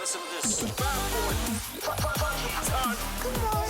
Listen to this. Bad boy. Time. Come on.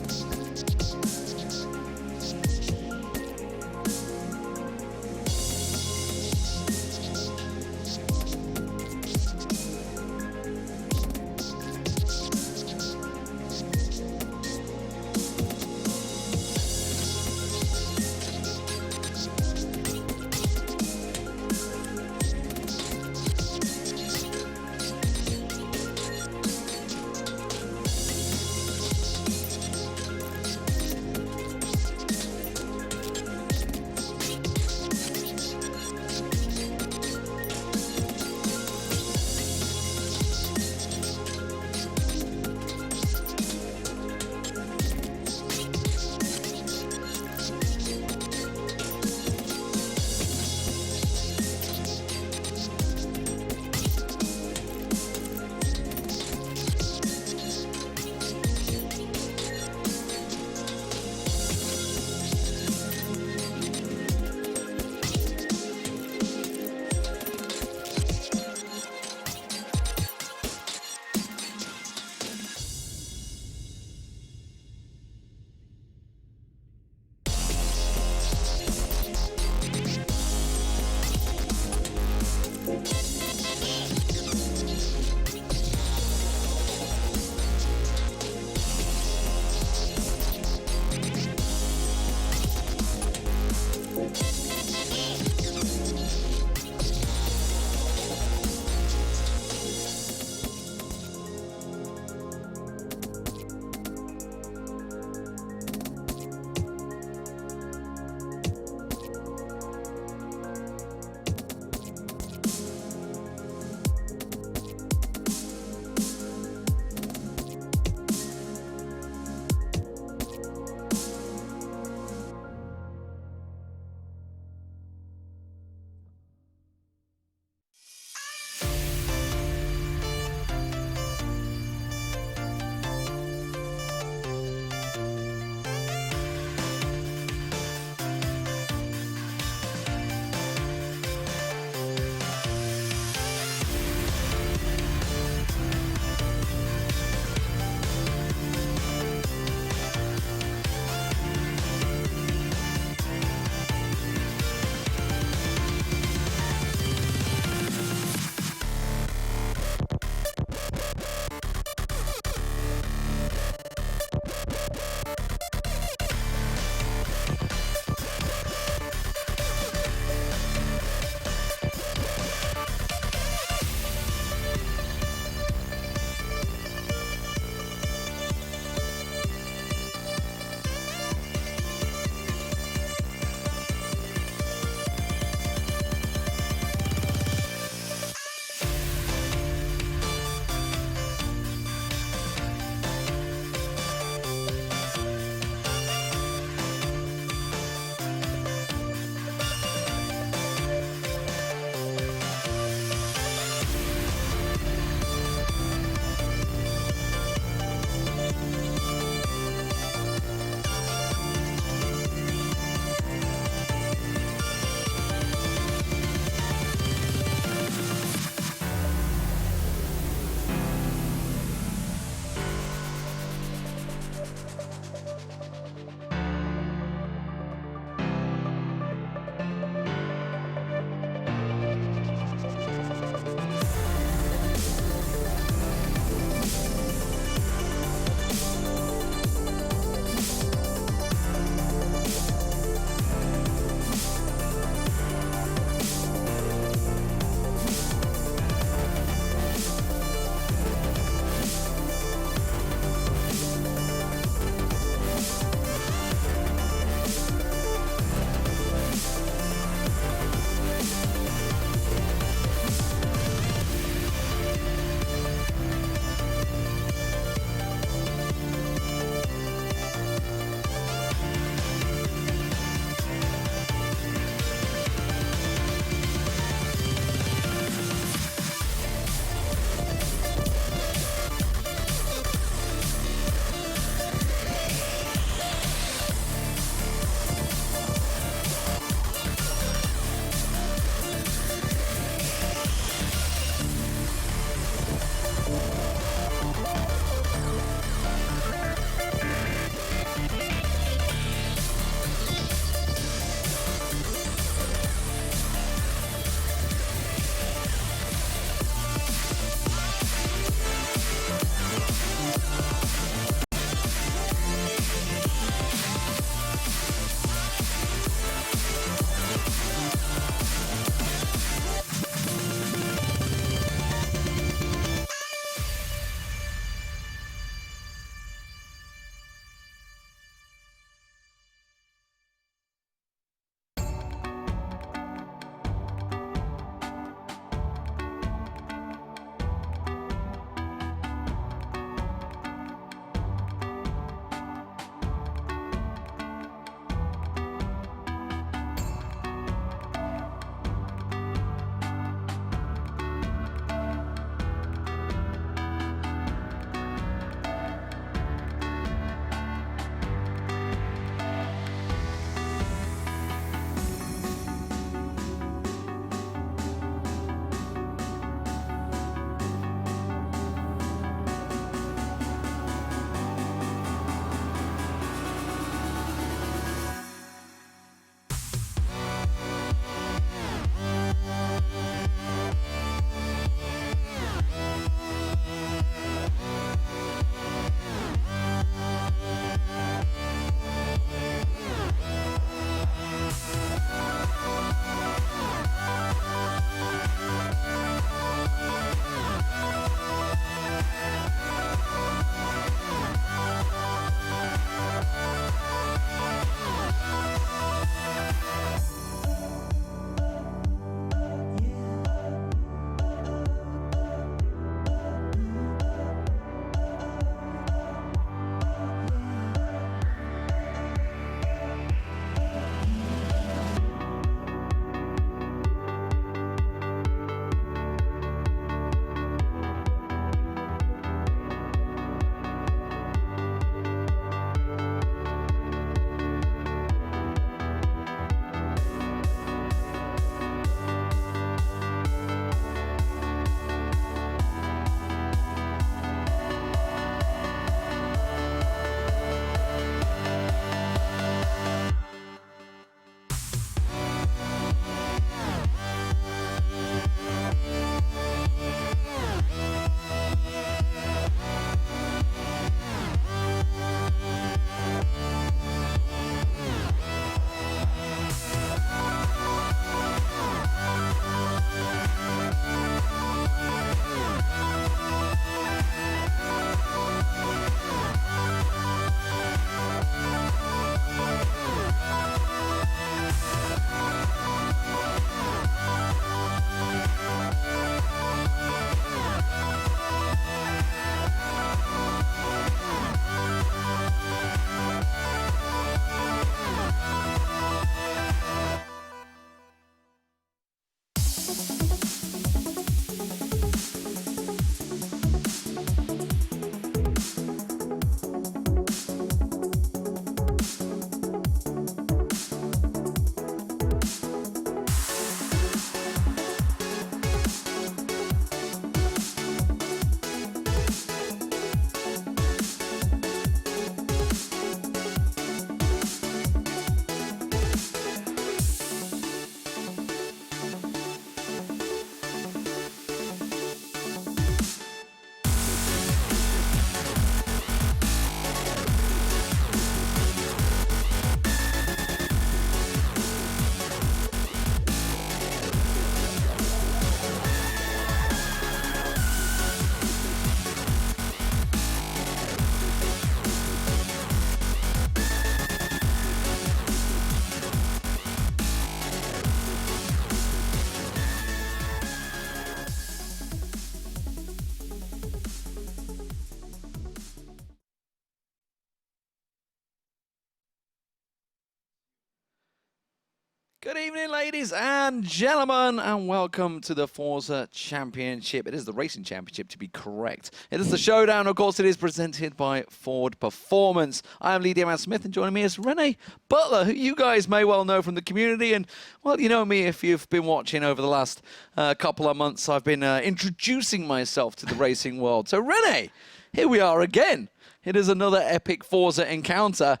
Good evening, ladies and gentlemen, and welcome to the Forza Championship. It is the Racing Championship, to be correct. It is the Showdown. Of course, it is presented by Ford Performance. I am Lee Diamond Smith, and joining me is Renee Butler, who you guys may well know from the community. And, well, you know me if you've been watching over the last couple of months. I've been introducing myself to the racing world. So, Renee, here we are again. It is another epic Forza encounter.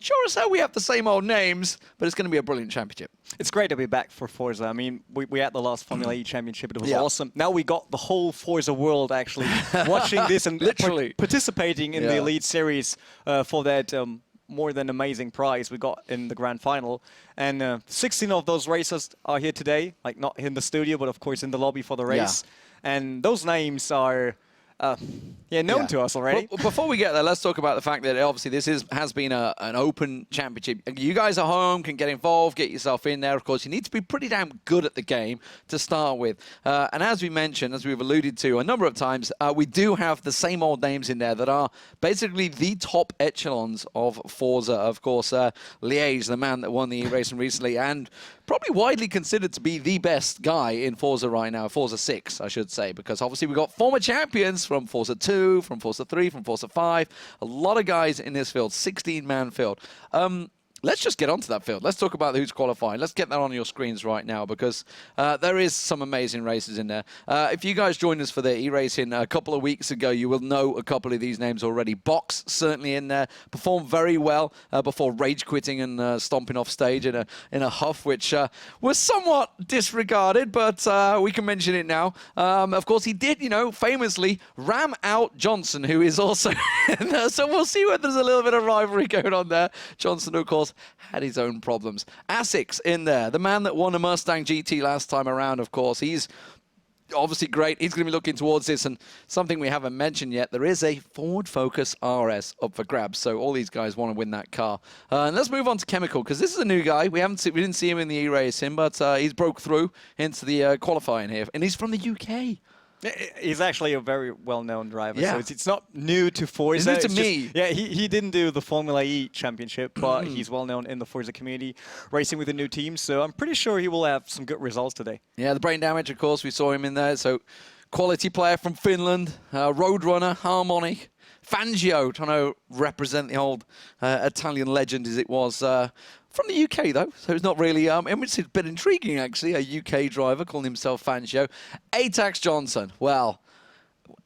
Sure as hell we have the same old names, but it's going to be a brilliant championship. It's great to be back for Forza. I mean, we had the last Formula E championship. It was awesome. Now we got the whole Forza world actually watching this and literally participating in the Elite Series for that more than amazing prize we got in the grand final. And 16 of those racers are here today, like not in the studio, but of course in the lobby for the race. And those names are... known to us already. Well, before we get there, let's talk about the fact that obviously this has been an open championship. You guys at home can get involved, get yourself in there. Of course, you need to be pretty damn good at the game to start with. And as we mentioned, as we've alluded to a number of times, we do have the same old names in there that are basically the top echelons of Forza. Of course, Liège, the man that won the racing recently, and probably widely considered to be the best guy in Forza right now, Forza 6, I should say, because obviously we've got former champions from Forza 2, from Forza 3, from Forza 5, a lot of guys in this field, 16-man field. Let's just get onto that field. Let's talk about who's qualifying. Let's get that on your screens right now because there is some amazing races in there. If you guys joined us for the e-racing a couple of weeks ago, you will know a couple of these names already. Box certainly in there, performed very well before rage quitting and stomping off stage in a huff, which was somewhat disregarded, but we can mention it now. Of course, he did, famously ram out Johnson, who is also in there. So we'll see whether there's a little bit of rivalry going on there. Johnson, of course, had his own problems. Asics in there, the man that won a Mustang GT last time around, of course. He's obviously great. He's going to be looking towards this, and something we haven't mentioned yet, there is a Ford Focus RS up for grabs, so all these guys want to win that car. And let's move on to Chemical, because this is a new guy. We didn't see him in the e-racing, but he's broke through into the qualifying here, and he's from the UK. He's actually a very well-known driver, so it's not new to Forza. It's new to me. He didn't do the Formula E championship, but he's well-known in the Forza community, racing with a new team, so I'm pretty sure he will have some good results today. Yeah, the brain damage, of course, we saw him in there, so quality player from Finland, Roadrunner, Harmonic, Fangio, trying to represent the old Italian legend as it was. From the UK, though, so it's not really... it's a bit intriguing, actually, a UK driver calling himself Fangio. Atax Johnson, well,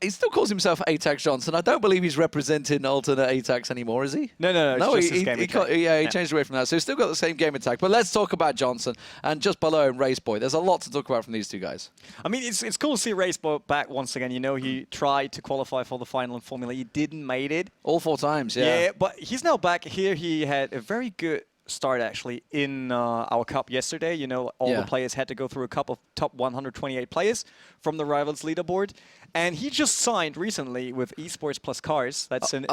he still calls himself Atax Johnson. I don't believe he's representing alternate Atax anymore, is he? No, it's just his game attack. He changed away from that, so he's still got the same game attack. But let's talk about Johnson, and just below him, Race Boy. There's a lot to talk about from these two guys. I mean, it's cool to see Race Boy back once again. He tried to qualify for the final in Formula E, didn't made it. All 4 times, Yeah, but he's now back here. He had a very good start actually in our cup yesterday. All the players had to go through a cup of top 128 players from the Rivals leaderboard, and he just signed recently with Esports Plus Cars. That's a new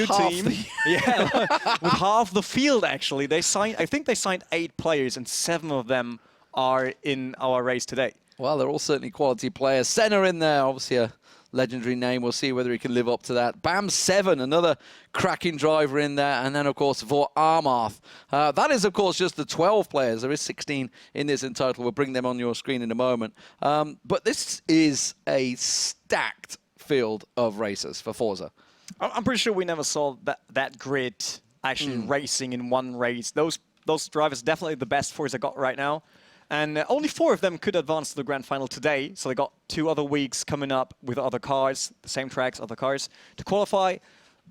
team. With half the field actually. I think they signed 8 players, and 7 of them are in our race today. Well, they're all certainly quality players. Senna in there, obviously a legendary name. We'll see whether he can live up to that. Bam7, another cracking driver in there. And then, of course, for Armarth. That is, of course, just the 12 players. There is 16 in this in total. We'll bring them on your screen in a moment. But this is a stacked field of racers for Forza. I'm pretty sure we never saw that grid actually racing in one race. Those drivers definitely the best Forza got right now. And only 4 of them could advance to the grand final today. So they got 2 other weeks coming up with other cars, the same tracks, other cars, to qualify.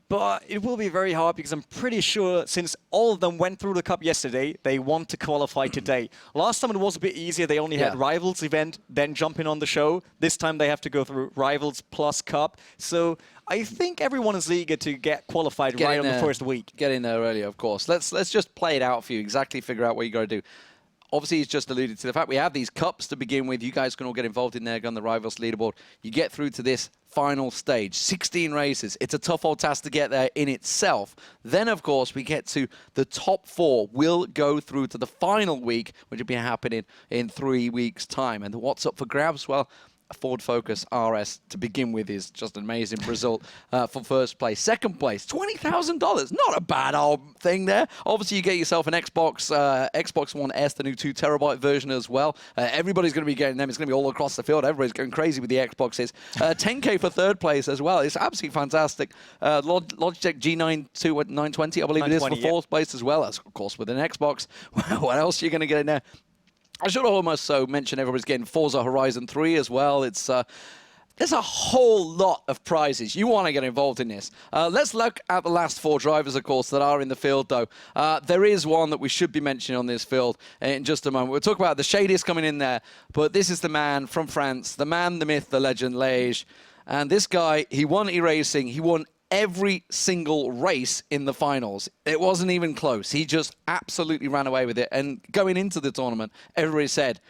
But it will be very hard because I'm pretty sure since all of them went through the cup yesterday, they want to qualify today. Last time it was a bit easier. They only had Rivals event, then jumping on the show. This time they have to go through Rivals plus cup. So I think everyone is eager to get qualified right on the first week. Get in there early, of course. Let's just play it out for you, exactly figure out what you got to do. Obviously, he's just alluded to the fact we have these cups to begin with. You guys can all get involved in there, go on the Rivals leaderboard. You get through to this final stage, 16 races. It's a tough old task to get there in itself. Then, of course, we get to the top 4 will go through to the final week, which will be happening in 3 weeks' time. And what's up for grabs? Well, Ford Focus RS to begin with is just an amazing result for first place. Second place, $20,000. Not a bad old thing there. Obviously, you get yourself an Xbox One S, the new 2 terabyte version as well. Everybody's going to be getting them. It's going to be all across the field. Everybody's going crazy with the Xboxes. 10K for third place as well. It's absolutely fantastic. Logitech G920, I believe it is, for fourth place as well. As of course with an Xbox. What else are you going to get in there? I should almost mention everybody's getting Forza Horizon 3 as well. It's there's a whole lot of prizes. You want to get involved in this. Let's look at the last 4 drivers, of course, that are in the field, though. There is one that we should be mentioning on this field in just a moment. We'll talk about the Shadiest coming in there, but this is the man from France, the man, the myth, the legend, Liège. And this guy, he won e-racing. He won every single race in the finals. It wasn't even close. He just absolutely ran away with it. And going into the tournament, everybody said,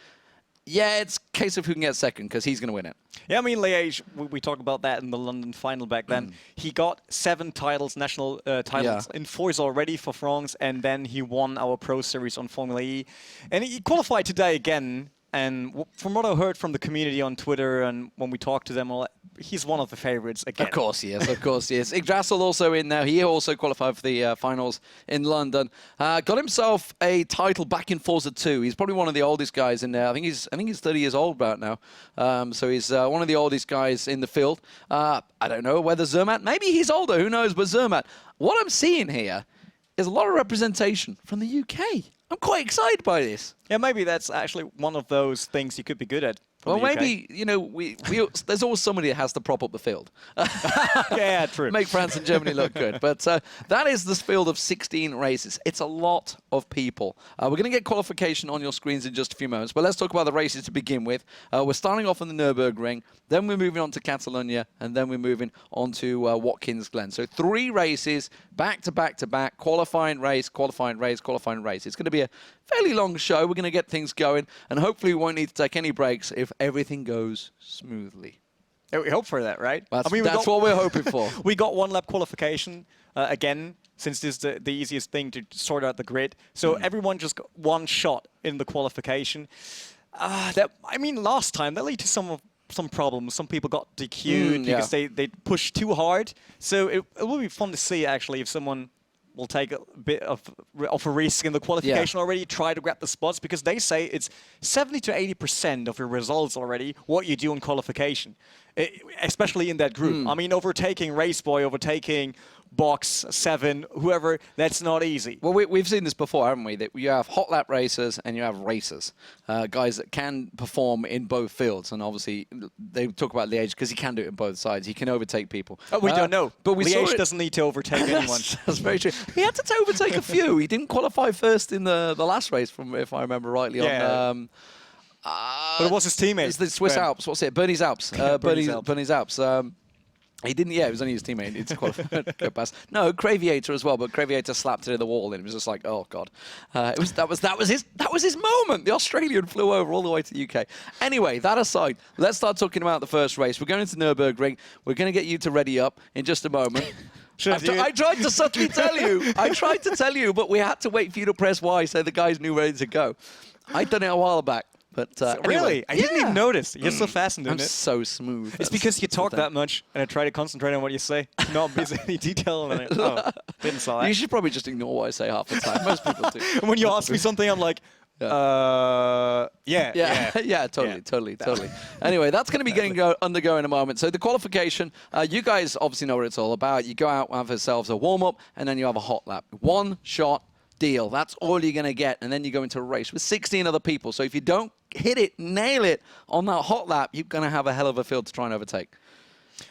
yeah, it's a case of who can get second, because he's going to win it. Yeah, I mean, Liège, we talked about that in the London final back then. He got 7 titles, national titles in Forza already for France, and then he won our Pro Series on Formula E. And he qualified today again. And from what I heard from the community on Twitter and when we talked to them, he's one of the favorites again. Of course he is, of course he is. Yggdrasil also in there. He also qualified for the finals in London. Got himself a title back in Forza 2. He's probably one of the oldest guys in there. I think he's 30 years old about now. So he's one of the oldest guys in the field. I don't know whether Zermatt, maybe he's older, who knows? But Zermatt, what I'm seeing here is a lot of representation from the UK. I'm quite excited by this. Yeah, maybe that's actually one of those things you could be good at. Well, maybe, you know, there's always somebody that has to prop up the field. Yeah, true. Make France and Germany look good. But that is this field of 16 races. It's a lot of people. We're going to get qualification on your screens in just a few moments. But let's talk about the races to begin with. We're starting off on the Nurburgring. Then we're moving on to Catalonia. And then we're moving on to Watkins Glen. So 3 races, back to back to back. Qualifying race, qualifying race, qualifying race. It's going to be a fairly long show. We're going to get things going. And hopefully we won't need to take any breaks if everything goes smoothly. Yeah, we hope for that, right? That's what we're hoping for. We got 1 lap qualification again, since this is the easiest thing to sort out the grid. So everyone just got 1 shot in the qualification. Last time that led to some problems. Some people got DQ'd because they pushed too hard. So it will be fun to see actually if someone will take a bit of a risk in the qualification already, try to grab the spots, because they say it's 70 to 80% of your results already what you do in qualification, especially in that group. I mean, overtaking Raceboy, overtaking Box 7, whoever, that's not easy. Well, we've seen this before, haven't we? That you have hot lap racers and you have racers, guys that can perform in both fields. And obviously, they talk about Liège because he can do it in both sides. He can overtake people. Oh, we don't know. But Liège doesn't need to overtake anyone. That's very true. He had to overtake a few. He didn't qualify first in the last race, if I remember rightly. Yeah. But it was his teammate. It's the Swiss Alps. What's it? Bernese Alps. Bernese Alps. He didn't. Yeah, it was only his teammate. It's qualified. Go past. No, Craviator as well, but Craviator slapped it in the wall, and it was just like, oh god. That was his moment. The Australian flew over all the way to the UK. Anyway, that aside, let's start talking about the first race. We're going into Nurburgring. We're going to get you to ready up in just a moment. I tried to subtly tell you. I tried to tell you, but we had to wait for you to press Y so the guys knew ready to go. I'd done it a while back. But really? Anyway, I didn't even notice. You're so fast in doing it. I'm so smooth. It's because you talk that much, and I try to concentrate on what you say, not miss any detail. And didn't saw that. You should probably just ignore what I say half the time. Most people do. And when you ask me something, I'm like, totally. Anyway, that's going to be undergo in a moment. So the qualification, you guys obviously know what it's all about. You go out, have yourselves a warm-up, and then you have a hot lap. 1 shot deal. That's all you're going to get. And then you go into a race with 16 other people. So if you don't hit it, nail it on that hot lap, you're going to have a hell of a field to try and overtake.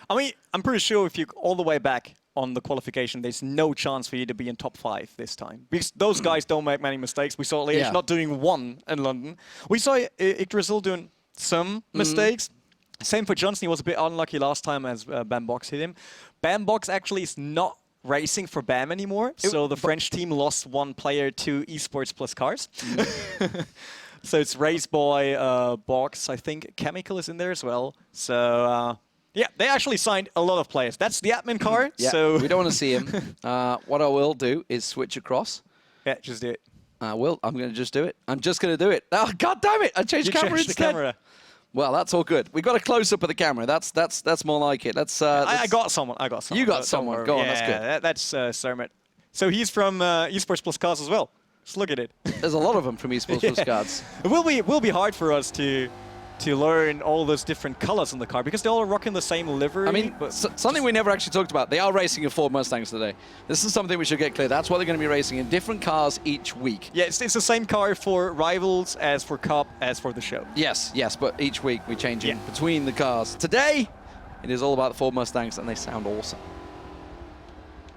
I mean, I'm pretty sure if you all the way back on the qualification, there's no chance for you to be in top 5 this time. Because those guys don't make many mistakes. We saw Liège not doing 1 in London. We saw Yggdrasil doing some mistakes. Same for Johnson. He was a bit unlucky last time as Bambox hit him. Bambox actually is not racing for BAM anymore. So the French team lost 1 player to esports plus cars. So it's Raceboy, Box, I think Chemical is in there as well. So yeah, they actually signed a lot of players. That's the admin car. Yeah, so we don't want to see him. What I will do is switch across. Yeah, just do it. I'm going to just do it. I'm just going to do it. Oh, god damn it. I changed camera instead. Well, that's all good. We got a close up of the camera. That's more like it. I got someone. You got someone. Go on, yeah, that's good. That's Sermet. So he's from Esports Plus Cars as well. Just look at it. There's a lot of them from Esports Plus Cards. It will be hard for us to learn all those different colors on the car because they're all rocking the same livery. I mean, something we never actually talked about. They are racing in Ford Mustangs today. This is something we should get clear. That's what they're going to be racing in different cars each week. Yeah, it's the same car for Rivals as for Cup as for the show. Yes, but each week we change in between the cars. Today, it is all about the Ford Mustangs, and they sound awesome.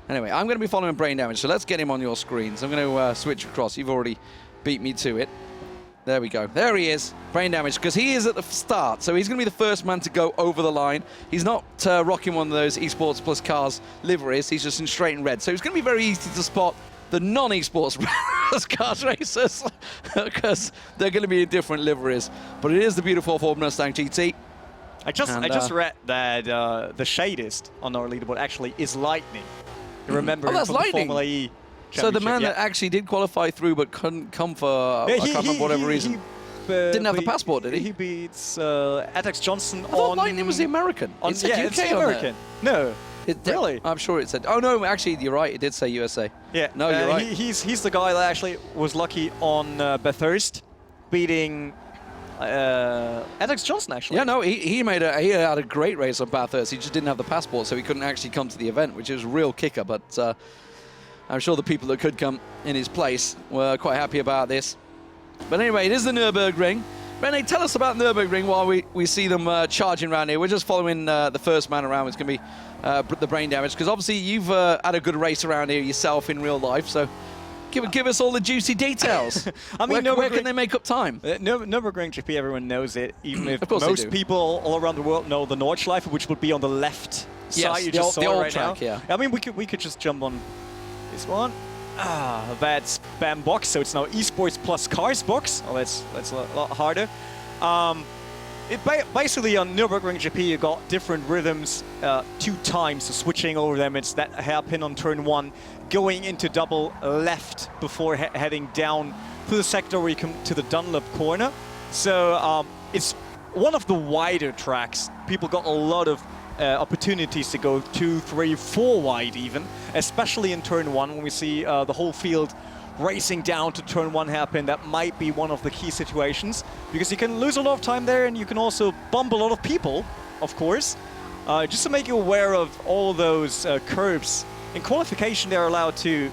Anyway, I'm going to be following Brain Damage, so let's get him on your screens. I'm going to switch across. You've already beat me to it. There we go. There he is, Brain Damage, because he is at the start, so he's going to be the first man to go over the line. He's not rocking one of those Esports Plus Cars liveries. He's just in straight and red, so it's going to be very easy to spot the non-Esports Plus Cars racers because they're going to be in different liveries. But it is the beautiful Ford Mustang GT. I just read that the shadist on our leaderboard actually is Lightning. You remember that's from the Lightning. Formula E. So the man that actually did qualify through but couldn't come for, I can't remember whatever reason. Didn't have the passport, did he? He beats Alex Johnson I thought Lightning was the American. It said UK it's the on American. No. Really? I'm sure it said. Oh no, actually, you're right. It did say USA. Yeah. No, you're right. He's the guy that actually was lucky on Bathurst, beating Alex Johnson. Actually. Yeah. No, he had a great race on Bathurst. He just didn't have the passport, so he couldn't actually come to the event, which is a real kicker. But I'm sure the people that could come in his place were quite happy about this. But anyway, it is the Nurburgring. Rene, tell us about Nurburgring while we see them charging around here. We're just following the first man around, which is going to be the Brain Damage, because obviously you've had a good race around here yourself in real life, so give us all the juicy details. I mean, where can they make up time? Nürburgring GP, everyone knows it, even if of most people all around the world know the Nordschleife, which would be on the left side. You just saw the old right track, now. yeah. I mean, we could just jump on this one. That's BAM box, so it's now Esports Plus Cars box. Oh, that's a lot harder. Basically on Nürburgring GP you got different rhythms 2 times, so switching over them. It's that hairpin on turn 1, going into double left before heading down to the sector where you come to the Dunlop corner. So it's one of the wider tracks. People got a lot of opportunities to go 2, 3, 4 wide even, especially in turn 1 when we see the whole field racing down to turn 1 hairpin. That might be one of the key situations because you can lose a lot of time there and you can also bump a lot of people, of course. Just to make you aware of all those curbs. In qualification they're allowed to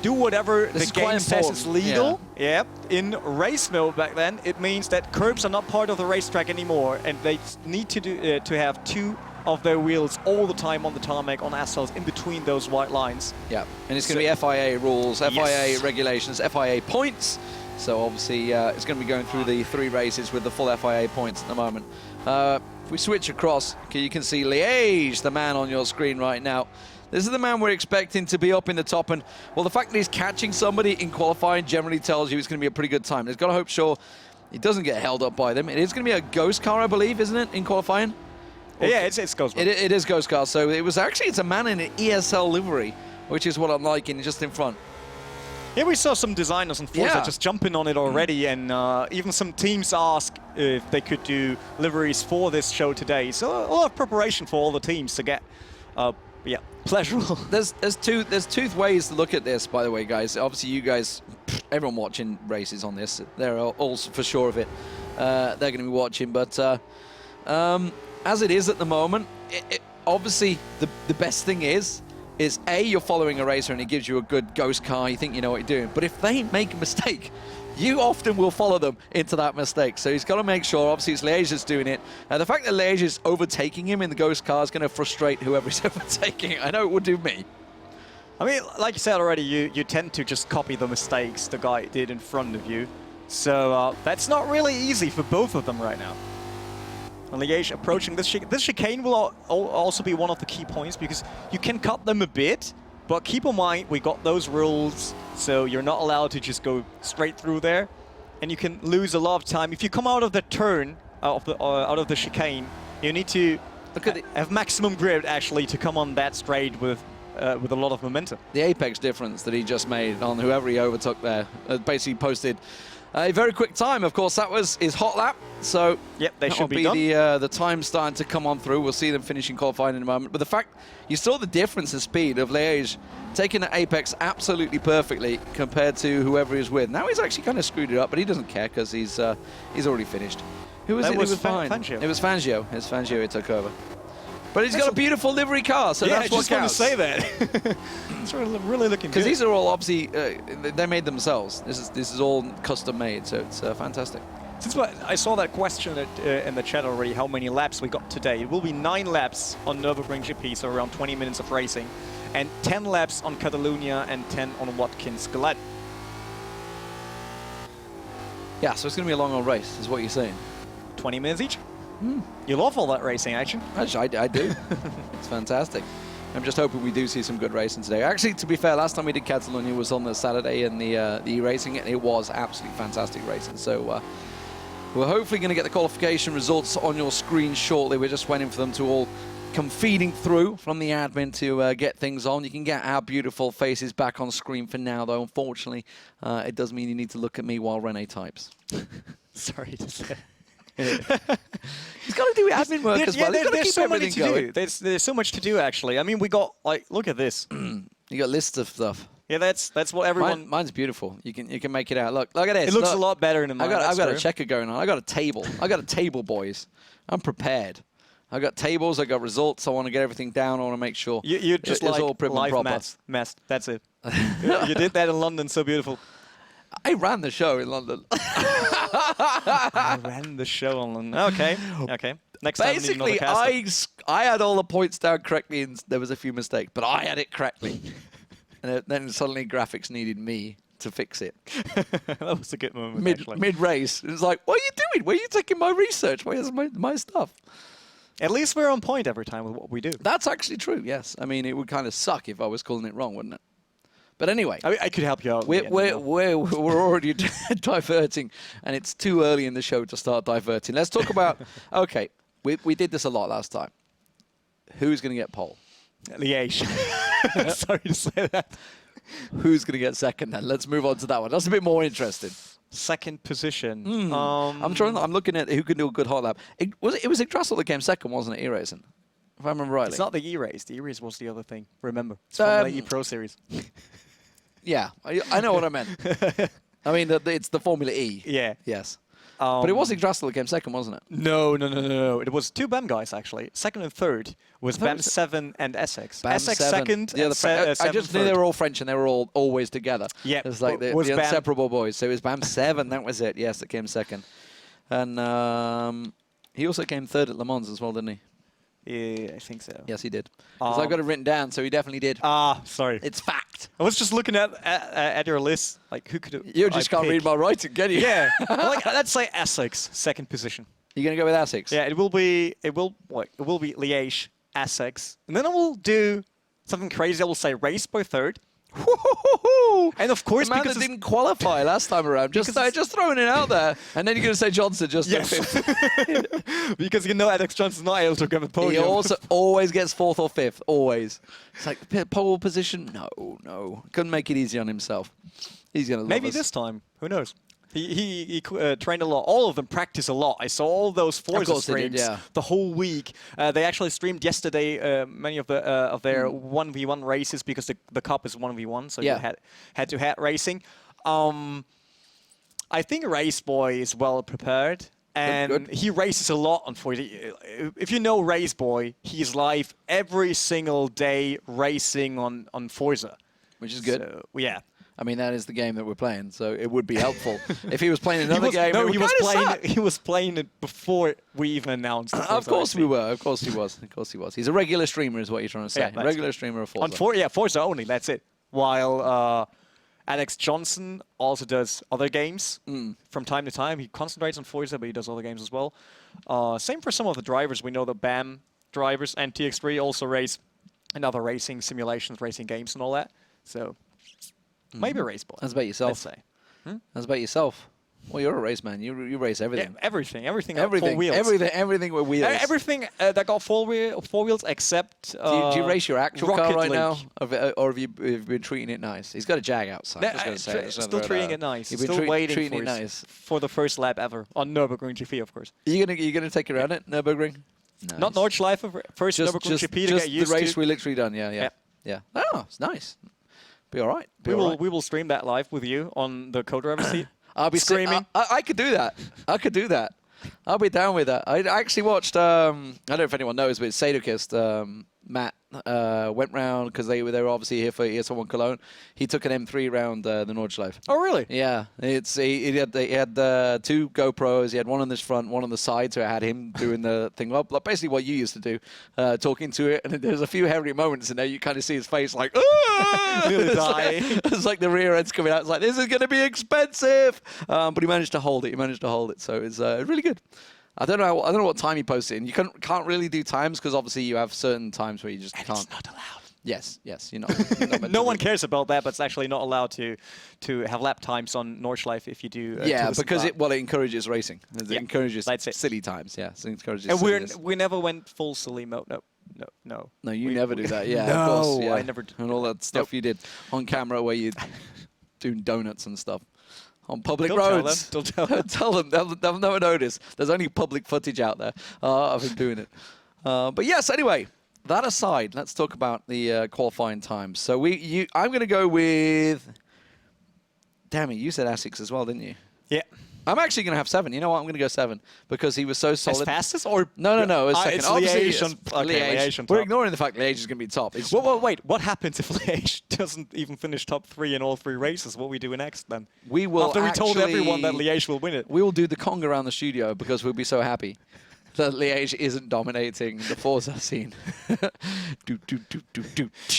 do whatever the game says is legal. Yeah. In race mode back then, it means that curbs are not part of the racetrack anymore, and they need to have 2 of their wheels all the time on the tarmac, on asphalts, in between those white lines. Yeah, and it's going to be FIA rules, FIA regulations, FIA points. So obviously it's going to be going through the 3 races with the full FIA points at the moment. If we switch across, you can see Liège, the man on your screen right now. This is the man we're expecting to be up in the top, and well, the fact that he's catching somebody in qualifying generally tells you it's going to be a pretty good time. There's got to hope sure he doesn't get held up by them. It is going to be a ghost car, I believe, isn't it, in qualifying? Yeah, it's ghost car. It is ghost car, so it's a man in an ESL livery, which is what I'm liking just in front. Yeah, we saw some designers on Forza just jumping on it already, and even some teams ask if they could do liveries for this show today. So a lot of preparation for all the teams to get, pleasurable. There's two ways to look at this, by the way, guys. Obviously, you guys, everyone watching races on this, they're all for sure of it. They're going to be watching, but as it is at the moment, obviously the best thing is A, you're following a racer and it gives you a good ghost car, you think you know what you're doing. But if they make a mistake, you often will follow them into that mistake. So he's got to make sure, obviously it's Liège that's doing it. The fact that Liège is overtaking him in the ghost car is going to frustrate whoever he's overtaking. I know it would do me. I mean, like you said already, you tend to just copy the mistakes the guy did in front of you. So that's not really easy for both of them right now. And Liège approaching this chicane will also be one of the key points because you can cut them a bit, but keep in mind we got those rules, so you're not allowed to just go straight through there, and you can lose a lot of time if you come out of the turn out of the chicane. You need to have maximum grip actually to come on that straight with a lot of momentum. The apex difference that he just made on whoever he overtook there basically posted a very quick time. Of course, that was his hot lap. So Yep, they that should will be the time starting to come on through. We'll see them finishing qualifying in a moment. But the fact you saw the difference in speed of Liège taking the apex absolutely perfectly compared to whoever he's with. Now he's actually kind of screwed it up, but he doesn't care because he's already finished. Who was That it? It was was fine. Fangio. It was Fangio. It was Fangio who took over. But he's got a beautiful livery car, so yeah, that's I what just want to counts. say that. It's really looking good. Because these are all obviously they made themselves. This is all custom made, so it's fantastic. Since I saw that question in the chat already, how many laps we got today. It will be 9 laps on Nurburgring GP, so around 20 minutes of racing, and 10 laps on Catalonia and 10 on Watkins Glen. Yeah, so it's going to be a long old race, is what you're saying. 20 minutes each. You love all that racing action. Actually, I do. It's fantastic. I'm just hoping we do see some good racing today. Actually, to be fair, last time we did Catalonia was on the Saturday in the e-racing, and it was absolutely fantastic racing. So we're hopefully going to get the qualification results on your screen shortly. We're just waiting for them to all come feeding through from the admin to get things on. You can get our beautiful faces back on screen for now, though. Unfortunately, it does mean you need to look at me while Rene types. Sorry to say. He's got to do admin work as well. He's got to keep everything going. There's so much to do, actually. I mean, we got, like, look at this. You got lists of stuff. Yeah, that's what everyone... Mine's beautiful. You can make it out. Look at this. It looks a lot better than mine. I've got a checker going on. I got a table. I got a table, boys. I'm prepared. I got tables. I got results. I want to get everything down. I want to make sure you just it's like all prim and live proper. mess. That's it. You did that in London. So beautiful. I ran the show in London. I ran the show on London. Okay. Next time, basically, I had all the points down correctly, and there was a few mistakes, but I had it correctly. And then suddenly graphics needed me to fix it. That was a good moment, Mid-race. It was like, what are you doing? Where are you taking my research? Where's my stuff? At least we're on point every time with what we do. That's actually true, yes. I mean, it would kind of suck if I was calling it wrong, wouldn't it? But anyway. I could help you out. We're already diverting, and it's too early in the show to start diverting. Let's talk about, okay, we did this a lot last time. Who's going to get pole? Liège. Sorry to say that. Who's going to get second then? Let's move on to that one. That's a bit more interesting. Second position. I'm looking at who can do a good hot lap. It was Yggdrasil that came second, wasn't it, e-racing? If I remember rightly. It's not the e-race. The e-race was the other thing. Remember. It's from the e-Pro series. Yeah, I know what I meant. I mean, it's the Formula E. Yeah. Yes. But it was Yggdrasil that came second, wasn't it? No. It was 2 BAM guys, actually. Second and third was BAM 7 and Essex. BAM Essex 7. second Yeah, and I just knew they were all French and they were all always together. Yeah. It was like the inseparable boys. So it was BAM 7, that was it. Yes, that came second. And he also came third at Le Mans as well, didn't he? Yeah, I think so. Yes, he did. Because I've got it written down, so he definitely did. Sorry. It's fact. I was just looking at your list, like who could You just can't read my writing, can you? Yeah. Like, let's say Essex, second position. You're gonna go with Essex? Yeah, it will be Liège, Essex, and then I will do something crazy. I will say race by third. And of course, the man because that didn't qualify last time around, just throwing it out there, and then you're going to say Johnson just yes. Because you know Alex Johnson's not able to grab a podium. He also always gets 4th or 5th, always. It's like pole position. No, couldn't make it easy on himself. He's going to love Maybe us. this time. Who knows? He trained a lot. All of them practice a lot. I saw all those Forza streams the whole week. They actually streamed yesterday many of their 1v1 races because the cup is 1v1, so you had head-to-head racing. I think Race Boy is well prepared. And he races a lot on Forza. If you know Race Boy, he's live every single day racing on Forza. Which is good. So, yeah. I mean, that is the game that we're playing, so it would be helpful. If he was playing another game, no, he was playing it before we even announced. Of course we were. Of course he was. Of course he was. He's a regular streamer, is what you're trying to say. Yeah, regular streamer of Forza. Forza only. That's it. While Alex Johnson also does other games from time to time. He concentrates on Forza, but he does other games as well. Same for some of the drivers. We know the BAM drivers and TX3 also race in other racing simulations, racing games, and all that. So. Maybe a race boy. That's about yourself. Let's say. That's about yourself. Well, you're a race man. You race everything. Yeah, everything Everything. four wheels. Everything with wheels. Everything that got four wheels except. Do you race your actual car Rocket right now, League. or have you been treating it nice? He's got a Jag outside. No, just gonna say, just still gonna throw treating out. it nice. You've been Still waiting treating for, it nice. for the first lap ever on Nurburgring GP, of course. You gonna take it around it, Nurburgring? Nice. Not Nordschleife, first Nurburgring GP to get used the race to. we literally done. Yeah. Oh, it's nice. Be all right. We will stream that live with you on the co-driver seat. I'll be screaming. I could do that. I could do that. I'll be down with that. I actually watched. I don't know if anyone knows, but Sadokist, Matt went round because they were obviously here for ES1 Cologne. He took an M3 round the Nordschleife. Oh, really? Yeah, he had two GoPros. He had one on this front, one on the side, so I had him doing the thing. Well, like basically what you used to do, talking to it. And there's a few heavy moments in there. You kind of see his face like, Nearly die. it's like the rear end's coming out. It's like, this is going to be expensive. But he managed to hold it. So it's really good. I don't know what time he posted in. You can't really do times because obviously you have certain times where you just can't. It's not allowed. Yes, you're not meant No to one do. cares about that, but it's actually not allowed to have lap times on Nordschleife if you do. Yeah, to because lap. it encourages racing. It Yeah, encourages that's it. silly times. Yeah, it encourages. And silliness. we never went full silly mode. No. No, you never do that. Yeah, No, of course. Yeah. I never did. And all that stuff Nope. you did on camera where you doing donuts and stuff on public Don't tell roads. them. Don't tell them. Tell them. They'll never notice. There's only public footage out there of him doing it. But yes, anyway, that aside, let's talk about the qualifying times. So I'm going to go with. Damn it, you said Essex as well, didn't you? Yeah. I'm actually going to have 7. You know what? I'm going to go 7 because he was so solid. As fastest or No. It's second. It's Obviously, Liège. it's Okay, Liège. Liège on We're top. ignoring the fact Liège is going to be top. It's Wait. What happens if Liège doesn't even finish top 3 in all 3 races? What we do next then? We will After we told actually- everyone that Liège will win it. We will do the Kong around the studio because we'll be so happy that Liège isn't dominating the Forza scene.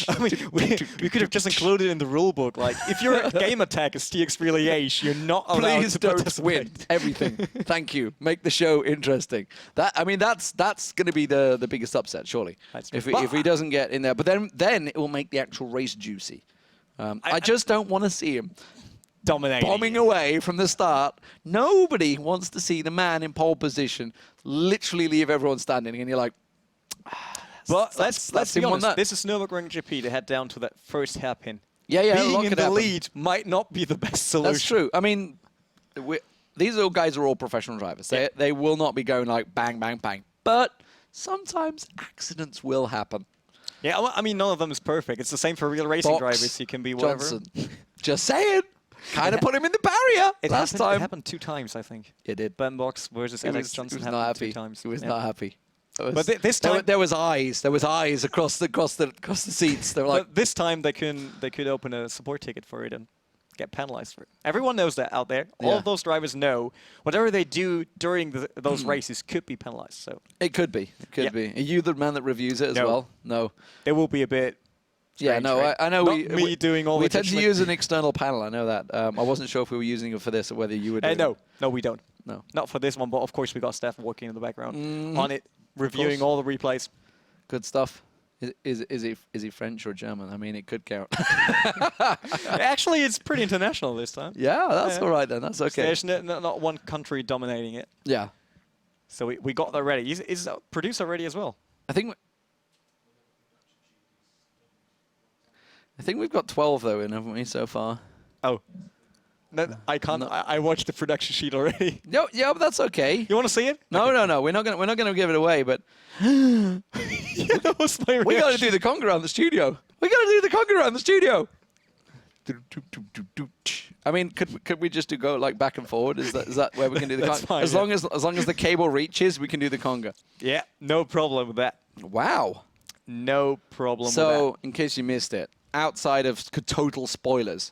I mean, we could have just included in the rule book, like, if your game attack is TX3 Liège, you're not allowed Please to don't participate. win everything. Thank you. Make the show interesting. That's going to be the biggest upset, surely. That's If true. he doesn't get in there, but then it will make the actual race juicy. I just don't want to see him Dominating. bombing away from the start. Nobody wants to see the man in pole position literally leave everyone standing, and you're like, But let's be him won honest. that. This is Nürburgring GP to head down to that first hairpin. Yeah, a lot Being in could the happen. lead might not be the best solution. That's true. I mean, these little guys are all professional drivers. They will not be going like bang, bang, bang. But sometimes accidents will happen. Yeah, well, I mean, none of them is perfect. It's the same for real racing Box, drivers. You can be whatever. Johnson. Just saying. Kind of put him in the barrier It last happened, time. It happened 2 times, I think. It did. Ben Box versus He Alex was Johnson not happened happy. 2 times. He was Yeah. not happy. But this time, there was eyes. There was eyes across the seats. They were like, but this time they could open a support ticket for it and get penalized for it. Everyone knows that out there. All Yeah. of those drivers know whatever they do during those races could be penalized. So it could be. It could Yeah. be. Are you the man that reviews it as No. well? No. there will be a bit. Yeah, strange, no, right? I know. Not we me doing all we the tend to judgment. use an external panel. I know that. I wasn't sure if we were using it for this or whether you would. No, we don't. No. Not for this one, but of course we got staff working in the background Mhm. on it, reviewing course. all the replays. Good stuff. Is he French or German? I mean, it could count. Actually, it's pretty international this time. Yeah, that's Yeah. all right then. That's okay. There's not one country dominating it. Yeah, So we got that ready. Is producer ready as well? I think we've got 12 though in, haven't we, so far? Oh. No, I can't. No. I watched the production sheet already. No, yeah, but that's okay. You want to see it? No, we're not gonna give it away. But That was my we got to reaction. do the conga around the studio. I mean, could we just go like back and forward? Is that where we can do the That's conga? fine, as yeah. long as the cable reaches, we can do the conga. Yeah, no problem with that. Wow. No problem with So, in case you missed it, outside of total spoilers,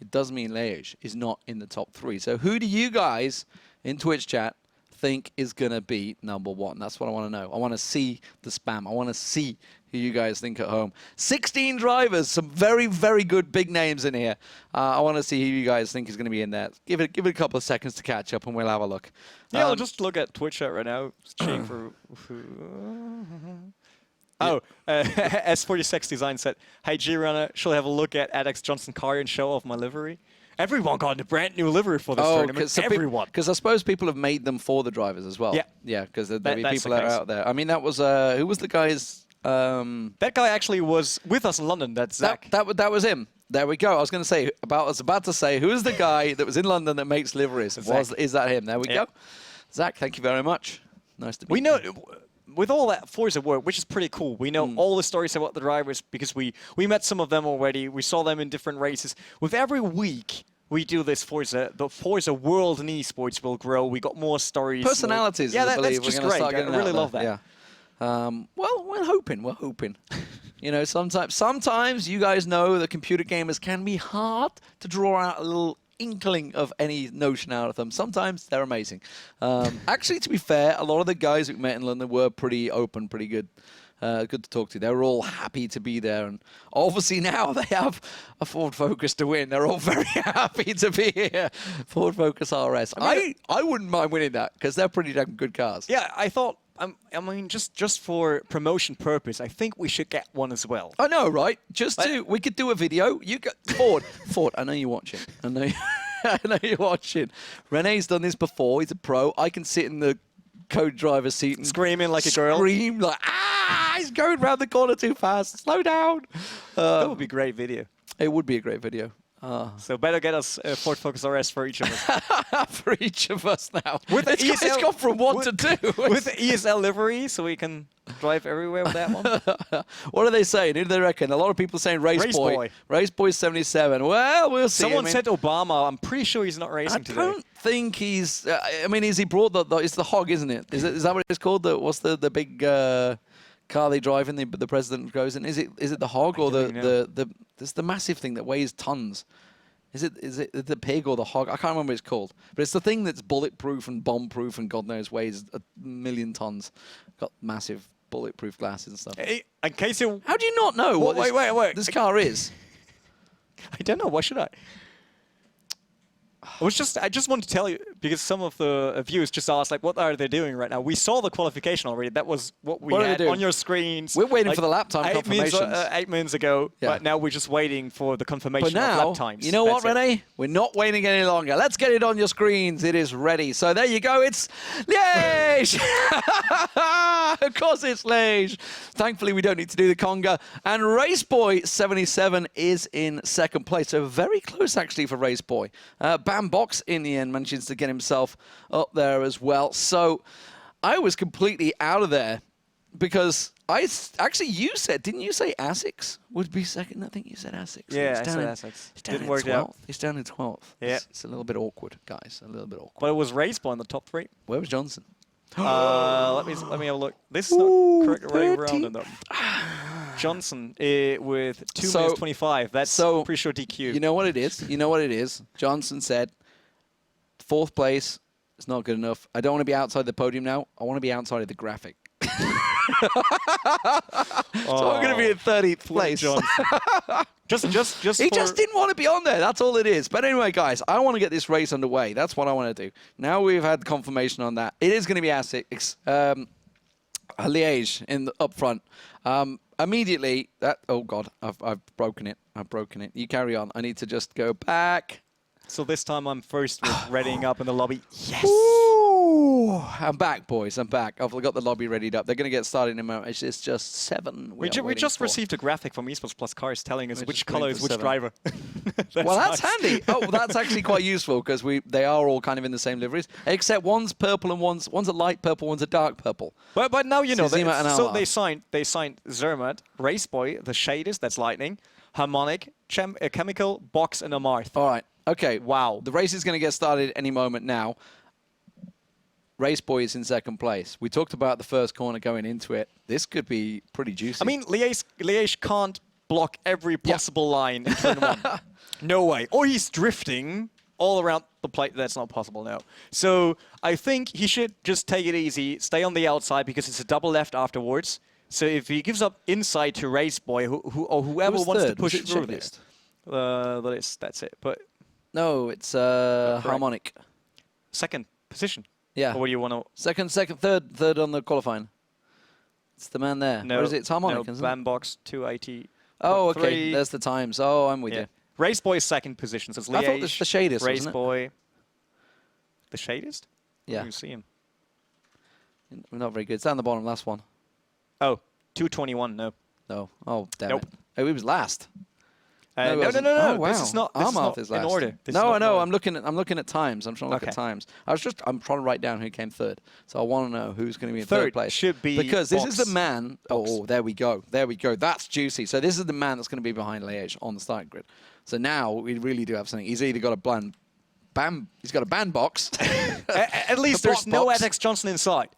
it does mean Liège is not in the top 3. So who do you guys in Twitch chat think is going to be number 1? That's what I want to know. I want to see the spam. I want to see who you guys think at home. 16 drivers, some very, very good big names in here. I want to see who you guys think is going to be in there. Give it a couple of seconds to catch up and we'll have a look. Yeah, I'll just look at Twitch chat right now. Checking for. Oh, S46 Design said, "Hey G Runner, shall I have a look at Alex Johnson car and show off my livery?" Everyone got a brand new livery for this tournament. Everyone. Because I suppose people have made them for the drivers as well. Yeah. Yeah, because there'll be people that are out there. I mean, that was, who was the guy's... that guy actually was with us in London. That's Zach. That was him. There we go. I was going to say, about to say, who is the guy that was in London that makes liveries? Is that him? There we go. Zach, thank you very much. Nice to meet you. We know, with all that Forza work, which is pretty cool, we know all the stories about the drivers because we met some of them already. We saw them in different races. With every week we do this Forza, the Forza world in esports will grow. We got more stories. Personalities, yeah, I believe. that's just We're great. Start I really out love that. Yeah. Well, we're hoping. You know, sometimes you guys know that computer gamers can be hard to draw out a little inkling of any notion out of them. Sometimes they're amazing. Actually, to be fair, a lot of the guys we met in London were pretty open, pretty good. Good to talk to. They were all happy to be there, and obviously now they have a Ford Focus to win. They're all very happy to be here. Ford Focus RS. I wouldn't mind winning that because they're pretty damn good cars. Yeah, I thought. I mean, just for promotion purpose, I think we should get one as well. I know, right? We could do a video. You got Ford. I know you're watching. I know you're watching. Rene's done this before. He's a pro. I can sit in the co-driver seat and screaming like a girl. Scream like, he's going round the corner too fast. Slow down. That would be a great video. It would be a great video. So better get us Ford Focus RS for each of us. For each of us now. With it's gone from 1 to 2. With the ESL livery, so we can drive everywhere with that one. What are they saying? Who do they reckon? A lot of people saying Race Boy. Race Boy 77. Well, we'll see. Someone said Obama. I'm pretty sure he's not racing today. I don't think he's... I mean, is he brought the... It's the Hog, isn't it? Is that what it's called? What's the big... car they drive in, the president goes in. Is it the Hog or it's the massive thing that weighs tons? Is it the pig or the Hog? I can't remember what it's called. But it's the thing that's bulletproof and bomb-proof and God knows weighs 1,000,000 tons. Got massive bulletproof glasses and stuff. Hey, in case you... How do you not know what this car is? I don't know. Why should I? I just want to tell you, because some of the viewers just asked, like, what are they doing right now? We saw the qualification already. That was what we had on your screens. We're waiting for the lap time confirmations. 8 minutes ago, but now we're just waiting for the confirmation of lap times. You know what, Rene? We're not waiting any longer. Let's get it on your screens. It is ready. So there you go. It's Liège! Of course it's Liège. Thankfully, we don't need to do the conga. And Raceboy 77 is in second place. So very close, actually, for Raceboy. Bam Box in the end manages to get himself up there as well. So I was completely out of there because didn't you say Asics would be second? I think you said Asics. Yeah, I said Asics. Didn't work out. He's down in 12th. Yeah. It's a little bit awkward, guys. A little bit awkward. But it was Raceboy in the top 3. Where was Johnson? Let me have a look. This is not correct round in them. Johnson with 2 minutes 25. That's pretty sure DQ. You know what it is? Johnson said, 4th place is not good enough. I don't want to be outside the podium now. I want to be outside of the graphic. So I'm going to be in 30th place. He just didn't want to be on there. That's all it is. But anyway, guys, I want to get this race underway. That's what I want to do. Now we've had confirmation on that. It is going to be Asics. Liège up front. Immediately, oh God, I've broken it. You carry on. I need to just go back. So this time I'm first with readying up in the lobby. Yes! Ooh, I'm back, boys. I'm back. I've got the lobby readied up. They're going to get started in a moment. It's just 7. We just received a graphic from Esports Plus Cars telling us which color is which driver. Well, that's handy. Oh, that's actually quite useful because they are all kind of in the same liveries, except one's purple and one's a light purple, one's a dark purple. But now you know. They signed Zermatt, Raceboy, the Shaders, that's Lightning, Harmonic, Chemical, Box, and Amarth. All right. Okay. Wow. The race is going to get started any moment now. Raceboy is in second place. We talked about the first corner going into it. This could be pretty juicy. I mean, Liège can't block every possible line in turn 1. No way. Or he's drifting all around the plate. That's not possible now. So I think he should just take it easy, stay on the outside because it's a double left afterwards. So if he gives up inside to Raceboy, whoever wants to push through this. That's it. But no, it's Harmonic. Second position. Yeah. Or what do you want to... Second, third on the qualifying. It's the man there. No, or is it? It's Harmonic, isn't it? Bambox 280. Oh, okay. There's the times. Oh, I'm with you. Race Boy is second position, so it's Liège. I thought this was the Shadist, Race wasn't it? Boy. The Shadist? Yeah. You see him. We're not very good. It's down the bottom, last one. Oh, 221, no. No. Oh, damn Nope. it. Oh, he was last. No, no, wasn't. no, no. Oh, wow. This is not, this is Armouth not is in last. order. This is No, not I in know. order. I'm looking at times. I'm trying to look at Okay. times. I'm trying to write down who came third. So I want to know who's going to be in third place. should be because this is Box. the man. Oh, there we go. There we go. That's juicy. So this is the man that's going to be behind Liège on the starting grid. So now we really do have something. He's either got a he's got a bandbox. At least A there's no box. Alex Johnson inside.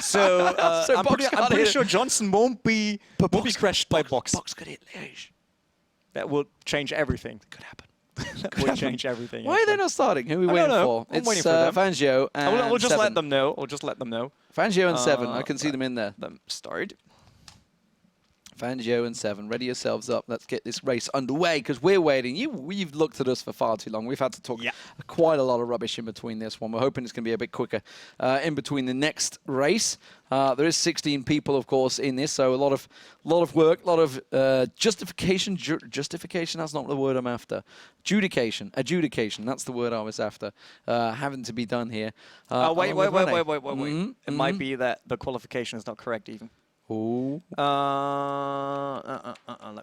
So, So I'm Box pretty, can't I'm pretty hit it. sure Johnson won't be crashed by Box. Box could hit Liège. That will change everything. Could happen. That will change everything. Why are they not starting? Who are we I waiting don't know. for? I'm It's waiting for them. Fangio and We'll just 7. let them know. We'll just let them know. Fangio and 7. I can see them in there. Them start. Fangio and 7, ready yourselves up. Let's get this race underway because we're waiting. You've looked at us for far too long. We've had to talk quite a lot of rubbish in between this one. We're hoping it's going to be a bit quicker in between the next race. There is 16 people, of course, in this, so a lot of work, a lot of justification. Justification, that's not the word I'm after. Adjudication, that's the word I was after. Having to be done here. Wait. Mm-hmm. It might be that the qualification is not correct even. Ooh. Let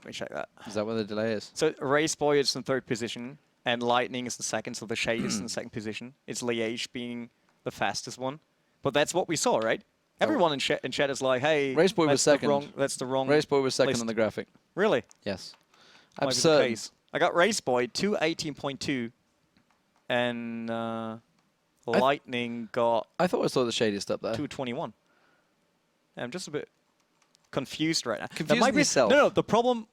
me check that. Is that what the delay is? So Race Boy is in third position, and Lightning is the second, so the Shade is in the second position. It's Liège being the fastest one. But that's what we saw, right? Everyone in chat is like, hey, Race Boy was second. That's the wrong Race Boy was second list. on the graphic. Really? Yes. Might be the Absurd. case. I got Race Boy 218.2, and Lightning got I thought I saw the shadiest up there. 221. I'm just a bit confused right now. Confused might be yourself. No. The problem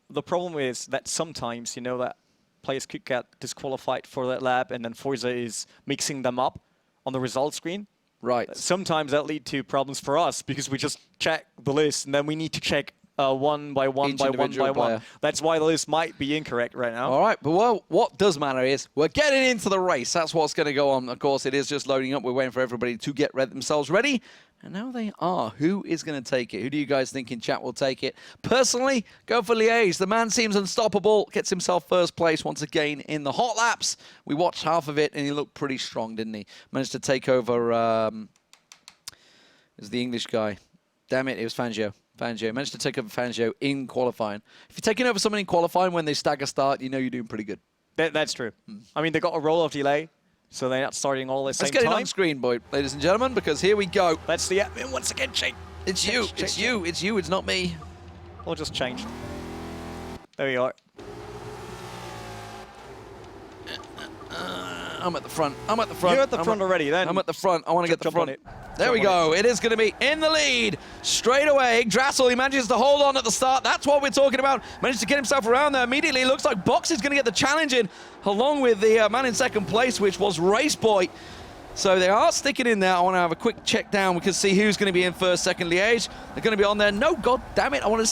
is that sometimes that players could get disqualified for that lap, and then Forza is mixing them up on the result screen. Right. Sometimes that lead to problems for us because we just check the list and then we need to check one by one Each by one individual by one. player. That's why the list might be incorrect right now. All right, but what does matter is we're getting into the race. That's what's going to go on. Of course, it is just loading up. We're waiting for everybody to get themselves ready. And now they are. Who is going to take it? Who do you guys think in chat will take it? Personally, go for Liège. The man seems unstoppable. Gets himself first place once again in the hot laps. We watched half of it, and he looked pretty strong, didn't he? Managed to take over... it was the English guy. Damn it, it was Fangio. Fangio managed to take over Fangio in qualifying. If you're taking over someone in qualifying when they stagger start, you know you're doing pretty good. That's true. I mean, they got a roll-off delay, so they're not starting all at the same Let's get time. it on screen, boy, ladies and gentlemen, because here we go. That's the admin once again. Change. It's you. It's you. It's you. It's not me. We'll just change. There you are. I'm at the front. I'm at the front. You're at the front already, then. I'm at the front. I want to get the Jump on front. it. There we go. It is going to be in the lead straight away. Drassel, he manages to hold on at the start. That's what we're talking about. Managed to get himself around there immediately. Looks like Box is going to get the challenge in, along with the man in second place, which was Race Boy. So they are sticking in there. I want to have a quick check down. We can see who's going to be in first, second. Liège. They're going to be on there. No, god damn it. I want to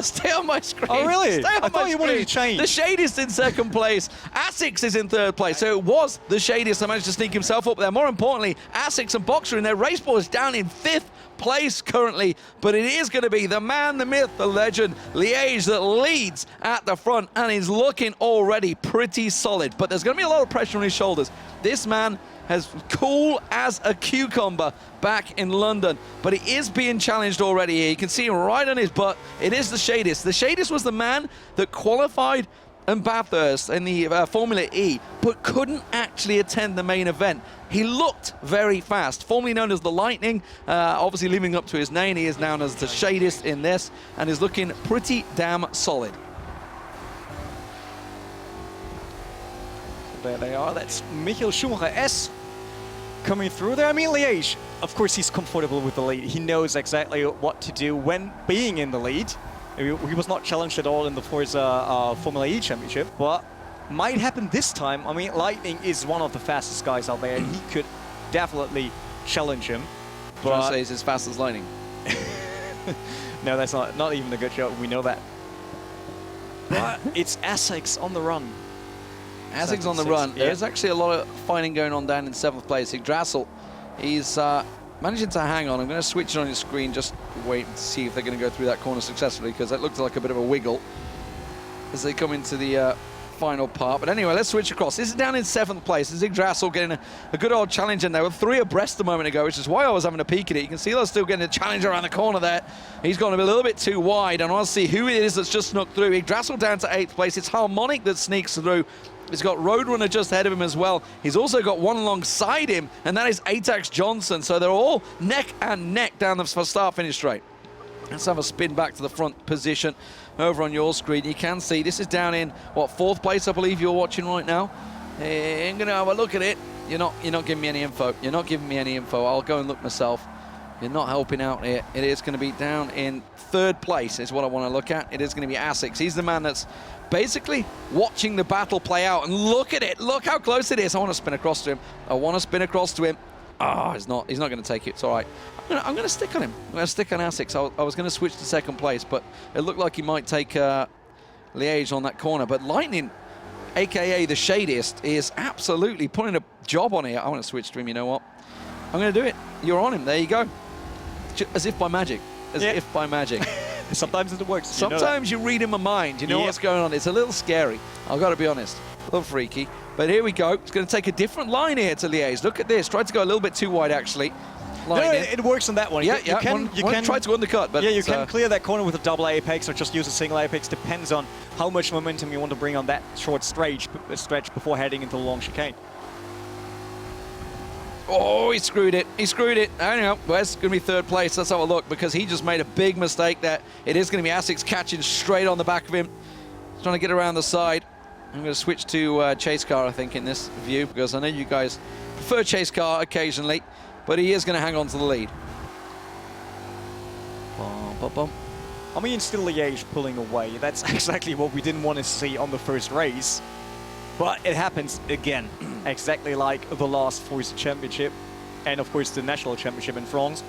stay on my screen. Oh, really? Stay on I thought you wanted to screen. change. The Shadist in second place. Asics is in third place. So it was the Shadist that managed to sneak himself up there. More importantly, Asics and Boxer in there. Race Boy is down in fifth place currently, but it is going to be the man, the myth, the legend, Liège, that leads at the front and is looking already pretty solid. But there's going to be a lot of pressure on his shoulders. This man has cool as a cucumber back in London, but he is being challenged already here. You can see him right on his butt. It is the Shadist. The Shadist was the man that qualified in Bathurst in the Formula E, but couldn't actually attend the main event. He looked very fast, formerly known as the Lightning, obviously living up to his name. He is known as the Shadist in this, and is looking pretty damn solid. There they are. That's Michael Schumacher S coming through there. I mean, Liège, of course, he's comfortable with the lead. He knows exactly what to do when being in the lead. He was not challenged at all in the Forza Formula E Championship, but might happen this time. I mean, Lightning is one of the fastest guys out there, and he could definitely challenge him. Trying to But say he's as fast as Lightning. no, that's not even a good joke. We know that. But it's Essex on the run. Asics on the 7-6, run. yeah. There's actually a lot of fighting going on down in 7th place. Drassel, he's managing to hang on. I'm going to switch it on your screen, just wait and see if they're going to go through that corner successfully, because that looked like a bit of a wiggle as they come into the final part. But anyway, let's switch across. This is down in 7th place. Yggdrasil getting a good old challenge in there. With 3 abreast a moment ago, which is why I was having a peek at it. You can see they're still getting a challenge around the corner there. He's gone a little bit too wide, and I want to see who it is that's just snuck through. Yggdrasil down to 8th place. It's Harmonic that sneaks through. He's got Roadrunner just ahead of him as well. He's also got one alongside him, and that is Atax Johnson. So they're all neck and neck down the start-finish straight. Let's have a spin back to the front position over on your screen. You can see this is down in, what, 4th place, I believe you're watching right now. I'm going to have a look at it. You're not giving me any info. You're not giving me any info. I'll go and look myself. You're not helping out here. It is going to be down in 3rd place is what I want to look at. It is going to be Asics. He's the man that's basically watching the battle play out. And look at it. Look how close it is. I want to spin across to him. Oh, he's not going to take it. It's all right. I'm going to stick on him. I'm going to stick on Asics. I was going to switch to 2nd place, but it looked like he might take Liège on that corner. But Lightning, a.k.a. the shadiest, is absolutely putting a job on here. I want to switch to him. You know what? I'm going to do it. You're on him. There you go. As if by magic. As if by magic. Sometimes it works. Sometimes you read in my mind. You know what's going on. It's a little scary. I've got to be honest. A little freaky. But here we go. It's going to take a different line here to Liège. Look at this. Tried to go a little bit too wide, actually. No, it works on that one. Yeah, you can try to undercut, but you can clear that corner with a double apex or just use a single apex. Depends on how much momentum you want to bring on that short stretch before heading into the long chicane. Oh, he screwed it. He screwed it. Anyhow, Wes going to be 3rd place. Let's have a look because he just made a big mistake there. It is going to be Asics catching straight on the back of him. He's trying to get around the side. I'm going to switch to chase car, I think, in this view because I know you guys prefer chase car occasionally. But he is going to hang on to the lead. I mean, still Liège pulling away. That's exactly what we didn't want to see on the first race. But it happens again, exactly like the last Forza Championship. And of course, the National Championship in France.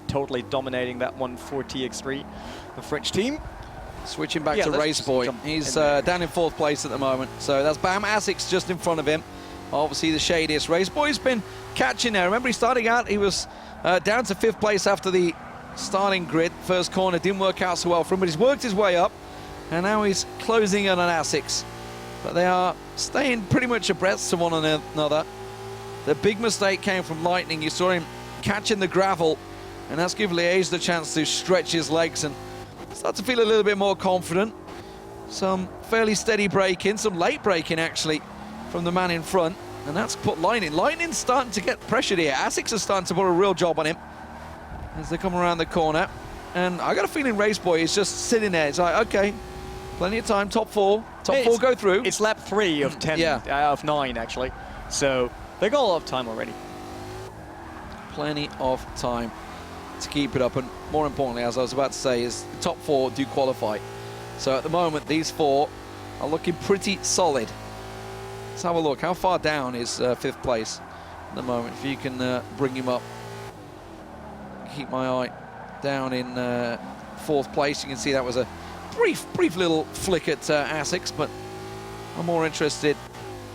Totally dominating that one for TX3, the French team. Switching back to Raceboy. He's down in 4th place at the moment. So that's Bam Asics just in front of him. Obviously the shadiest. Raceboy's been catching there. Remember, he's starting out, he was down to 5th place after the starting grid. First corner didn't work out so well for him, but he's worked his way up, and now he's closing in on Asics. But they are staying pretty much abreast to one another. The big mistake came from Lightning. You saw him catching the gravel, and that's given Liège the chance to stretch his legs and start to feel a little bit more confident. Some fairly steady braking, some late braking actually, from the man in front, and that's put Lightning. Lightning's starting to get pressured here. Asics is starting to put a real job on him as they come around the corner. And I got a feeling Raceboy is just sitting there. It's like, okay, plenty of time, top four go through. It's lap 3 of 10, of 9 actually. So they got a lot of time already. Plenty of time to keep it up, and more importantly, as I was about to say, is the top 4 do qualify. So at the moment, these 4 are looking pretty solid. Let's have a look. How far down is 5th place at the moment? If you can bring him up. Keep my eye down in 4th place. You can see that was a brief little flick at Asics, but I'm more interested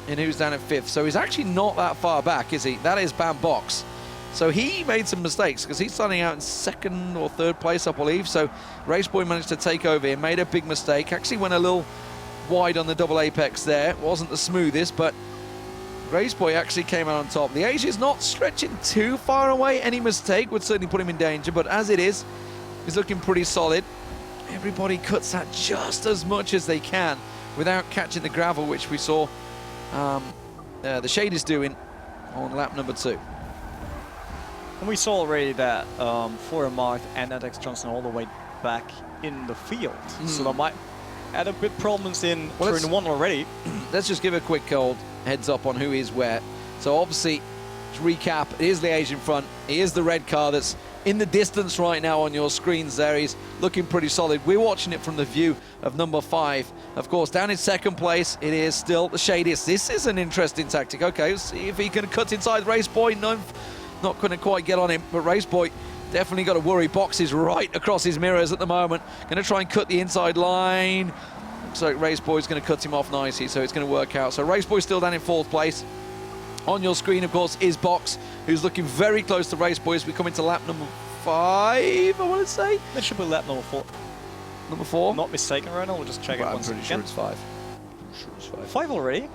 in who's down at 5th. So he's actually not that far back, is he? That is Bam Box. So he made some mistakes because he's starting out in 2nd or 3rd place, I believe. So Raceboy managed to take over here, made a big mistake. Actually went a little wide on the double apex there. Wasn't the smoothest, but Raceboy actually came out on top. Liège is not stretching too far away. Any mistake would certainly put him in danger, but as it is, he's looking pretty solid. Everybody cuts out just as much as they can without catching the gravel, which we saw the Shade is doing on lap number 2. And we saw already that Flora Marth and Atax Johnson all the way back in the field. So they might add a bit problems in turn 1 already. Let's just give a quick cold heads up on who is where. So obviously, to recap, it is Liège in front. He is the red car that's in the distance right now on your screens there. He's looking pretty solid. We're watching it from the view of number 5. Of course, down in 2nd place, it is still the Shadiest. This is an interesting tactic. Okay, let's see if he can cut inside Raceboy. No, not going to quite get on him, but Raceboy definitely got to worry. Box is right across his mirrors at the moment. Going to try and cut the inside line. Looks like Raceboy's going to cut him off nicely, so it's going to work out. So Raceboy's still down in 4th place. On your screen, of course, is Box, who's looking very close to Raceboy as we come into lap number 5, I want to say. That should be lap number 4. Number 4? I'm not mistaken right now, we'll just check it once I'm pretty sure it's 5. Sure it's 5. 5 already?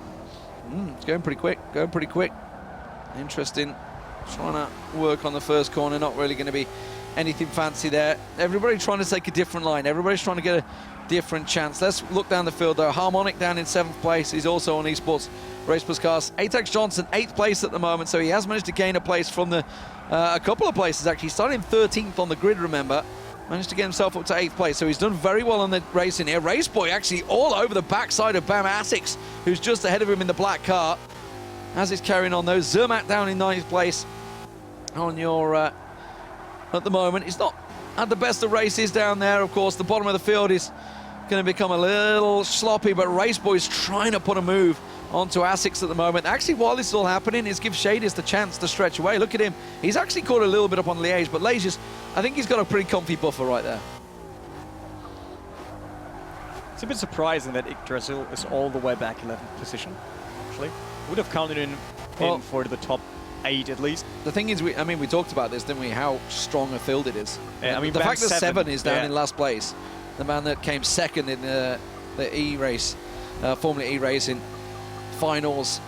It's going pretty quick. Going pretty quick. Interesting. Trying to work on the first corner. Not really going to be anything fancy there. Everybody trying to take a different line. Everybody's trying to get a different chance. Let's look down the field though. Harmonic down in 7th place. He's also on esports race plus cars. Atex Johnson 8th place at the moment, so he has managed to gain a place from the a couple of places actually. Starting 13th on the grid, remember. Managed to get himself up to 8th place, so he's done very well on the racing here. Raceboy actually all over the backside of Bam Asics, who's just ahead of him in the black car. As he's carrying on though, Zermatt down in 9th place on your at the moment. He's not had the best of races down there. Of course, the bottom of the field is going to become a little sloppy, but Raceboy's trying to put a move onto Asics at the moment. Actually, while this is all happening, is give Shadis the chance to stretch away. Look at him. He's actually caught a little bit up on Liège, but Liège is, I think he's got a pretty comfy buffer right there. It's a bit surprising that Yggdrasil is all the way back 11th position, actually. Would have counted in for the top 8 at least. The thing is, we talked about this, didn't we, how strong a field it is. Yeah, I mean, the fact that 7 is down yeah. in last place, the man that came second in the E-race, Formula E racing finals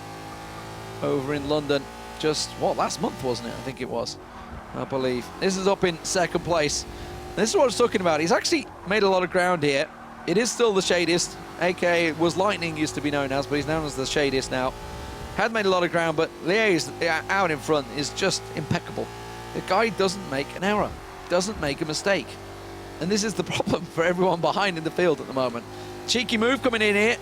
over in London, just, what, last month, wasn't it? I think it was, I believe. This is up in 2nd place. This is what I was talking about. He's actually made a lot of ground here. It is still the Shadist, aka was Lightning used to be known as, but he's known as the Shadist now. Had made a lot of ground, but Liège out in front is just impeccable. The guy doesn't make an error, doesn't make a mistake. And this is the problem for everyone behind in the field at the moment. Cheeky move coming in here.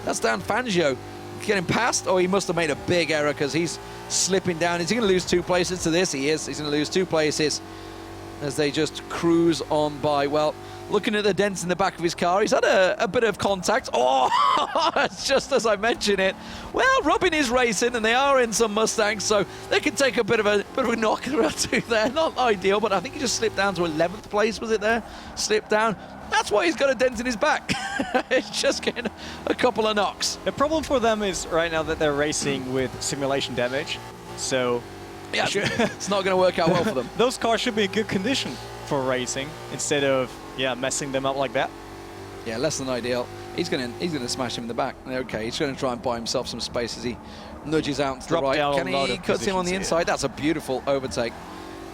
That's down Fangio. Getting past, oh, he must have made a big error because he's slipping down. Is he going to lose 2 places to this? He is. He's going to lose 2 places as they just cruise on by. Well, looking at the dents in the back of his car, he's had a bit of contact. Oh, it's just as I mentioned it. Well, Robin is racing, and they are in some Mustangs, so they can take a bit of a knock or two there. Not ideal, but I think he just slipped down to 11th place, was it there? Slipped down. That's why he's got a dent in his back. It's just getting a couple of knocks. The problem for them is right now that they're racing with simulation damage, so yeah, it's not going to work out well for them. Those cars should be in good condition for racing instead of messing them up like that. Yeah, less than ideal. He's gonna smash him in the back. Okay, he's going to try and buy himself some space as he nudges out to the right. Can he cut him on the inside? That's a beautiful overtake.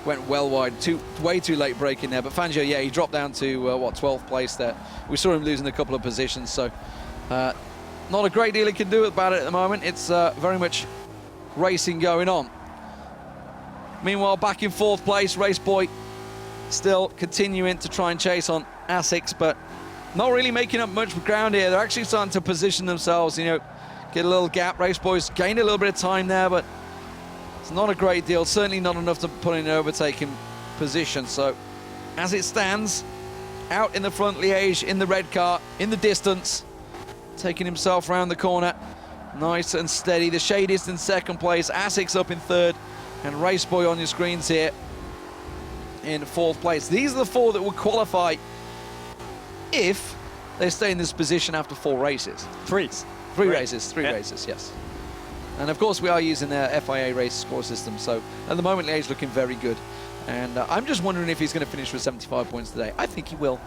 Went well wide, way too late braking there. But Fangio, yeah, he dropped down to, 12th place there. We saw him losing a couple of positions, so not a great deal he can do about it at the moment. It's very much racing going on. Meanwhile, back in 4th place, Raceboy still continuing to try and chase on Asics, but not really making up much ground here. They're actually starting to position themselves, get a little gap. Raceboy's gained a little bit of time there, but it's not a great deal, certainly not enough to put in an overtaking position. So, as it stands, out in the front, Liège in the red car, in the distance, taking himself round the corner, nice and steady. The Shadist in 2nd place, Asics up in 3rd, and Raceboy on your screens here in 4th place. These are the 4 that will qualify if they stay in this position after 4 races. 3 races, yes. And of course, we are using the FIA race score system, so at the moment, Liège looking very good. And I'm just wondering if he's going to finish with 75 points today. I think he will.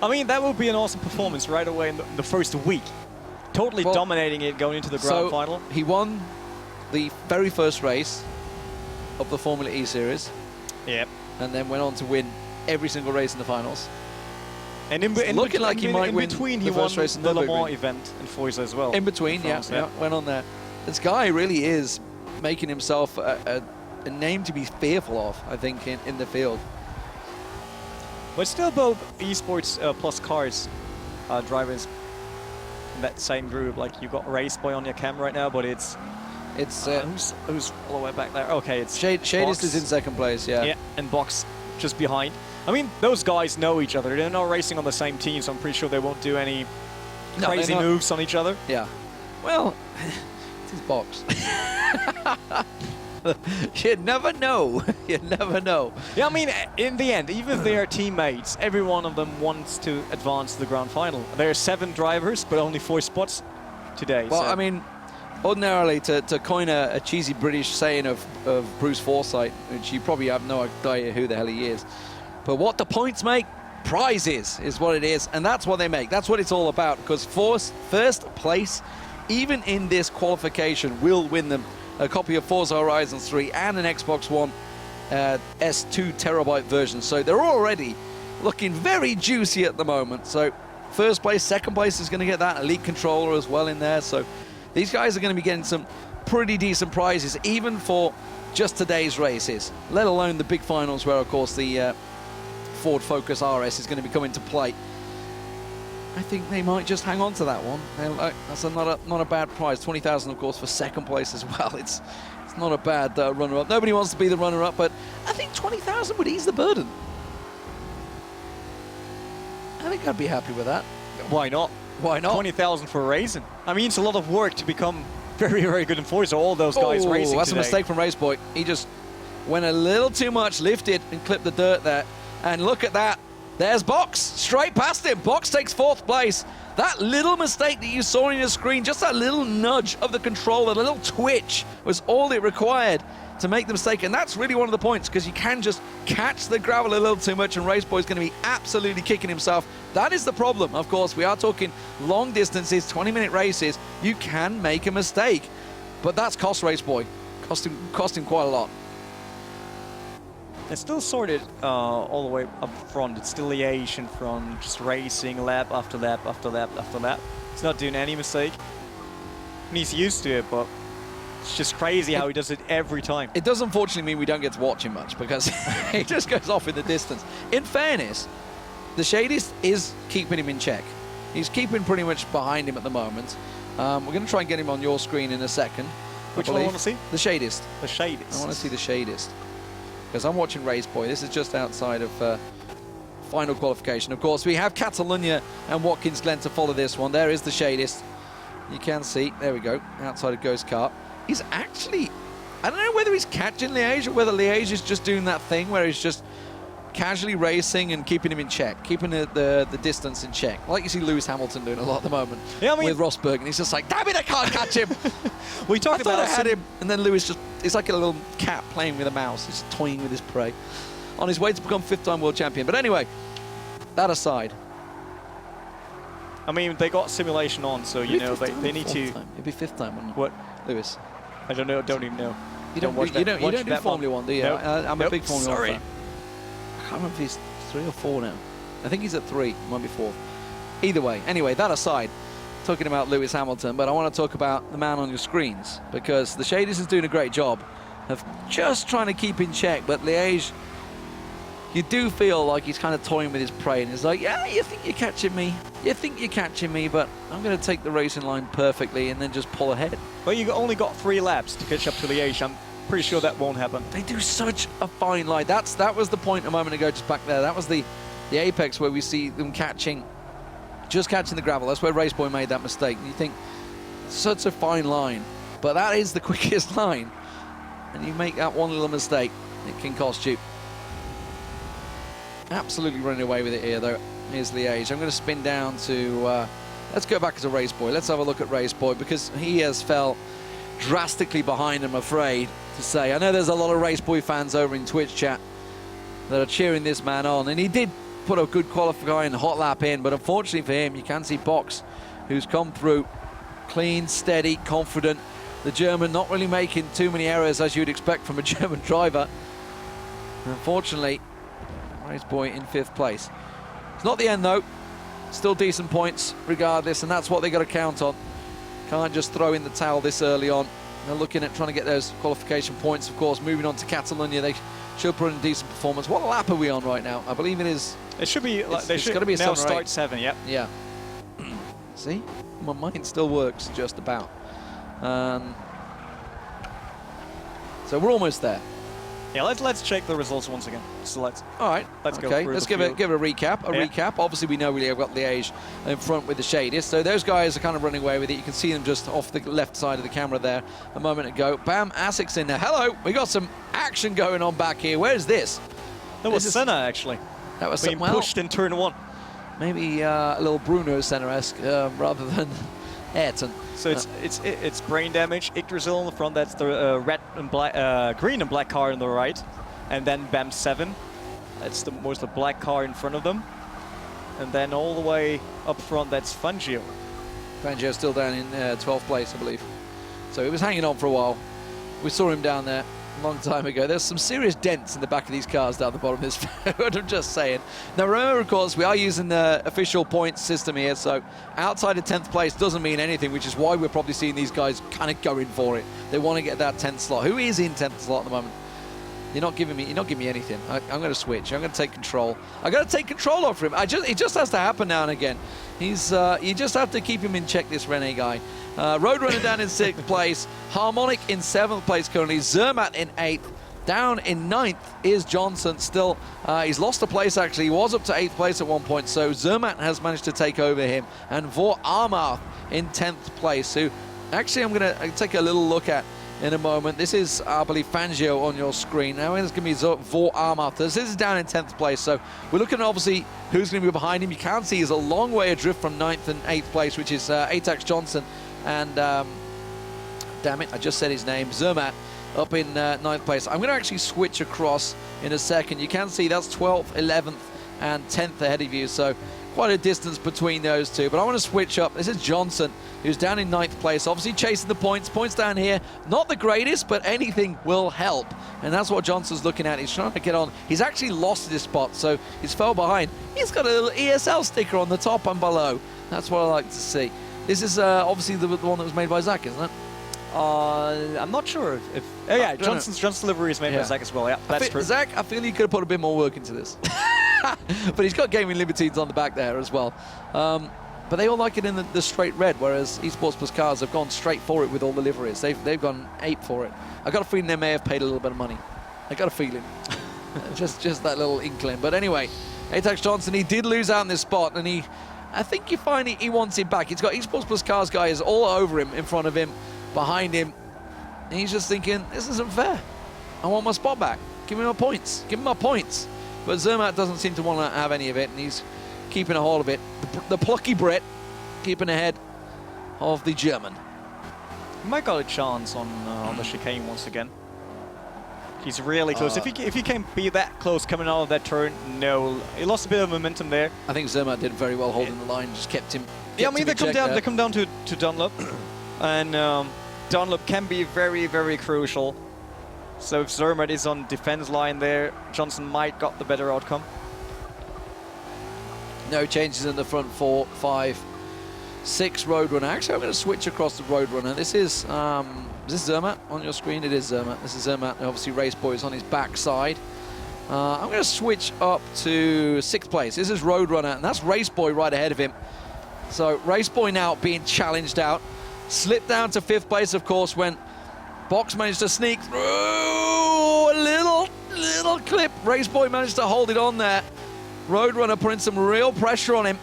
I mean, that would be an awesome performance right away in the first week. Totally dominating it going into the grand final. He won the very first race of the Formula E series. Yep. And then went on to win every single race in the finals. And looking like he might win between, the first race in the Le Mans event in Forza as well. In between, yeah, went on there. This guy really is making himself a name to be fearful of, I think, in the field. But still, both esports plus cars drivers in that same group. Like, you got Raceboy on your cam right now, but it's who's all the way back there? Okay, it's Shadist is in 2nd place, yeah. Yeah, and Box just behind. I mean, those guys know each other. They're not racing on the same team, so I'm pretty sure they won't do any crazy moves on each other. Yeah. Well, it's his Box. You never know. You never know. Yeah, I mean, in the end, even if they are teammates, every one of them wants to advance to the grand final. There are 7 drivers, but only 4 spots today. Well, so. I mean, ordinarily, to coin a cheesy British saying of Bruce Forsyth, which you probably have no idea who the hell he is, but what the points make, prizes is what it is, and that's what they make. That's what it's all about, because first place, even in this qualification, will win them a copy of Forza Horizon 3 and an Xbox One S2 terabyte version. So they're already looking very juicy at the moment. So first place, second place is going to get that Elite controller as well in there. So these guys are going to be getting some pretty decent prizes, even for just today's races, let alone the big finals where, of course, the Ford Focus RS is going to be coming to play. I think they might just hang on to that one. That's not a bad prize. 20,000, of course, for second place as well. It's not a bad runner-up. Nobody wants to be the runner-up, but I think 20,000 would ease the burden. I think I'd be happy with that. Why not? Why not? 20,000 for racing. I mean, it's a lot of work to become very, very good in Forza. All those guys racing that's today. a mistake from Raceboy. He just went a little too much, lifted and clipped the dirt there. And look at that. There's Box, straight past him. Box takes fourth place. That little mistake that you saw on your screen, just that little nudge of the controller, a little twitch, was all it required to make the mistake. And that's really one of the points, because you can just catch the gravel a little too much, and Raceboy's going to be absolutely kicking himself. That is the problem. Of course, we are talking long distances, 20-minute races. You can make a mistake, but that's cost Raceboy. Cost him quite a lot. It's still sorted all the way up front. It's still Liège in front, just racing lap after lap after lap after lap. He's not doing any mistake. I mean, he's used to it, but it's just crazy how he does it every time. It does unfortunately mean we don't get to watch him much, because he just goes off in the distance. In fairness, the Shadist is keeping him in check. He's keeping pretty much behind him at the moment. We're going to try and get him on your screen in a second. Which one I want to see? The Shadist. The Shadist. I want to see the Shadist, because I'm watching Raceboy. This is just outside of final qualification. Of course, we have Catalonia and Watkins Glen to follow this one. There is the Shadist. You can see, there we go, outside of Ghost Kart. He's actually, I don't know whether he's catching Liège or whether Liège is just doing that thing where he's just casually racing and keeping him in check, keeping the distance in check. Like you see Lewis Hamilton doing a lot at the moment, yeah, I mean, with Rosberg, and he's just like, damn it, I can't catch him. We talked about I had him, and then Lewis just, it's like a little cat playing with a mouse. He's toying with his prey on his way to become fifth-time world champion. But anyway, that aside. I mean, they got simulation on, so, you know, they need to... It'd be fifth time, wouldn't it? What? Lewis. I don't know, don't even know. You don't do Formula 1, do you? Nope. I'm a big Formula 1 Sorry. fan. I can't remember if he's 3 or 4 now. I think he's at 3, might be 4. Either way, anyway, that aside, talking about Lewis Hamilton, but I want to talk about the man on your screens, because the Shadist is doing a great job of just trying to keep in check, but Liège, you do feel like he's kind of toying with his prey, and he's like, yeah, you think you're catching me, but I'm going to take the racing line perfectly and then just pull ahead. Well, you only got 3 laps to catch up to Liège. I'm pretty sure that won't happen. They do such a fine line. That was the point a moment ago, just back there. That was the apex where we see them just catching the gravel. That's where Raceboy made that mistake. And you think, such a fine line, but that is the quickest line. And you make that one little mistake, it can cost you. Absolutely running away with it here, though. Here's Liège. I'm going to spin down to, let's go back to Raceboy. Let's have a look at Raceboy, because he has fell drastically behind, I'm afraid to say. I know there's a lot of Raceboy fans over in Twitch chat that are cheering this man on, and he did put a good qualifying hot lap in, but unfortunately for him, you can see Box, who's come through clean, steady, confident. The German not really making too many errors as you'd expect from a German driver. And unfortunately, Raceboy in 5th place. It's not the end though. Still decent points regardless, and that's what they got to count on. Can't just throw in the towel this early on. They're looking at trying to get those qualification points, of course. Moving on to Catalonia, they should put in a decent performance. What lap are we on right now? I believe it is. It should be. Like, it's got to be a now 7 or 8. start 7. Yep. Yeah. See, my mind still works just about. So we're almost there. Yeah, let's check the results once again. So let's go through let's the give field. it a recap. Recap. Obviously, we know we have got Liège in front with the Shadist. So those guys are kind of running away with it. You can see them just off the left side of the camera there a moment ago. Bam, Asics in there. Hello, we got some action going on back here. Where's this? That was Senna, actually. That was being pushed in turn 1. Maybe a little Bruno Senna-esque rather than Ayrton. So it's brain damage. Yggdrasil in the front. That's the red and black, green and black car on the right, and then BAM 7. That's the black car in front of them. And then all the way up front, that's Fangio. Fangio's still down in 12th place, I believe. So he was hanging on for a while. We saw him down there a long time ago. There's some serious dents in the back of these cars down the bottom of this road, I'm just saying. Now remember, of course, we are using the official points system here, so outside of 10th place doesn't mean anything, which is why we're probably seeing these guys kind of going for it. They want to get that 10th slot. Who is in 10th slot at the moment? You're not giving me anything. I'm going to switch. I'm going to take control. I got to take control over him. It just has to happen now and again. You just have to keep him in check, this Rene guy. Roadrunner down in 6th place. Harmonic in 7th place currently. Zermatt in 8th. Down in 9th is Johnson still. He's lost a place, actually. He was up to 8th place at one point, so Zermatt has managed to take over him. And Vor Armarth in 10th place, who actually I'm going to take a little look at in a moment. This is, I believe, Fangio on your screen. Now it's going to be Vor Armarth. This is down in 10th place, so we're looking at obviously who's going to be behind him. You can see he's a long way adrift from 9th and 8th place, which is Atax Johnson and, damn it, I just said his name, Zermatt up in 9th place. I'm going to actually switch across in a second. You can see that's 12th, 11th, and 10th ahead of you, so quite a distance between those two. But I want to switch up. This is Johnson, who's down in 9th place, obviously chasing the points. Points down here, not the greatest, but anything will help. And that's what Johnson's looking at. He's trying to get on. He's actually lost this spot, so he's fell behind. He's got a little ESL sticker on the top and below. That's what I like to see. This is obviously the one that was made by Zach, isn't it? I'm not sure if oh yeah, Johnson's livery is made by Zach as well. Yeah, that's true. Zach, I feel you could have put a bit more work into this. But he's got Gaming Libertines on the back there as well. But they all like it in the straight red, whereas Esports Plus Cars have gone straight for it with all the liveries. They've gone ape for it. I got a feeling they may have paid a little bit of money. I got a feeling. just that little inkling. But anyway, Atax Johnson, he did lose out in this spot, and I think you find he wants it back. He's got Esports Plus Cars guys all over him, in front of him, behind him. And he's just thinking, this isn't fair. I want my spot back. Give me my points. Give me my points. But Zermatt doesn't seem to want to have any of it, and he's keeping a hold of it. The plucky Brit keeping ahead of the German. He might got a chance on the chicane once again. He's really close. If he can be that close coming out of that turn, no. He lost a bit of momentum there. I think Zermatt did very well holding the line, just kept him. Yeah, I mean, they come down to Dunlop, and Dunlop can be very, very crucial. So if Zermatt is on defense line there, Johnson might got the better outcome. No changes in the front 4, 5, 6 Roadrunner. Actually, I'm going to switch across the Roadrunner. This is this Zermatt on your screen? It is Zermatt. This is Zermatt. Obviously, Raceboy is on his backside. I'm going to switch up to 6th place. This is Roadrunner, and that's Raceboy right ahead of him. So Raceboy now being challenged out. Slipped down to 5th place, of course, when Box managed to sneak through. A little clip. Raceboy managed to hold it on there. Roadrunner putting some real pressure on him.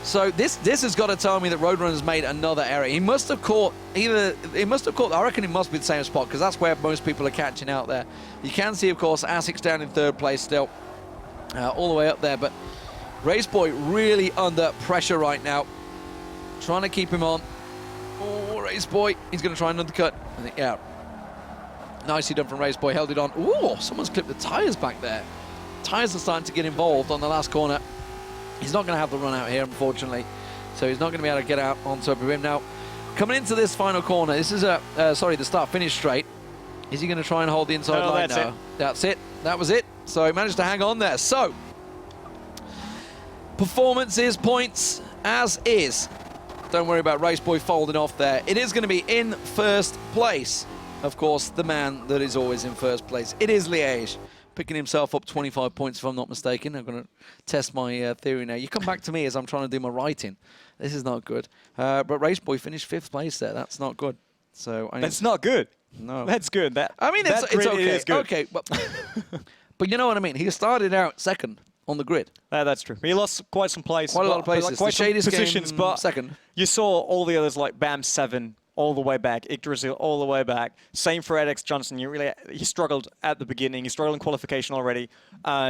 So this has got to tell me that Roadrunner's made another error. He must have caught I reckon it must be the same spot, because that's where most people are catching out there. You can see, of course, Asics down in 3rd place still, all the way up there. But Raceboy really under pressure right now, trying to keep him on. Oh, Raceboy, he's going to try and undercut. I think, yeah. Nicely done from Raceboy, held it on. Ooh, someone's clipped the tyres back there. Tyres are starting to get involved on the last corner. He's not going to have the run out here, unfortunately. So he's not going to be able to get out on top of him. Now, coming into this final corner, this is the start-finish straight. Is he going to try and hold the inside line? No, that's it. That was it. So he managed to hang on there. So, performances, points, as is. Don't worry about Raceboy folding off there. It is going to be in 1st place. Of course, the man that is always in 1st place. It is Liège, picking himself up 25 points, if I'm not mistaken. I'm going to test my theory now. You come back to me as I'm trying to do my writing. This is not good. But Raceboy finished 5th place there. That's not good. So that's not good. No, that's good. I mean, it's okay. It is good. Okay, but you know what I mean. He started out 2nd on the grid. That's true. He lost quite some places. Quite a lot of places. Quite some positions, but 2nd. You saw all the others like Bam 7 all the way back, Yggdrasil all the way back. Same for Atax Johnson. He struggled at the beginning. He struggled in qualification already.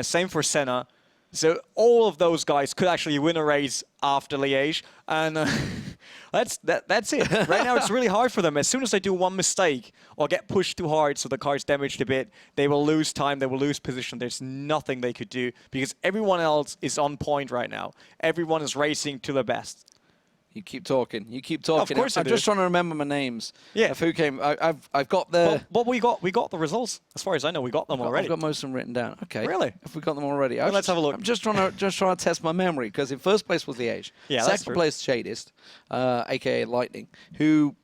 Same for Senna. So all of those guys could actually win a race after Liège. And That's it. Right now, it's really hard for them. As soon as they do one mistake or get pushed too hard so the car's damaged a bit, they will lose time, they will lose position. There's nothing they could do because everyone else is on point right now. Everyone is racing to their best. You keep talking. You keep talking. Of course I'm just trying to remember my names. Yeah. Of who came. I've got the. But we got the results. As far as I know, we got them already. I've got most of them written down. Okay. Really? If we got them already. Well, let's have a look. I'm just trying to test my memory because in first place was Liège. Yeah, that's Second true. place Shadist, aka Lightning, who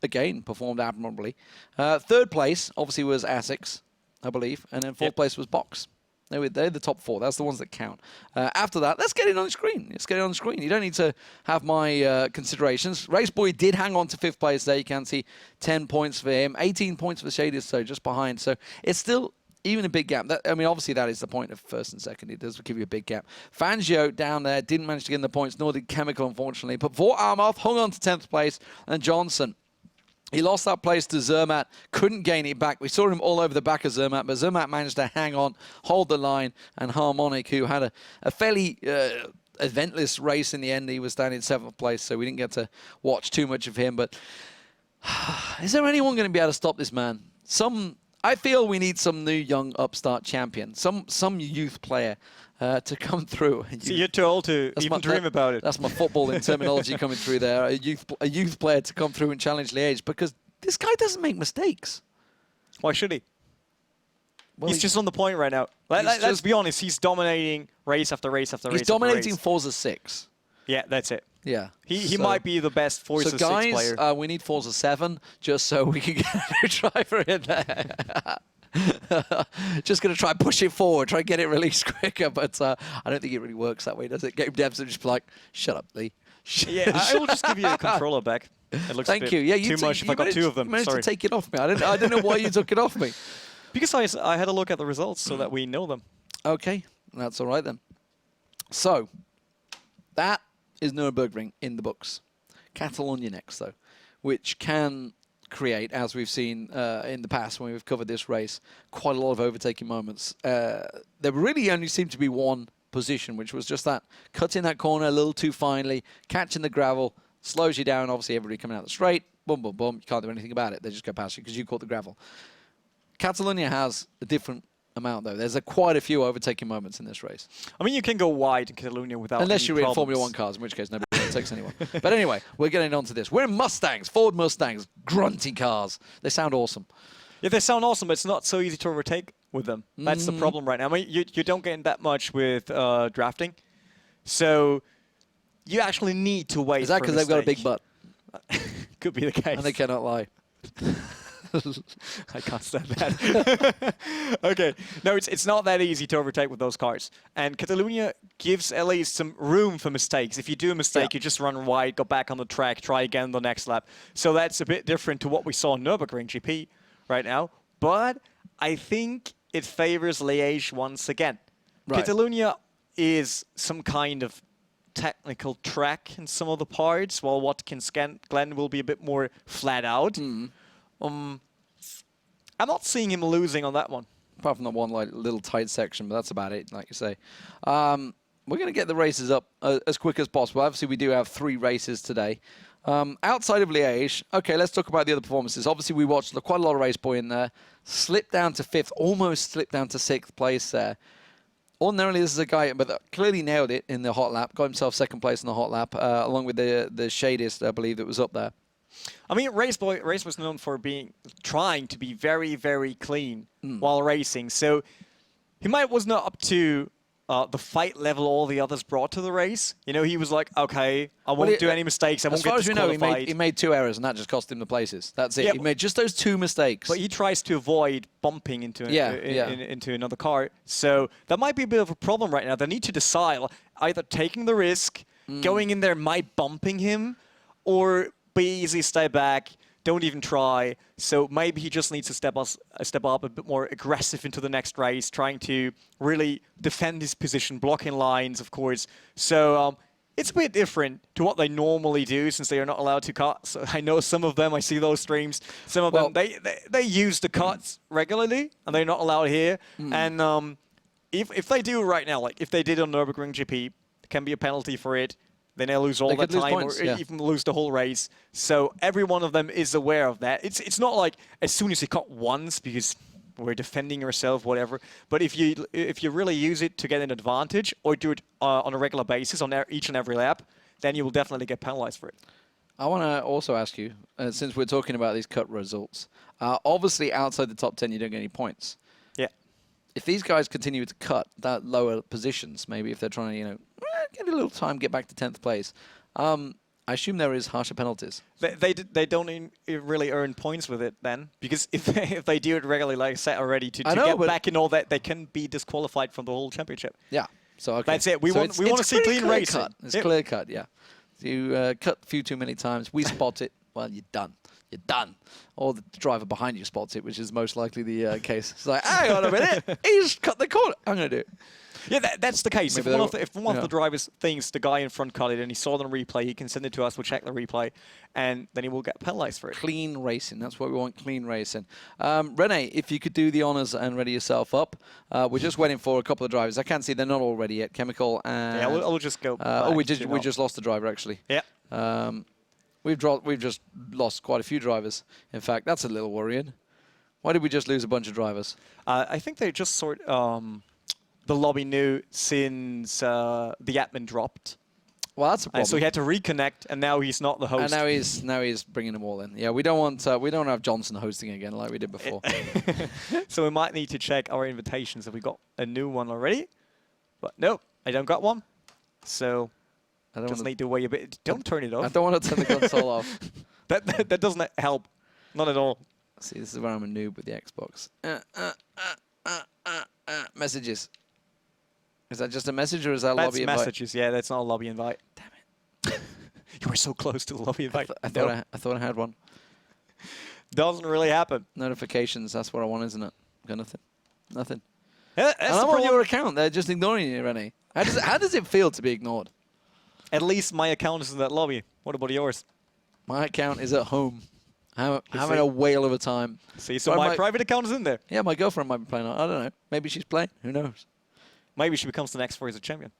again performed admirably. Third place obviously was Essex, I believe, and then fourth place was Box. They're the top four. That's the ones that count. After that, let's get it on the screen. Let's get it on the screen. You don't need to have my considerations. Raceboy did hang on to fifth place there. You can see 10 points for him, 18 points for Shadis, so just behind. So it's still even a big gap. I mean, obviously that is the point of first and second. It does give you a big gap. Fangio down there didn't manage to get in the points, nor did Chemical, unfortunately. But Vort Armoth hung on to 10th place, and Johnson. He lost that place to Zermatt, couldn't gain it back. We saw him all over the back of Zermatt, but Zermatt managed to hang on, hold the line, and Harmonic, who had a fairly eventless race in the end, he was down in 7th place, so we didn't get to watch too much of him. But is there anyone going to be able to stop this man? I feel we need some new young upstart champion, some youth player to come through. So you're too old to even dream about it. That's my footballing terminology coming through there. A youth player to come through and challenge Liège because this guy doesn't make mistakes. Why should he? Well, he's just on the point right now. Let's be honest. He's dominating race after race after race. He's dominating Forza 6. Yeah, that's it. Yeah. He might be the best Forza 6 player. So guys, we need Forza 7 just so we can get a new driver in there. Just going to try and push it forward, try and get it released quicker, but I don't think it really works that way, does it? Game devs are just like, shut up, Lee. Yeah, I will just give you a controller back. It looks Thank you. Yeah, too much if I got two of them. You managed Sorry. to take it off me. I don't know why you took it off me. Because I had a look at the results so that we know them. Okay, that's all right then. So, that is Nurburgring in the books. Catalonia next, though, which can create, as we've seen in the past when we've covered this race, quite a lot of overtaking moments. There really only seemed to be one position, which was just that cutting that corner a little too finely, catching the gravel, slows you down. Obviously, everybody coming out the straight, boom, boom, boom. You can't do anything about it. They just go past you because you caught the gravel. Catalonia has a different amount, though. There's quite a few overtaking moments in this race. I mean, you can go wide in Catalonia without Unless any you're in problems. Formula 1 cars, in which case nobody overtakes anyone. But anyway, we're getting on to this. We're in Mustangs, Ford Mustangs, grunty cars. They sound awesome. Yeah, they sound awesome, but it's not so easy to overtake with them. That's the problem right now. I mean, you don't get that much with drafting. So you actually need to wait. Is that because they've got a big butt? Could be the case. And they cannot lie. I can't stand that. Okay. No, it's not that easy to overtake with those cars. And Catalonia gives at least some room for mistakes. If you do a mistake, you just run wide, go back on the track, try again the next lap. So that's a bit different to what we saw in Nurburgring GP right now. But I think it favors Liège once again. Right. Catalonia is some kind of technical track in some of the parts, while Watkins Glen will be a bit more flat out. I'm not seeing him losing on that one. Apart from that one little tight section, but that's about it, like you say. We're going to get the races up as quick as possible. Obviously, we do have 3 races today. Outside of Liège, okay, let's talk about the other performances. Obviously, we watched quite a lot of Race Boy in there. Slipped down to 5th, almost slipped down to 6th place there. Ordinarily, this is a guy, but clearly nailed it in the hot lap. Got himself 2nd place in the hot lap, along with the Shadist, I believe, that was up there. I mean, Race was known for trying to be very, very clean while racing. So he was not up to the fight level all the others brought to the race. You know, he was like, okay, I won't do any mistakes. I won't get disqualified. As far as we know, he made 2 errors, and that just cost him the places. That's it. Yeah, he made just those 2 mistakes. But he tries to avoid bumping into into another car. So that might be a bit of a problem right now. They need to decide either taking the risk, going in there, might bumping him, or be easy, stay back, don't even try. So maybe he just needs to step up a bit more aggressive into the next race, trying to really defend his position, blocking lines, of course. So it's a bit different to what they normally do, since they are not allowed to cut. So I know some of them, I see those streams, some of them, they use the cuts regularly, and they're not allowed here. And if they do right now, like if they did on Nurburgring GP, there can be a penalty for it. then they lose all They that could lose time points, or yeah. even lose the whole race. So every one of them is aware of that. It's not like as soon as you cut once because we're defending ourselves, whatever. But if you really use it to get an advantage or do it on a regular basis on each and every lap, then you will definitely get penalized for it. I want to also ask you, since we're talking about these cut results, obviously outside the top 10 you don't get any points. Yeah. If these guys continue to cut that lower positions, maybe if they're trying to, get a little time, get back to 10th place, I assume there is harsher penalties. They don't really earn points with it then, because if they do it regularly, like I said already, to get back in all that, they can be disqualified from the whole championship. Yeah. So okay. That's it. We want to see clean racing. Cut. It's clear cut, yeah. So you cut a few too many times. We spot it. Well, you're done. You're done. Or the driver behind you spots it, which is most likely the case. It's like, hang on a minute. He's cut the corner. I'm going to do it. Yeah, that's the case. If Maybe one of the drivers thinks the guy in front cut it and he saw it on replay, he can send it to us. We'll check the replay, and then he will get penalized for it. Clean racing. That's what we want, clean racing. Rene, if you could do the honors and ready yourself up. We're just waiting for a couple of drivers. I can't see they're not all ready yet. Chemical and... Yeah, I'll just go we just lost the driver, actually. Yeah. We've just lost quite a few drivers. In fact, that's a little worrying. Why did we just lose a bunch of drivers? I think they just the lobby knew since the admin dropped. Well, that's a problem. And so he had to reconnect, and now he's not the host. And now he's bringing them all in. Yeah, we don't have Johnson hosting again like we did before. So we might need to check our invitations. Have we got a new one already? But nope, I don't got one. So I just need to wait a bit. Don't turn it off. I don't want to turn the console off. That doesn't help. Not at all. See, this is where I'm a noob with the Xbox. Messages. Is that just a message or is that a lobby invite? That's messages, yeah. That's not a lobby invite. Damn it. You were so close to the lobby invite. I thought I had one. Doesn't really happen. Notifications, that's what I want, isn't it? Got nothing. Nothing. Yeah, and I'm on your account. They're just ignoring you, Rennie. How does it feel to be ignored? At least my account is in that lobby. What about yours? My account is at home. Having a whale of a time. See, so my private account is in there. Yeah, my girlfriend might be playing. I don't know. Maybe she's playing. Who knows? Maybe she becomes the next Forza champion.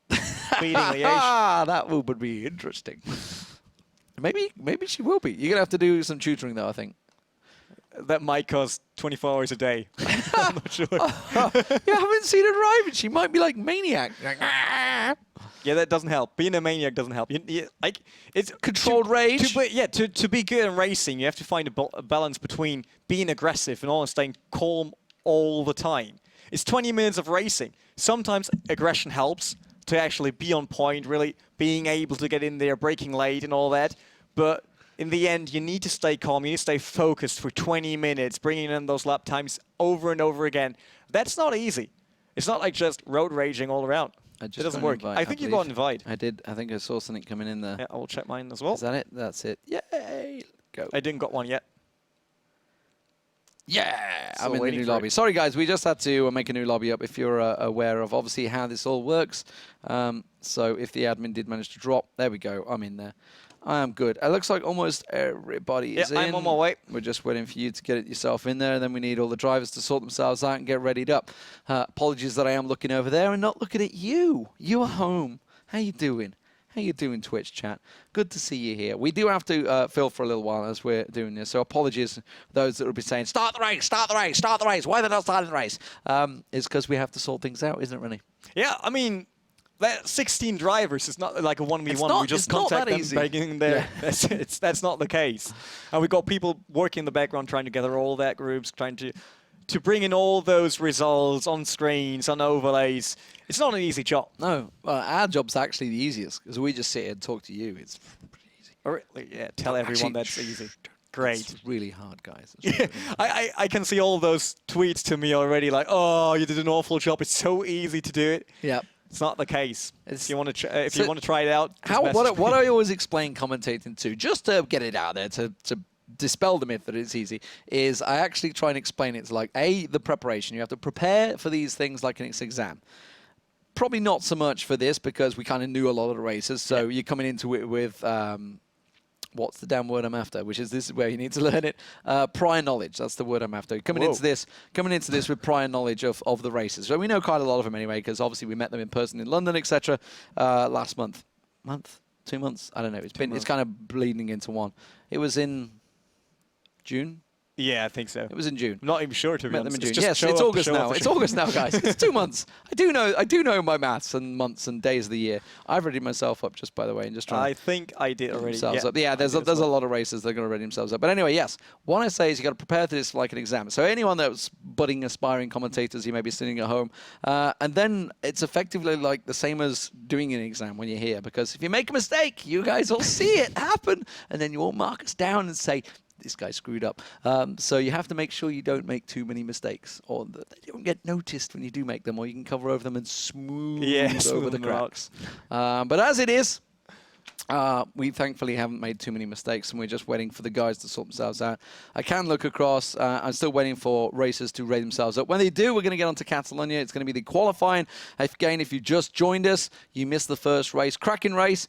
Beating Liège. That would be interesting. Maybe she will be. You're going to have to do some tutoring, though, I think. That might cost 24 hours a day. I'm not sure. You haven't seen her driving. She might be like Maniac. Yeah, that doesn't help. Being a Maniac doesn't help. It's controlled rage. To be good in racing, you have to find a balance between being aggressive and also staying calm all the time. It's 20 minutes of racing. Sometimes aggression helps to actually be on point, really being able to get in there, braking late and all that. But in the end, you need to stay calm. You need to stay focused for 20 minutes, bringing in those lap times over and over again. That's not easy. It's not like just road raging all around. It doesn't work. I think you got an invite. I did. I think I saw something coming in there. Yeah, I will check mine as well. Is that it? That's it. Yay! Go. I didn't got one yet. Yeah, I'm in the new lobby. Sorry, guys, we just had to make a new lobby up if you're aware of, obviously, how this all works. So if the admin did manage to drop, there we go. I'm in there. I am good. It looks like almost everybody is in. I'm on my way. We're just waiting for you to get it yourself in there, and then we need all the drivers to sort themselves out and get readied up. Apologies that I am looking over there and not looking at you. You are home. How you doing? How you doing, Twitch chat? Good to see you here. We do have to fill for a little while as we're doing this, so apologies to those that will be saying, start the race, start the race, start the race. Why are they not starting the race? It's because we have to sort things out, isn't it, Rennie? Yeah, I mean, that 16 drivers is not like a 1v1. We just contact them begging there. Yeah. That's not the case. And we've got people working in the background trying to gather all that groups, trying to bring in all those results on screens, on overlays. It's not an easy job. No, our job's actually the easiest because we just sit here and talk to you. It's pretty easy. Or, yeah, tell everyone that's easy. Great. It's really hard, guys. Really hard. I can see all those tweets to me already like, oh, you did an awful job. It's so easy to do it. Yeah. It's not the case. If you want to try it out, what I always explain commentating to, just to get it out there, to dispel the myth that it's easy, is I actually try and explain it to like, the preparation. You have to prepare for these things like an exam. Probably not so much for this because we kind of knew a lot of the races, so you're coming into it with, what's the damn word I'm after, which is this is where you need to learn it, prior knowledge. That's the word I'm after. Coming into this with prior knowledge of the races. So we know quite a lot of them anyway because obviously we met them in person in London, etc. Last month. 2 months. I don't know. It's kind of bleeding into one. It was in June. Yeah, I think so. It was in June. I'm not even sure, to be Met them honest. in June. Yes, it's August now. It's August now, guys. It's 2 months. I do know my maths and months and days of the year. I've readied myself up, just by the way, and just trying. I think I did already. Yeah, there's a lot of races that are going to ready themselves up. But anyway, yes. What I say is you got to prepare for this like an exam. So anyone that's budding, aspiring commentators, you may be sitting at home, and then it's effectively like the same as doing an exam when you're here. Because if you make a mistake, you guys will see it happen, and then you all mark us down and say, this guy screwed up. So you have to make sure you don't make too many mistakes, or that they don't get noticed when you do make them, or you can cover over them and smooth over the cracks. But as it is, we thankfully haven't made too many mistakes, and we're just waiting for the guys to sort themselves out. I can look across. I'm still waiting for racers to rate themselves up. When they do, we're going to get on to Catalonia. It's going to be the qualifying. Again, if you just joined us, you missed the first race. Cracking race.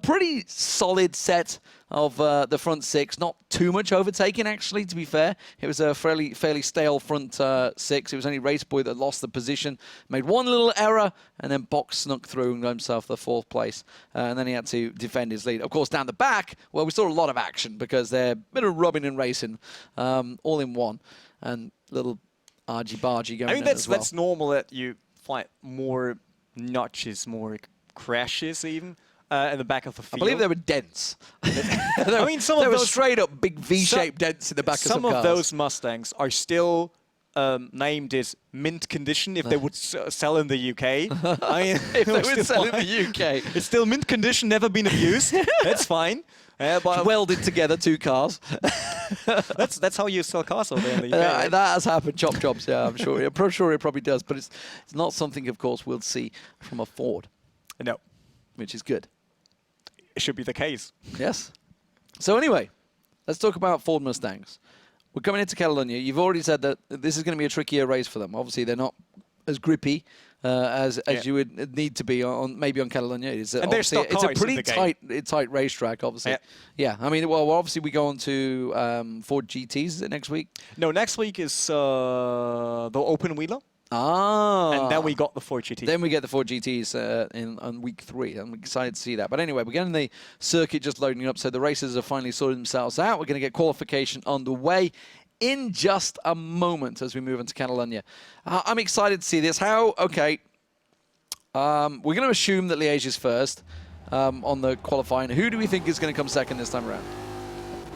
Pretty solid set of the front six. Not too much overtaking, actually, to be fair. It was a fairly stale front six. It was only Raceboy that lost the position. Made one little error, and then Box snuck through and got himself the 4th place. And then he had to defend his lead. Of course, down the back, well, we saw a lot of action because they're a bit of rubbing and racing all in one. And little argy-bargy going on as well. That's normal that you find more notches, more crashes even. In the back of the field. I believe they were dents. I mean, some of those those straight up big V-shaped dents in the back of some cars. Some of those Mustangs are still named as mint condition if they would sell in the UK. If they would sell in the UK. It's still mint condition, never been abused. That's fine. But welded together 2 cars. that's how you sell cars over there in the UK. Right? That has happened. Chop chops, yeah, I'm sure. I'm sure it probably does. But it's not something, of course, we'll see from a Ford. No. Which is good. It should be the case. Yes. So anyway, let's talk about Ford Mustangs. We're coming into Catalonia. You've already said that this is going to be a trickier race for them. Obviously, they're not as grippy as you would need to be on Catalonia. It's a pretty tight racetrack, obviously. Yeah. I mean, well, obviously we go on to Ford GTs. Is it next week? No, next week is the open wheeler. And then we got the Ford GT. Then we get the Ford GTs on week 3. I'm excited to see that. But anyway, we're getting the circuit just loading up, so the racers have finally sorted themselves out. We're going to get qualification on the way in just a moment as we move into Catalonia. I'm excited to see this. Okay. We're going to assume that Liège is first on the qualifying. Who do we think is going to come second this time around?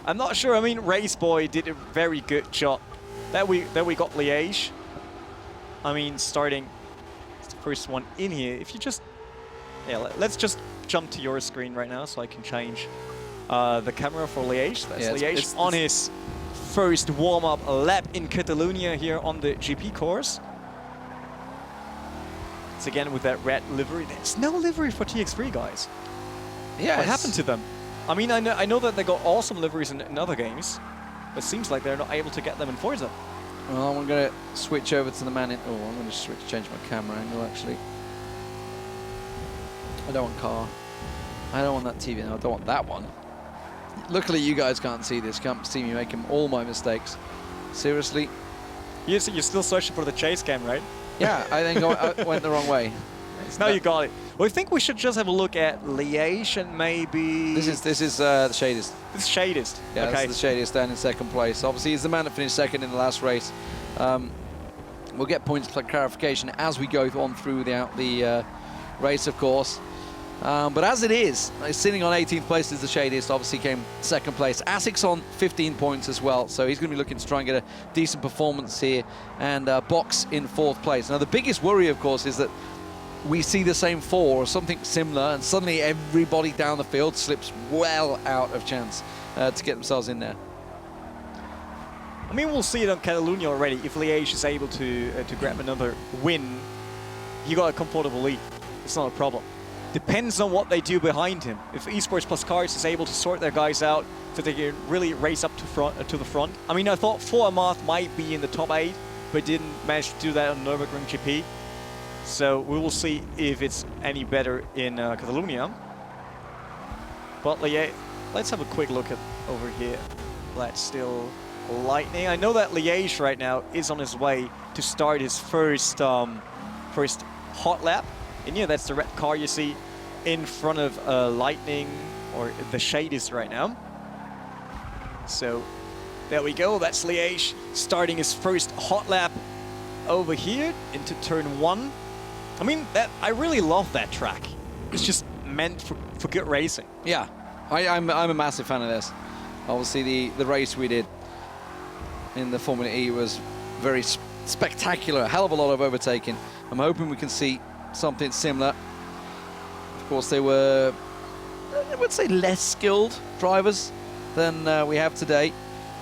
I'm not sure. I mean, Raceboy did a very good job. Then we got Liège. I mean, starting the first one in here. If you just, let's just jump to your screen right now so I can change the camera for Liège. That's Liège on his first warm-up lap in Catalonia here on the GP course. It's again with that red livery. There's no livery for TX3, guys. Yeah. What happened to them? I mean, I know that they got awesome liveries in other games, but it seems like they're not able to get them in Forza. Well, I'm going to switch over to the man in... Oh, I'm going to change my camera angle, actually. I don't want car. I don't want that TV. No, I don't want that one. Luckily, you guys can't see this. Can't see me making all my mistakes. Seriously? You're still searching for the chase cam, right? Yeah, I think I went the wrong way. Now you got it. Well, I think we should just have a look at Liège and maybe... This is the shadiest. This is shadiest. Yeah, okay. This is the shadiest down in second place. Obviously, he's the man that finished second in the last race. We'll get points for clarification as we go on through the race, of course. But as it is, sitting on 18th place is the shadiest. Obviously, came second place. Asics on 15 points as well, so he's going to be looking to try and get a decent performance here. And Box in 4th place. Now, the biggest worry, of course, is that we see the same 4 or something similar, and suddenly everybody down the field slips well out of chance to get themselves in there. I mean, we'll see it on Catalonia already. If Liège is able to grab another win, he got a comfortable lead. It's not a problem. Depends on what they do behind him. If Esports Plus Cars is able to sort their guys out so they can really race up to the front. I mean, I thought 4 Amath might be in the top 8, but didn't manage to do that on Nurburgring GP. So we will see if it's any better in Catalonia. But let's have a quick look at over here. That's still lightning. I know that Liège right now is on his way to start his first hot lap. And yeah, that's the red car you see. in front of Lightning, or the Shadies right now. So there we go. That's Liège starting his first hot lap over here into turn 1. I mean, I really love that track. It's just meant for good racing. Yeah, I'm a massive fan of this. Obviously, the race we did in the Formula E was very spectacular. A hell of a lot of overtaking. I'm hoping we can see something similar. Of course, they were, I would say, less skilled drivers than we have today.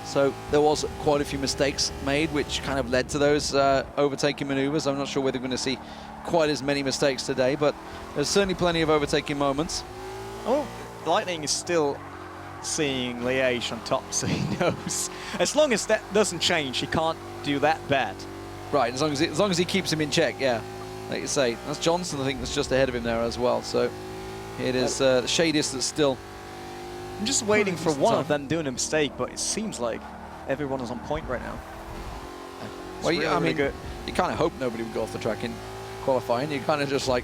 So there was quite a few mistakes made, which kind of led to those overtaking maneuvers. I'm not sure whether we're going to see quite as many mistakes today, but there's certainly plenty of overtaking moments. Oh, Lightning is still seeing Liège on top, so he knows. As long as that doesn't change, he can't do that bad. Right, as long as he keeps him in check, yeah. Like you say, that's Johnson, I think, that's just ahead of him there as well. So it is the Shadiest that's still... I'm just waiting for one of them doing a mistake, but it seems like everyone is on point right now. Well, really, I mean, good. You kind of hope nobody would go off the track in qualifying. You kind of just like,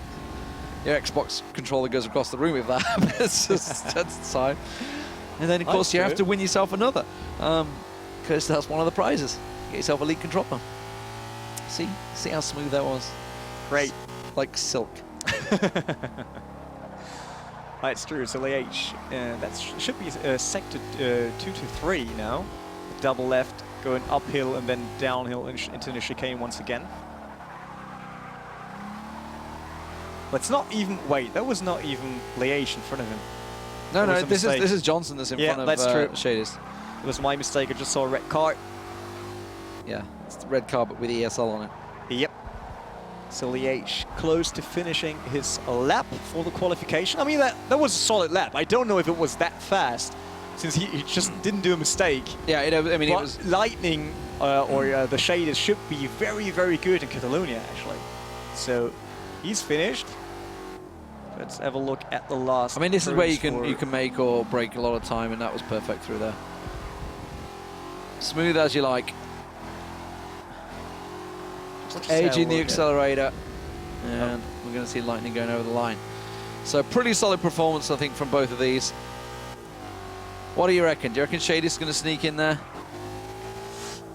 your Xbox controller goes across the room if that happens. That's the sign. And then, of course, you have to win yourself another, because that's one of the prizes. Get yourself a lead controller. See how smooth that was? Great. Like silk. It's true. So Liège, that should be sector 2 to 3 now. Double left, going uphill and then downhill into the chicane once again. But it's not even. Wait, that was not even Liège in front of him. No, this is Johnson that's in front of Shadiest. It was my mistake. I just saw a red car. Yeah, it's the red car but with ESL on it. Yep. So Liège close to finishing his lap for the qualification. I mean, that was a solid lap. I don't know if it was that fast, since he just didn't do a mistake. Yeah, I mean, it was... Lightning or the Shaders should be very, very good in Catalonia, actually. So he's finished. Let's have a look at the last. I mean, this is where you can make or break a lot of time, and that was perfect through there. Smooth as you like. Aging the accelerator, and we're going to see Lightning going over the line. So pretty solid performance, I think, from both of these. What do you reckon? Do you reckon Shadiest is going to sneak in there?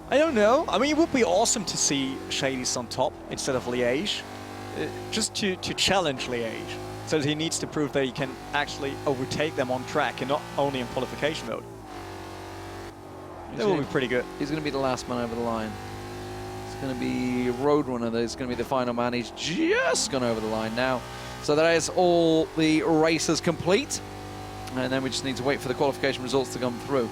I don't know. I mean, it would be awesome to see Shadiest on top instead of Liège, just to challenge Liège. So he needs to prove that he can actually overtake them on track and not only in qualification mode. That will be pretty good. He's going to be the last man over the line. Going to be Roadrunner. That's going to be the final man. He's just gone over the line now. So that is all the races complete. And then we just need to wait for the qualification results to come through.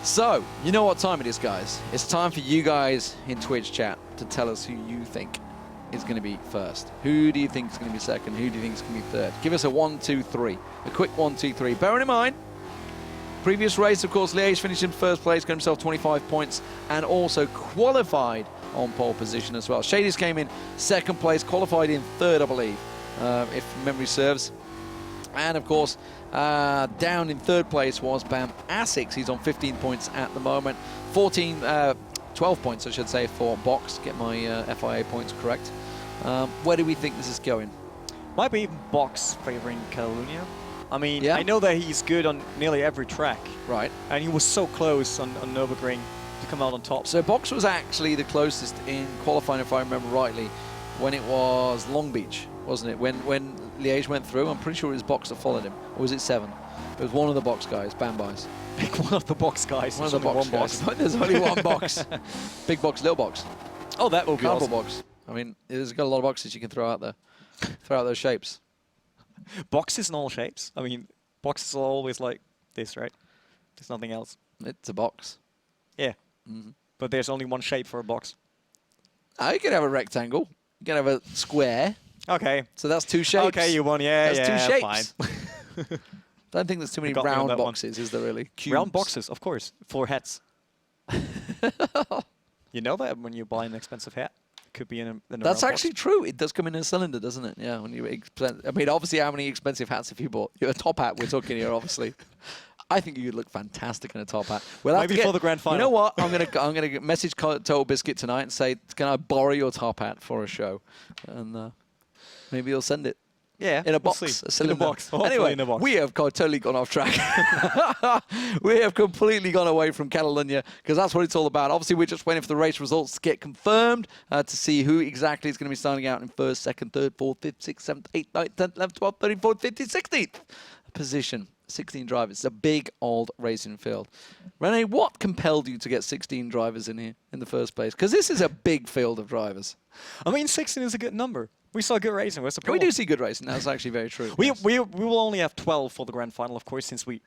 So, you know what time it is, guys. It's time for you guys in Twitch chat to tell us who you think is going to be first. Who do you think is going to be second? Who do you think is going to be third? Give us a 1, 2, 3. A quick 1, 2, 3. Bearing in mind, previous race, of course, Liège finished in first place, got himself 25 points, and also qualified on pole position as well. Shadiest came in second place, qualified in third, I believe, if memory serves. And of course, down in third place was Bam Asics. He's on 15 points at the moment. 12 points, I should say, for Box. Get my FIA points correct. Where do we think this is going? Might be even Box favoring Catalonia. I mean, yeah. I know that he's good on nearly every track. Right. And he was so close on Nurburgring to come out on top. So Box was actually the closest in qualifying, if I remember rightly, when it was Long Beach, wasn't it? When Liège went through, I'm pretty sure it was Box that followed him. Or was it 7? It was one of the Box guys, Bam Boys. Pick one of the Box guys. One of the Box guys. There's only one Box. Big Box, little Box. Oh, that will be awesome. Box. I mean, there's got a lot of boxes you can throw out there. Throw out those shapes. Boxes in all shapes. I mean, boxes are always like this, right? There's nothing else. It's a box. Yeah. But there's only one shape for a box. You can have a rectangle. You can have a square. Okay. So that's 2 shapes. Okay, you won. Yeah, that's yeah, 2 shapes. Fine. Don't think there's too many round boxes, is there really? Cubes. Round boxes, of course. 4 hats. You know that when you buy an expensive hat? It could be in a That's round actually box. true. It does come in a cylinder, doesn't it? Yeah. When you, I mean, obviously, how many expensive hats have you bought? A top hat we're talking here, obviously. I think you'd look fantastic in a top hat. We'll Maybe for the grand final. You know what? I'm gonna message Total Biscuit tonight and say, can I borrow your top hat for a show? And maybe he'll send it. Yeah, in a we'll box, see. a In a cylinder. box. Hopefully Anyway, in a box. we have totally gone off track. We have completely gone away from Catalonia because that's what it's all about. Obviously, we're just waiting for the race results to get confirmed to see who exactly is going to be starting out in first, second, third, fourth, fifth, sixth, seventh, eighth, ninth, 10th, 11th, 12th, 13th, 14th, 15th, 16th position. 16 drivers. It's a big old racing field. Rene, what compelled you to get 16 drivers in here in the first place? Because this is a big field of drivers. I mean, 16 is a good number. We saw good racing. What's the We problem? do see good racing. That's actually very true. We yes. will only have 12 for the grand final, of course, since we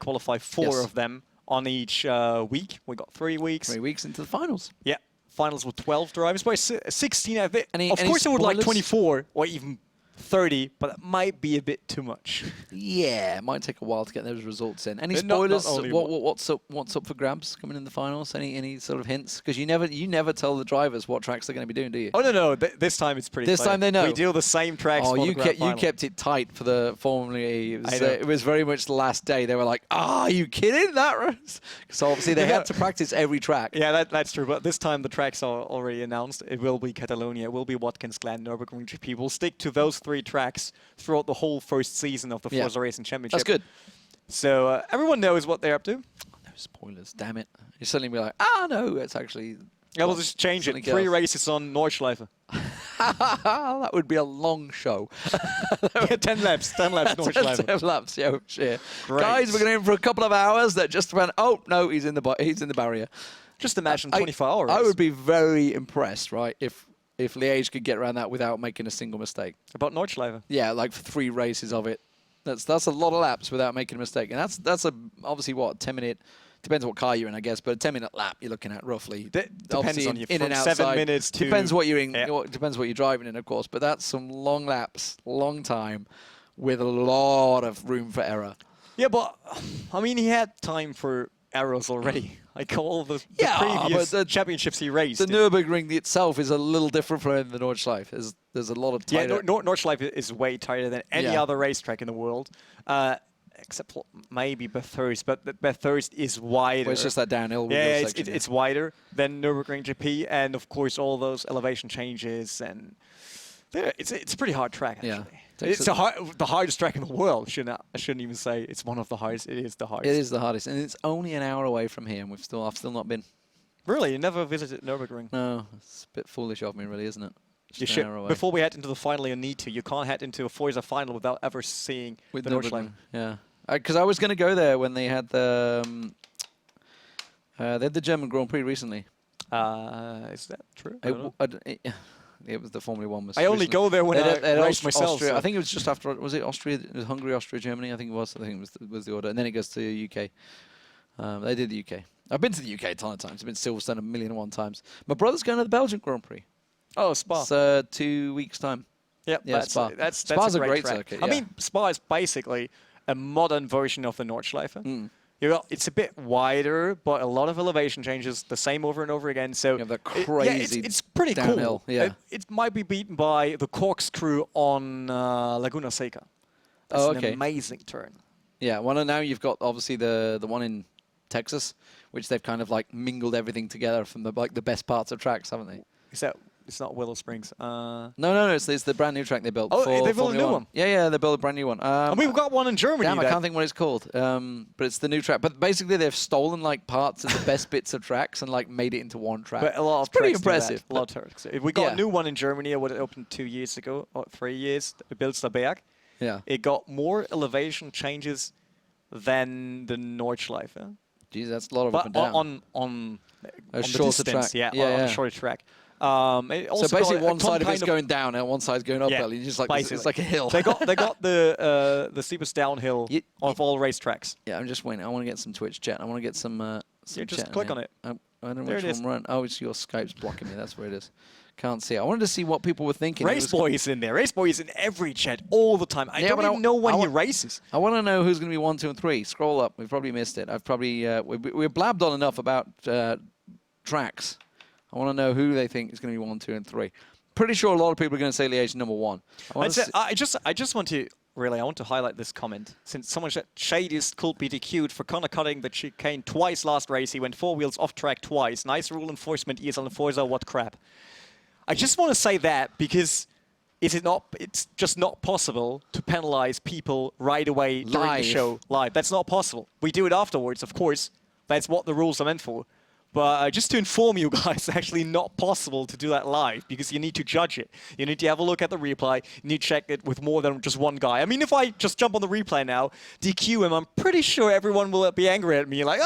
qualify 4 Yes. of them on each week. We got 3 weeks. 3 weeks into the finals. Yeah, finals with 12 drivers, but 16. Of Any course, I would like spoilers? 24 or even 30, but that might be a bit too much. Yeah, it might take a while to get those results in. Any Not spoilers? only- What's up for grabs coming in the finals? Any sort of hints? Because you never tell the drivers what tracks they're going to be doing, do you? Oh no, this time it's pretty. This clear. time they know. We deal the same tracks. Oh, for you the grand kept you final. kept it tight for the Formula E. I know. It was very much the last day. They were like, "Are you kidding that?" So obviously they had to practice every track. Yeah, that's true. But this time the tracks are already announced. It will be Catalonia. It will be Watkins Glen, Nurburgring GP. We'll stick to those 3 tracks throughout the whole first season of the Yeah. Forza Racing Championship. That's good. So everyone knows what they're up to. No spoilers, damn it! You suddenly be like, no, it's actually. Yeah, we'll just change it. something 3 else." races on Nordschleife. That would be a long show. 10 laps. 10 laps Nordschleife. 10 laps, yeah, sure. Great. Guys, we're going in for a couple of hours that just went, oh, no, he's in the barrier. Just imagine 24 hours. I would be very impressed, right, if Liège could get around that without making a single mistake. About Nordschleife. Yeah, like for 3 races of it. That's a lot of laps without making a mistake. And that's obviously what, 10-minute, depends what car you're in, I guess, but a 10-minute lap you're looking at roughly. Depends Obviously on you. in From and 7 outside. minutes to... Depends what you're in. Yeah. Depends what you're driving in, of course. But that's some long laps, long time, with a lot of room for error. Yeah, but, I mean, he had time for errors already. Like all the Yeah, previous but the championships he raced. The Nurburgring itself is a little different from the Nordschleife. There's a lot of Yeah, tighter. Nordschleife is way tighter than any Yeah. other racetrack in the world, except for maybe Bathurst. But Bathurst is wider. Well, it's just that downhill. yeah, section, it's wider than Nürburgring GP, and of course all those elevation changes, and it's a pretty hard track. Actually. Yeah. It's the hardest track in the world. I shouldn't even say it's one of the hardest. It is the hardest. It is the hardest, and it's only an hour away from here, and I've still not been. Really, you never visited Nürburgring? No, it's a bit foolish of me, really, isn't it? Just You an should. hour away. Before we head into the final, you need to. You can't head into a Forza final without ever seeing With the Nordschleife. Yeah, because I was going to go there when they had the German Grand Prix recently. Is that true? I don't know. It was the Formula 1. I only go there when I race myself. Austria. so- I think it was just after. Was it Austria? It was Hungary, Austria, Germany. I think it was. I think it was the order, and then it goes to the UK. They did the UK. I've been to the UK a ton of times. I've been to Silverstone 1,000,001 times. My brother's going to the Belgian Grand Prix. Oh, Spa. It's 2 weeks time. Yep, yeah, Spa. That's Spa's a a great track. circuit, I yeah. mean, Spa is basically a modern version of the Nordschleife. Mm. It's a bit wider, but a lot of elevation changes, the same over and over again. So You have that yeah, crazy it's pretty downhill, cool. yeah. It might be beaten by the corkscrew on Laguna Seca. That's Oh, an okay. amazing turn. Yeah, well, now you've got obviously the one in Texas, which they've kind of like mingled everything together from the best parts of tracks, haven't they? It's not Willow Springs. No, it's the brand new track they built. Oh, for they built a Formula new 1. one? Yeah, they built a brand new one. And we've got one in Germany. Damn, I that- can't think what it's called. But it's the new track. But basically, they've stolen like parts of the best bits of tracks and like made it into one track. But a lot it's of pretty tracks do that. impressive. A lot of tracks. We got Yeah. a new one in Germany. It opened 2 years ago, or 3 years. Bilsterberg. Yeah. It got more elevation changes than the Nordschleife. Geez, that's a lot of up But and down. on A the shorter distance, track. yeah, Yeah, on yeah. a shorter track. It also So basically, got a one side of kind it's going down and one side's going uphill. Yeah, You just like basically. it's like a hill. They got the steepest downhill of all racetracks. Yeah, I'm just waiting. I want to get some Twitch chat. I want to get some. You just chat click in on it. I don't know There which it is. one run. Oh, it's your Skype's blocking me. That's where it is. Can't see it. I wanted to see what people were thinking. It Race was- Boy is in there. Race Boy is in every chat all the time. I Yeah, don't but even know when I he want- races. I want to know who's going to be 1, 2, and 3. Scroll up. We've probably missed it. I've probably we're blabbed on enough about tracks. I want to know who they think is going to be 1, 2, and 3. Pretty sure a lot of people are going to say Liège number 1. I just want to really, I want to highlight this comment. Since someone said Shadiest could be DQ'd for corner cutting the chicane twice last race. He went 4 wheels off track twice. Nice rule enforcement, ESL and Forza, what crap. I just want to say that because is it not? It's just not possible to penalize people right away during the show live. That's not possible. We do it afterwards, of course. That's what the rules are meant for. But just to inform you guys, it's actually not possible to do that live because you need to judge it. You need to have a look at the replay. You need to check it with more than just one guy. I mean, if I just jump on the replay now, DQ him, I'm pretty sure everyone will be angry at me. Like,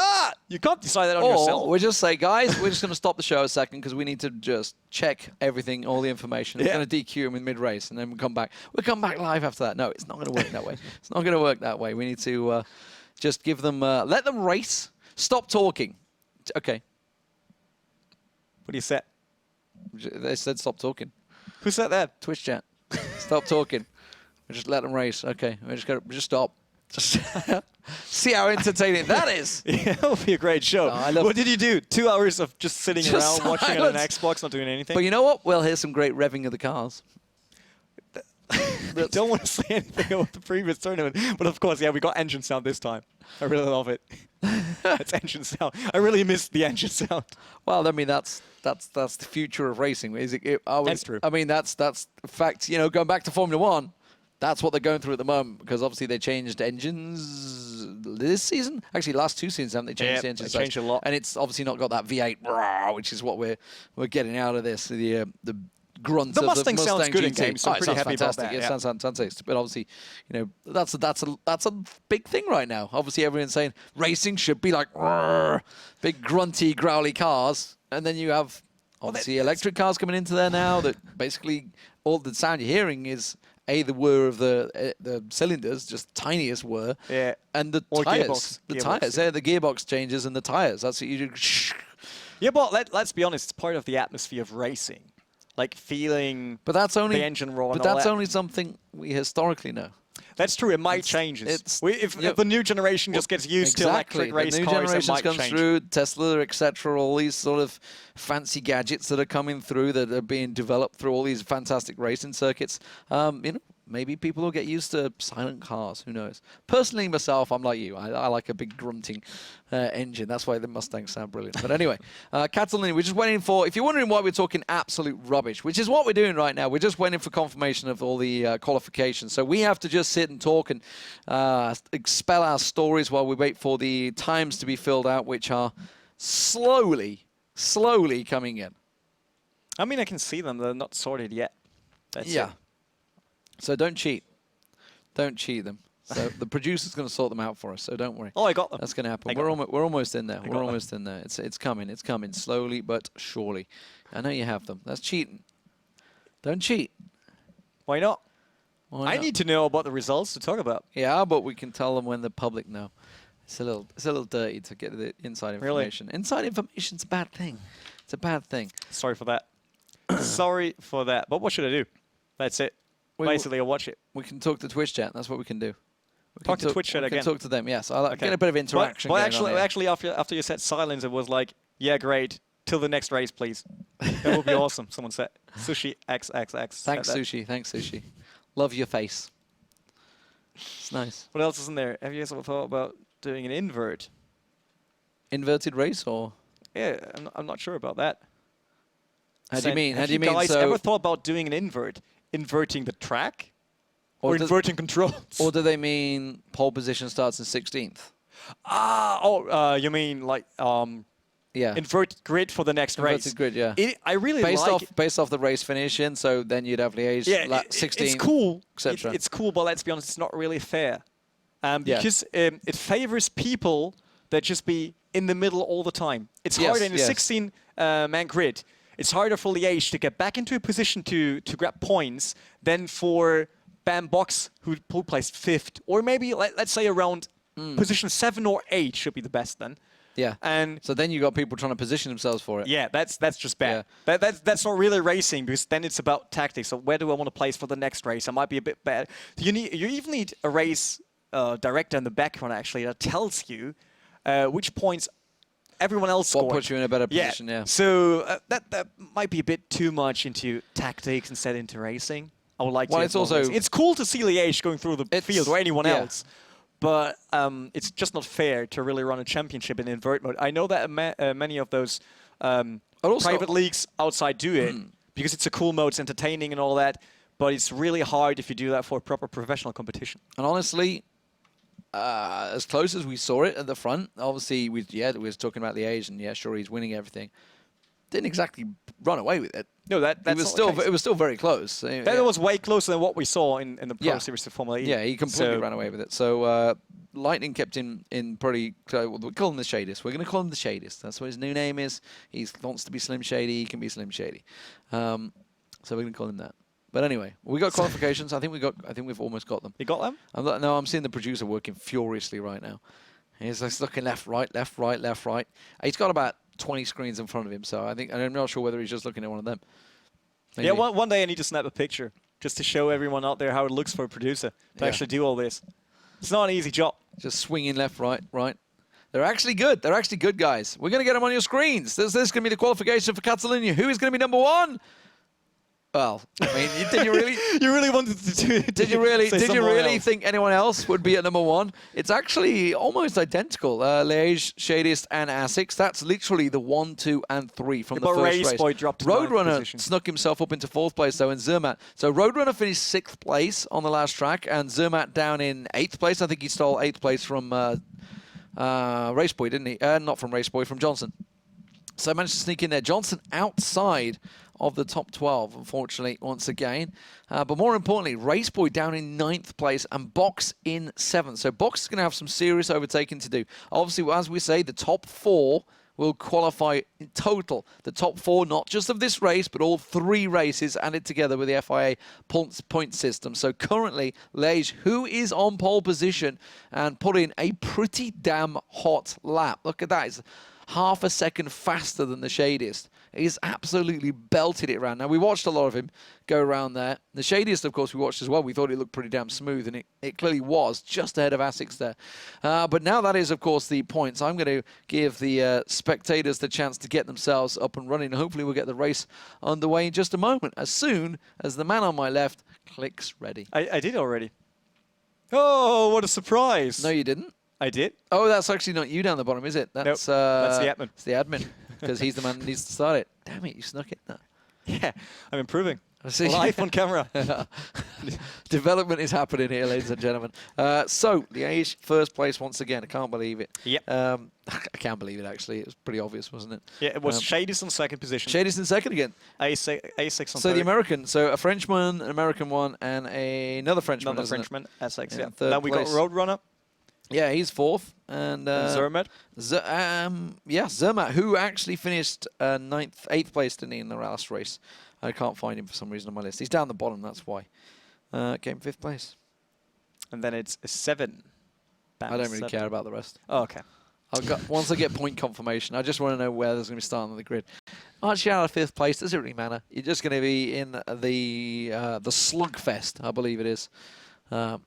you can't decide that on yourself. Or we'll just say, guys, we're just going to stop the show a second because we need to just check everything, all the information. We're going to DQ him in mid-race, and then we'll come back. We'll come back live after that. No, it's not going to work that way. It's not going to work that way. We need to just give them, let them race. Stop talking. Okay. What do you say? They said stop talking. Who said that? Twitch chat. Stop talking. We just let them race. Okay. We just stop. Just see how entertaining that is. Yeah, that would be a great show. What did you do? 2 hours of just sitting around watching on an Xbox, not doing anything? But you know what? We'll hear some great revving of the cars. I don't want to say anything about the previous tournament, but of course, yeah, we got engine sound this time. I really love it. It's engine sound. I really miss the engine sound. Well, I mean, that's the future of racing. Is it? That's true. I mean, that's a fact. You know, going back to Formula One, that's what they're going through at the moment because obviously they changed engines this season. Actually, last 2 seasons haven't they changed the engines? They changed a lot, and it's obviously not got that V8, which is what we're getting out of this. The grunt the of Mustang the Mustang sounds good GT. in games, so I'm pretty happy about that. It sounds fantastic. But obviously, you know, that's a big thing right now. Obviously, everyone's saying racing should be like big grunty, growly cars, and then you have obviously electric cars coming into there now. That basically all the sound you're hearing is the whir of the cylinders, just tiniest whir, and the tires, the gearbox changes and the tires. That's what you do. Yeah, but let's be honest, it's part of the atmosphere of racing. Like feeling the engine roar. But that's only something we historically know. That's true. It might change. If the new generation just gets used to electric race cars, it might change. New generations comes through, Tesla, etc. All these sort of fancy gadgets that are coming through that are being developed through all these fantastic racing circuits. You know, maybe people will get used to silent cars. Who knows? Personally, myself, I'm like you. I like a big grunting engine. That's why the Mustangs sound brilliant. But anyway, Catalonia, we're just waiting for, if you're wondering why we're talking absolute rubbish, which is what we're doing right now, we're just waiting for confirmation of all the qualifications. So we have to just sit and talk and expel our stories while we wait for the times to be filled out, which are slowly coming in. I mean, I can see them. They're not sorted yet. That's it. So don't cheat. Don't cheat them. So the producer's going to sort them out for us. So don't worry. Oh, I got them. That's going to happen. We're almost in there. We're almost in there. It's coming. It's coming slowly but surely. I know you have them. That's cheating. Don't cheat. Why not? Why not? I need to know about the results to talk about. Yeah, but we can tell them when the public know. It's a little dirty to get the inside information. Really? Inside information's a bad thing. It's a bad thing. Sorry for that. Sorry for that. But what should I do? That's it. Basically, I'll watch it. We can talk to Twitch chat. That's what we can do. Talk to Twitch chat again. We can talk to them, yes. I'll get a bit of interaction But going on actually, after you said silence, it was like, yeah, great. Till the next race, please. That would be awesome. Someone said. Sushi XXX. Thanks, Sushi. Thanks, Sushi. Love your face. It's nice. What else is in there? Have you guys ever thought about doing an invert? Inverted race, or? Yeah, I'm not sure about that. How do you mean? Have you guys ever thought about doing an invert? Inverting the track? Or inverting controls? Or do they mean pole position starts in 16th? You mean like yeah, invert grid for the next race? Inverted grid, yeah. I really like it. Based off the race finishing, so then you'd have Liège, 16th, it's cool, etc. It's cool, but let's be honest, it's not really fair. Because it favors people that just be in the middle all the time. It's harder in a 16-man grid. It's harder for Liège to get back into a position to grab points than for Bam Box, who placed 5th, or maybe let's say around position 7 or 8 should be the best then. Yeah. And so then you got people trying to position themselves for it. Yeah, that's just bad. Yeah. That's not really racing, because then it's about tactics. So where do I want to place for the next race? I might be a bit bad. You even need a race director in the background actually that tells you which points everyone else scored. What puts you in a better position, yeah. So that might be a bit too much into tactics instead into racing. I would like to. It's cool to see Liège going through the field or anyone else, but it's just not fair to really run a championship in invert mode. I know that many of those private leagues outside do it because it's a cool mode, it's entertaining and all that. but it's really hard if you do that for a proper professional competition. And honestly, as close as we saw it at the front, obviously, we was talking about the Asian. Yeah, sure, he's winning everything. Didn't exactly run away with it. No, that's it was still very close. That was way closer than what we saw in the Pro Series of Formula E. Yeah, he completely ran away with it. So Lightning kept him in pretty. We call him the Shadist. We're going to call him the Shadist. That's what his new name is. He wants to be Slim Shady. He can be Slim Shady. So we're going to call him that. But anyway, we got qualifications. I think we've almost got them. You got them? I'm seeing the producer working furiously right now. He's just looking left, right, left, right, left, right. He's got about 20 screens in front of him, so I'm not sure whether he's just looking at one of them. Maybe. Yeah, one day I need to snap a picture just to show everyone out there how it looks for a producer to actually do all this. It's not an easy job. Just swinging left, right, right. They're actually good. They're actually good, guys. We're going to get them on your screens. This is going to be the qualification for Catalonia. Who is going to be number one? Well, I mean, did you really? You really wanted to do it? Did you really think anyone else would be at number one? It's actually almost identical. Liège, Shadist, and Asics. That's literally the 1, 2, and 3 from the first race. Boy dropped to Roadrunner snuck himself up into 4th place though, and Zermatt. So Roadrunner finished 6th place on the last track, and Zermatt down in 8th place. I think he stole 8th place from Raceboy, didn't he? Not from Raceboy, from Johnson. So managed to sneak in there. Johnson outside of the top 12, unfortunately, once again. But more importantly, Raceboy down in 9th place and Box in 7th. So Box is going to have some serious overtaking to do. Obviously, as we say, the top 4 will qualify in total. The top 4, not just of this race, but all 3 races added together with the FIA point system. So currently, Liège, who is on pole position and put in a pretty damn hot lap. Look at that. It's half a second faster than the Shadist. He's absolutely belted it around. Now, we watched a lot of him go around there. The Shadiest, of course, we watched as well. We thought it looked pretty damn smooth, and it clearly was, just ahead of Asics there. But now that is, of course, the points. I'm going to give the spectators the chance to get themselves up and running. Hopefully, we'll get the race underway in just a moment, as soon as the man on my left clicks ready. I did already. Oh, what a surprise. No, you didn't. I did. Oh, that's actually not you down the bottom, is it? That's, nope, that's the admin. It's the admin, because he's the man that needs to start it. Damn it, you snuck it. No. Yeah, I'm improving. See. Live on camera. Development is happening here, ladies and gentlemen. So, Liège, first place once again. I can't believe it. Yep. I can't believe it, actually. It was pretty obvious, wasn't it? Yeah, it was Shadist in second position. Shadist in second again. A6 on So third. the American, so a Frenchman, an American one, and another Frenchman. Another Frenchman, S6, yeah. Third Then we got place. Roadrunner. Yeah, he's fourth. And Zermatt. Zermatt, who actually finished 8th place, didn't he, in the last race. I can't find him for some reason on my list. He's down the bottom, that's why. Came 5th place. And then it's 7. I don't really care about the rest. Oh, okay. Once I get point confirmation, I just want to know where there's going to be starting on the grid. Actually, out of 5th place, does it really matter? You're just going to be in the slugfest, I believe it is, on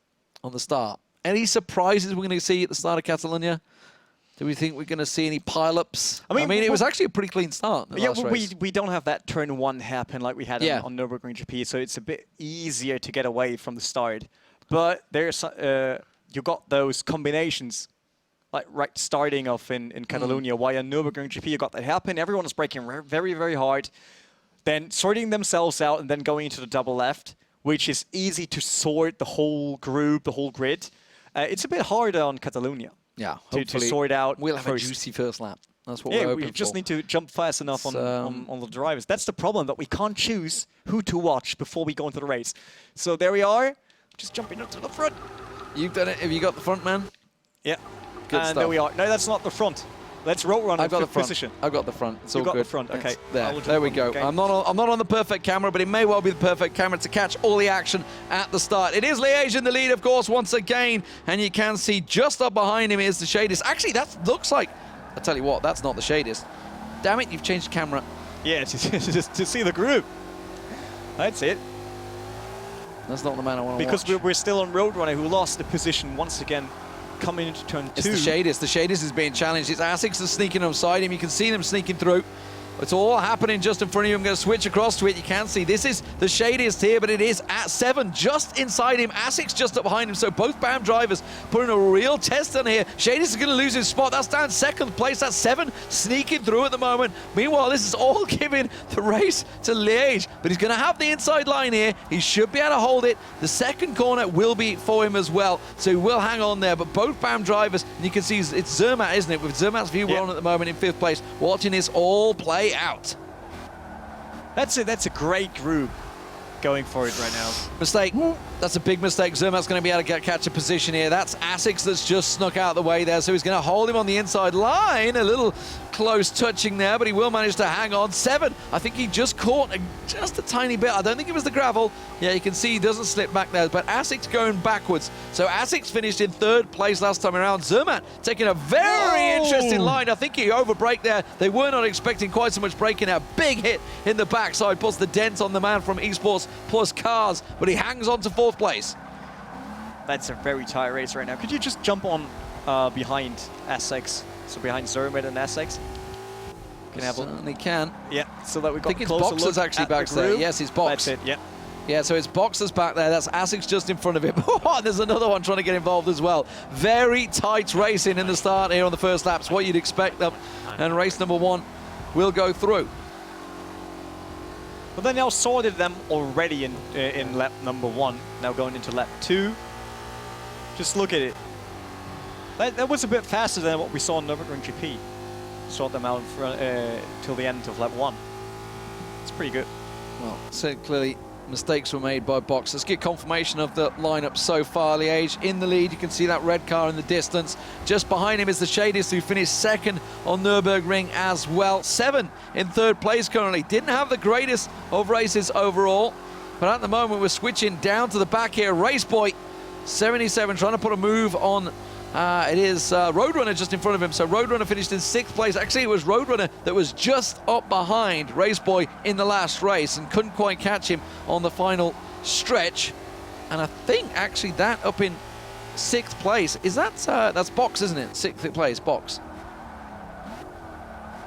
the start. Any surprises we're going to see at the start of Catalonia? Do we think we're going to see any pile-ups? I mean, it was actually a pretty clean start. Yeah, we don't have that turn 1 happen like we had on Nurburgring GP, so it's a bit easier to get away from the start. But there's you got those combinations, like right starting off in Catalonia. While on Nurburgring GP you got that happen. Everyone is braking very, very hard, then sorting themselves out and then going into the double left, which is easy to sort the whole group, the whole grid. It's a bit harder on Catalonia. Yeah, to sort out. We'll have first. a juicy first lap. That's what we're hoping for. We just need to jump fast enough on the drivers. That's the problem, that we can't choose who to watch before we go into the race. So there we are, just jumping up to the front. You've done it. Have you got the front, man? Yeah. Good and stuff. there we are. No, that's not the front. Let's Roadrunner in 5th position. I've got the front. It's all got good. the front. Okay. There we go. I'm not on the perfect camera, but it may well be the perfect camera to catch all the action at the start. It is Liège in the lead, of course, once again, and you can see just up behind him is the Shadist. Actually, that looks like. I tell you what, that's not the Shadist. Damn it, you've changed the camera. Yeah, to see the group. That's it. That's not the man I want to watch. Because we're still on Roadrunner, who lost the position once again. Coming into turn 2. It's the Shadist. The Shadist is being challenged. It's Asics that's sneaking alongside him. You can see them sneaking through. It's all happening just in front of you. I'm going to switch across to it. You can see this is the shadiest here, but it is at 7, just inside him. Asics just up behind him, so both BAM drivers putting a real test on here. Shadiest is going to lose his spot. That's down 2nd place. That's 7 sneaking through at the moment. Meanwhile, this is all giving the race to Liège, but he's going to have the inside line here. He should be able to hold it. The 2nd corner will be for him as well, so he will hang on there. But both BAM drivers, and you can see it's Zermatt, isn't it? With Zermatt's view, we're on at the moment in 5th place, watching this all play out. That's a great group going for it right now. Mistake. That's a big mistake. Zermatt's going to be able to catch a position here. That's Asics that's just snuck out the way there, so he's going to hold him on the inside line. A little close touching there, but he will manage to hang on. 7, I think he just caught just a tiny bit. I don't think it was the gravel. Yeah, you can see he doesn't slip back there, but Asics going backwards. So Asics finished in 3rd place last time around. Zermatt taking a very interesting line. I think he overbraked there. They were not expecting quite so much braking. A big hit in the backside puts the dent on the man from Esports Plus Cars, but he hangs on to 4th place. That's a very tight race right now. Could you just jump on behind Essex? So behind Zermatt and Essex? Certainly can. Yeah, so that we got I think it's closer Boxer's look actually at back the there. group. Yes, it's Box. That's it, yeah. Yeah, so it's Boxer's back there. That's Asics just in front of him. There's another one trying to get involved as well. Very tight racing in the start here on the first laps. What you'd expect them. And race number 1 will go through. But they now sorted them already in lap number 1. Now going into lap 2. Just look at it. That was a bit faster than what we saw in Nurburgring GP. Sort them out in front, till the end of lap 1. It's pretty good. Well, so clearly mistakes were made by Box. Let's get confirmation of the lineup so far. Liège in the lead. You can see that red car in the distance. Just behind him is the Shadiest, who finished 2nd on Nurburgring as well. 7 in 3rd place currently. Didn't have the greatest of races overall, but at the moment we're switching down to the back here. Raceboy 77 trying to put a move on. It is Roadrunner just in front of him. So Roadrunner finished in 6th place. Actually, it was Roadrunner that was just up behind Raceboy in the last race and couldn't quite catch him on the final stretch. And I think actually that up in 6th place, is that's Box, isn't it? 6th place, Box.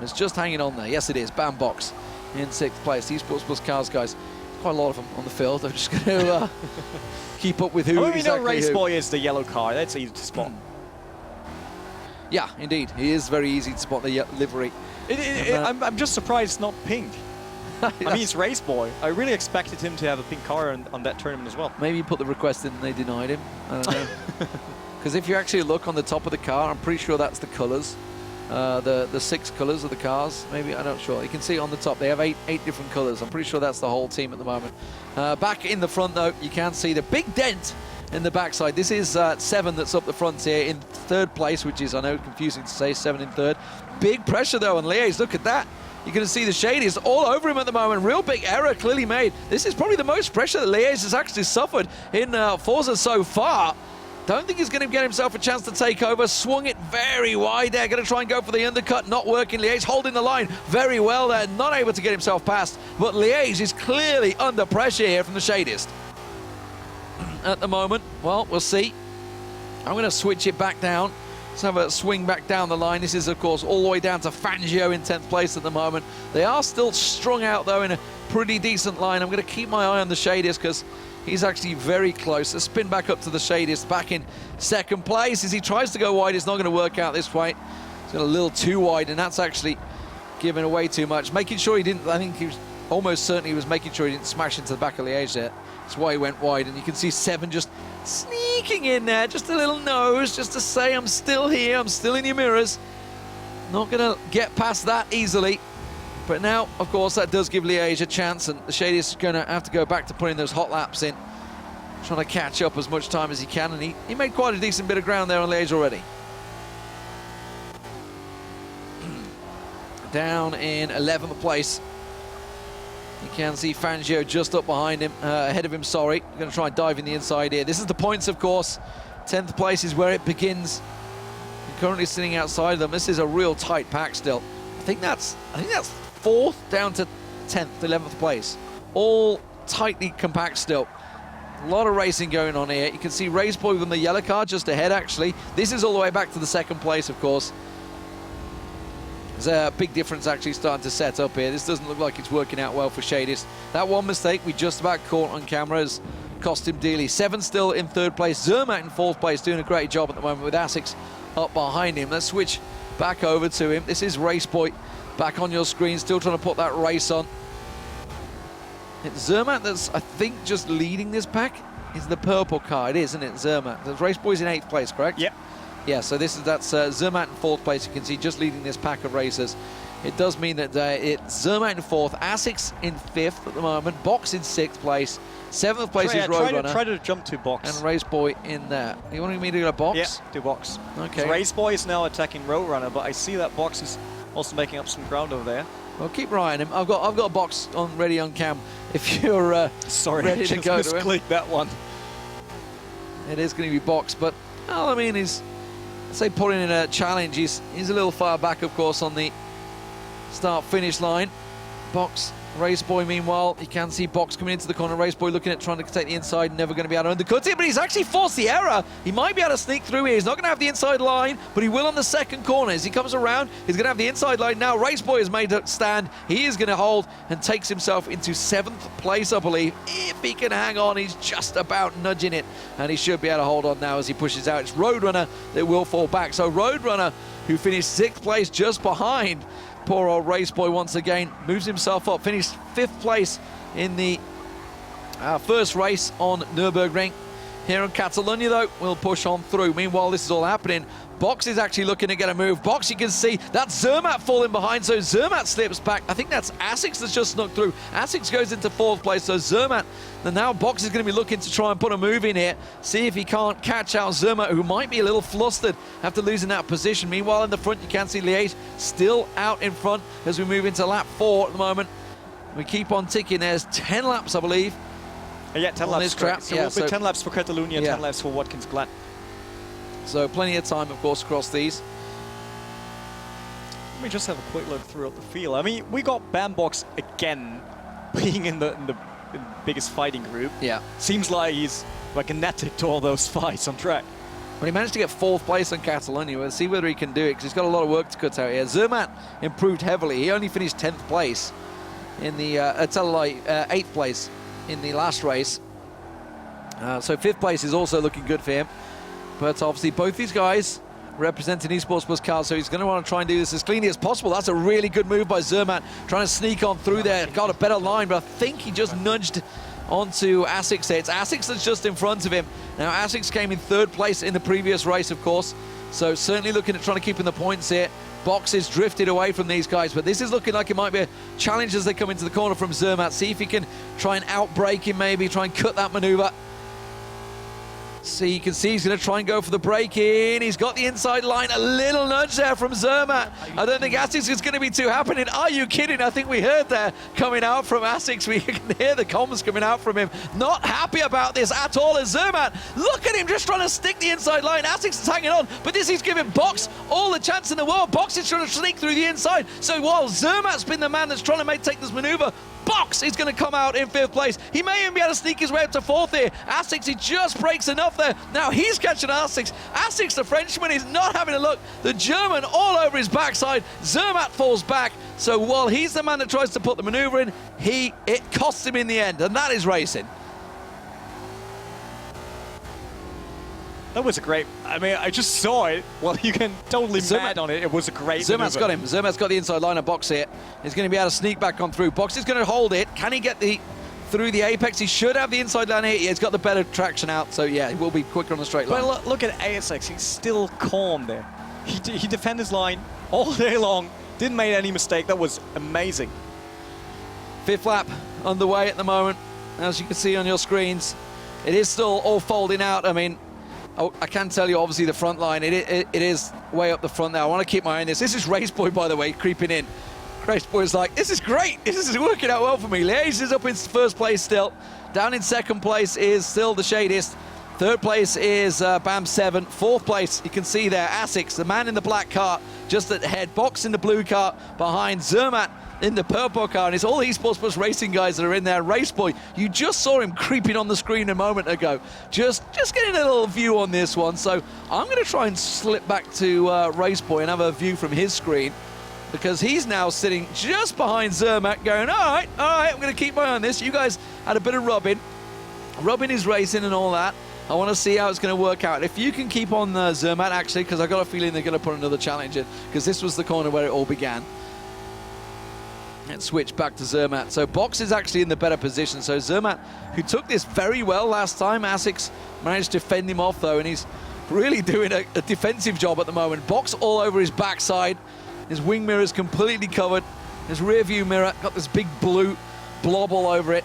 It's just hanging on there. Yes, it is. BAM Box in 6th place. Esports Plus Cars guys, quite a lot of them on the field. I'm just going to keep up with who We know exactly Raceboy is the yellow car. That's easy to spot. Yeah, indeed. He is very easy to spot the livery. I'm just surprised it's not pink. I mean, it's Raceboy. I really expected him to have a pink car on that tournament as well. Maybe he put the request in and they denied him. I don't know. Because if you actually look on the top of the car, I'm pretty sure that's the colours. The 6 colours of the cars. Maybe, I'm not sure. You can see on the top, they have eight different colours. I'm pretty sure that's the whole team at the moment. Back in the front, though, you can see the big dent in the backside. This is 7 that's up the front here in 3rd place, which is, I know, confusing to say, 7 in 3rd. Big pressure, though, on Liège. Look at that. You're going to see the Shadiest all over him at the moment. Real big error clearly made. This is probably the most pressure that Liège has actually suffered in Forza so far. Don't think he's going to get himself a chance to take over. Swung it very wide there. Going to try and go for the undercut. Not working. Liège holding the line very well there. Not able to get himself past. But Liège is clearly under pressure here from the Shadiest at the moment. Well, we'll see. I'm going to switch it back down. Let's have a swing back down the line. This is, of course, all the way down to Fangio in 10th place at the moment. They are still strung out, though, in a pretty decent line. I'm going to keep my eye on the Shadiest because he's actually very close. Let's spin back up to the Shadiest, back in 2nd place. As he tries to go wide, it's not going to work out this way. He's got a little too wide, and that's actually giving away too much. Making sure he didn't, I think he was almost certain he was making sure he didn't smash into the back of Liège there. That's why he went wide, and you can see 7 just sneaking in there, just a little nose, just to say, I'm still here, I'm still in your mirrors. Not going to get past that easily. But now, of course, that does give Liège a chance, and the Shadiest is going to have to go back to putting those hot laps in, trying to catch up as much time as he can, and he made quite a decent bit of ground there on Liège already. Down in 11th place. You can see Fangio just up behind him, ahead of him, sorry. Going to try and dive in the inside here. This is the points, of course. 10th place is where it begins. You're currently sitting outside of them. This is a real tight pack still. I think that's 4th down to 10th, 11th place. All tightly compact still. A lot of racing going on here. You can see Raceboy with the yellow car just ahead, actually. This is all the way back to the 2nd place, of course. There's a big difference actually starting to set up here. This doesn't look like it's working out well for Shadis. That one mistake we just about caught on camera has cost him dearly. 7 still in 3rd place. Zermatt in 4th place, doing a great job at the moment with Asics up behind him. Let's switch back over to him. This is Raceboy back on your screen, still trying to put that race on. It's Zermatt that's, I think, just leading this pack. Is the purple car. It is, isn't it, Zermatt? The Raceboy's in 8th place, correct? Yep. Yeah, so that's Zermatt in 4th place. You can see just leading this pack of racers. It does mean that it's Zermatt in 4th, Asics in 5th at the moment, Box in 6th place, 7th place is Roadrunner. Try to jump to Box. And Raceboy in there. You wanting me to go to Box? Yeah, do Box. Okay. So Raceboy is now attacking Roadrunner, but I see that Box is also making up some ground over there. Well, keep your eye on him. I've got Box ready on cam. If you're sorry, ready to go to him. Misclicked that one. It is going to be Box, but well, I mean, he's putting in a challenge. He's a little far back, of course, on the start-finish line. Box, Raceboy, meanwhile, you can see Box coming into the corner. Raceboy looking at trying to take the inside, never going to be able to undercut it, but he's actually forced the error. He might be able to sneak through here. He's not going to have the inside line, but he will on the second corner. As he comes around, he's going to have the inside line now. Raceboy has made a stand. He is going to hold and takes himself into 7th place, I believe. If he can hang on, he's just about nudging it, and he should be able to hold on now as he pushes out. It's Roadrunner that will fall back. So Roadrunner, who finished 6th place just behind poor old Raceboy once again, moves himself up, finished 5th place in the first race on Nurburgring. Here in Catalonia, though, we'll push on through. Meanwhile, this is all happening. Box is actually looking to get a move. Box, you can see that's Zermatt falling behind, so Zermatt slips back. I think that's Asics that's just snuck through. Asics goes into 4th place, so Zermatt, and now Box is going to be looking to try and put a move in here, see if he can't catch out Zermatt, who might be a little flustered after losing that position. Meanwhile, in the front, you can see Liège still out in front as we move into lap 4 at the moment. We keep on ticking. There's 10 laps, I believe. Yeah, 10 laps. Track. So yeah, we'll be 10 laps for Catalonia, 10 laps for Watkins Glen. So plenty of time, of course, across these. Let me just have a quick look throughout the field. I mean, we got Bambox again being in the biggest fighting group. Yeah. Seems like he's magnetic to all those fights on track. But he managed to get 4th place on Catalonia. We'll see whether he can do it, because he's got a lot of work to cut out here. Zermatt improved heavily. He only finished 10th place in the 8th place in the last race. So 5th place is also looking good for him. But obviously both these guys representing Esports Plus cars, so he's going to want to try and do this as cleanly as possible. That's a really good move by Zermatt, trying to sneak on through there. Got a better line, but I think he just nudged onto Asics there. It's Asics that's just in front of him. Now, Asics came in 3rd place in the previous race, of course, so certainly looking at trying to keep in the points here. Box is drifted away from these guys, but this is looking like it might be a challenge as they come into the corner from Zermatt. See if he can try and outbrake him, maybe try and cut that maneuver. See, you can see he's going to try and go for the break-in. He's got the inside line. A little nudge there from Zermatt. I don't think Asics is going to be too happening. Are you kidding? I think we heard there coming out from Asics. We can hear the comms coming out from him. Not happy about this at all as Zermatt. Look at him just trying to stick the inside line. Asics is hanging on, but this is giving Box all the chance in the world. Box is trying to sneak through the inside. So while Zermatt's been the man that's trying to take this maneuver, Box is going to come out in 5th place. He may even be able to sneak his way up to 4th here. Asics, he just breaks enough there. Now he's catching Asics. Asics, the Frenchman, is not having a look. The German all over his backside. Zermatt falls back. So while he's the man that tries to put the maneuver in, it costs him in the end, and that is racing. That was a great, I mean, I just saw it. Well, you can totally mad on it. It was a great Zermatt's got him. Zermatt's got the inside line of Box here. He's going to be able to sneak back on through. Box is going to hold it. Can he get through the apex? He should have the inside line here. He's got the better traction out. So, yeah, he will be quicker on the straight line. But look at ASX. He's still calm there. He defended his line all day long. Didn't make any mistake. That was amazing. 5th lap underway at the moment. As you can see on your screens, it is still all folding out. I mean, I can tell you, obviously, the front line, it is way up the front now. I want to keep my eye on this. This is Raceboy, by the way, creeping in. Raceboy's like, this is great. This is working out well for me. Liège is up in 1st place still. Down in 2nd place is still the Shadist. 3rd place is Bam 7. 4th place, you can see there, Asics, the man in the black car, just at the head. Box in the blue car behind Zermatt in the purple car, and it's all Esports Plus Racing guys that are in there. Raceboy, you just saw him creeping on the screen a moment ago. Just getting a little view on this one. So I'm going to try and slip back to Raceboy and have a view from his screen. because he's now sitting just behind Zermatt going, all right, I'm going to keep my eye on this. You guys had a bit of rubbing. Rubbing is racing and all that. I want to see how it's going to work out. If you can keep on Zermatt, actually, because I've got a feeling they're going to put another challenge in, because this was the corner where it all began. And switch back to Zermatt. So Box is actually in the better position. So Zermatt, who took this very well last time, Asics managed to fend him off, though, and he's really doing a defensive job at the moment. Box all over his backside. His wing mirror is completely covered. His rear view mirror got this big blue blob all over it.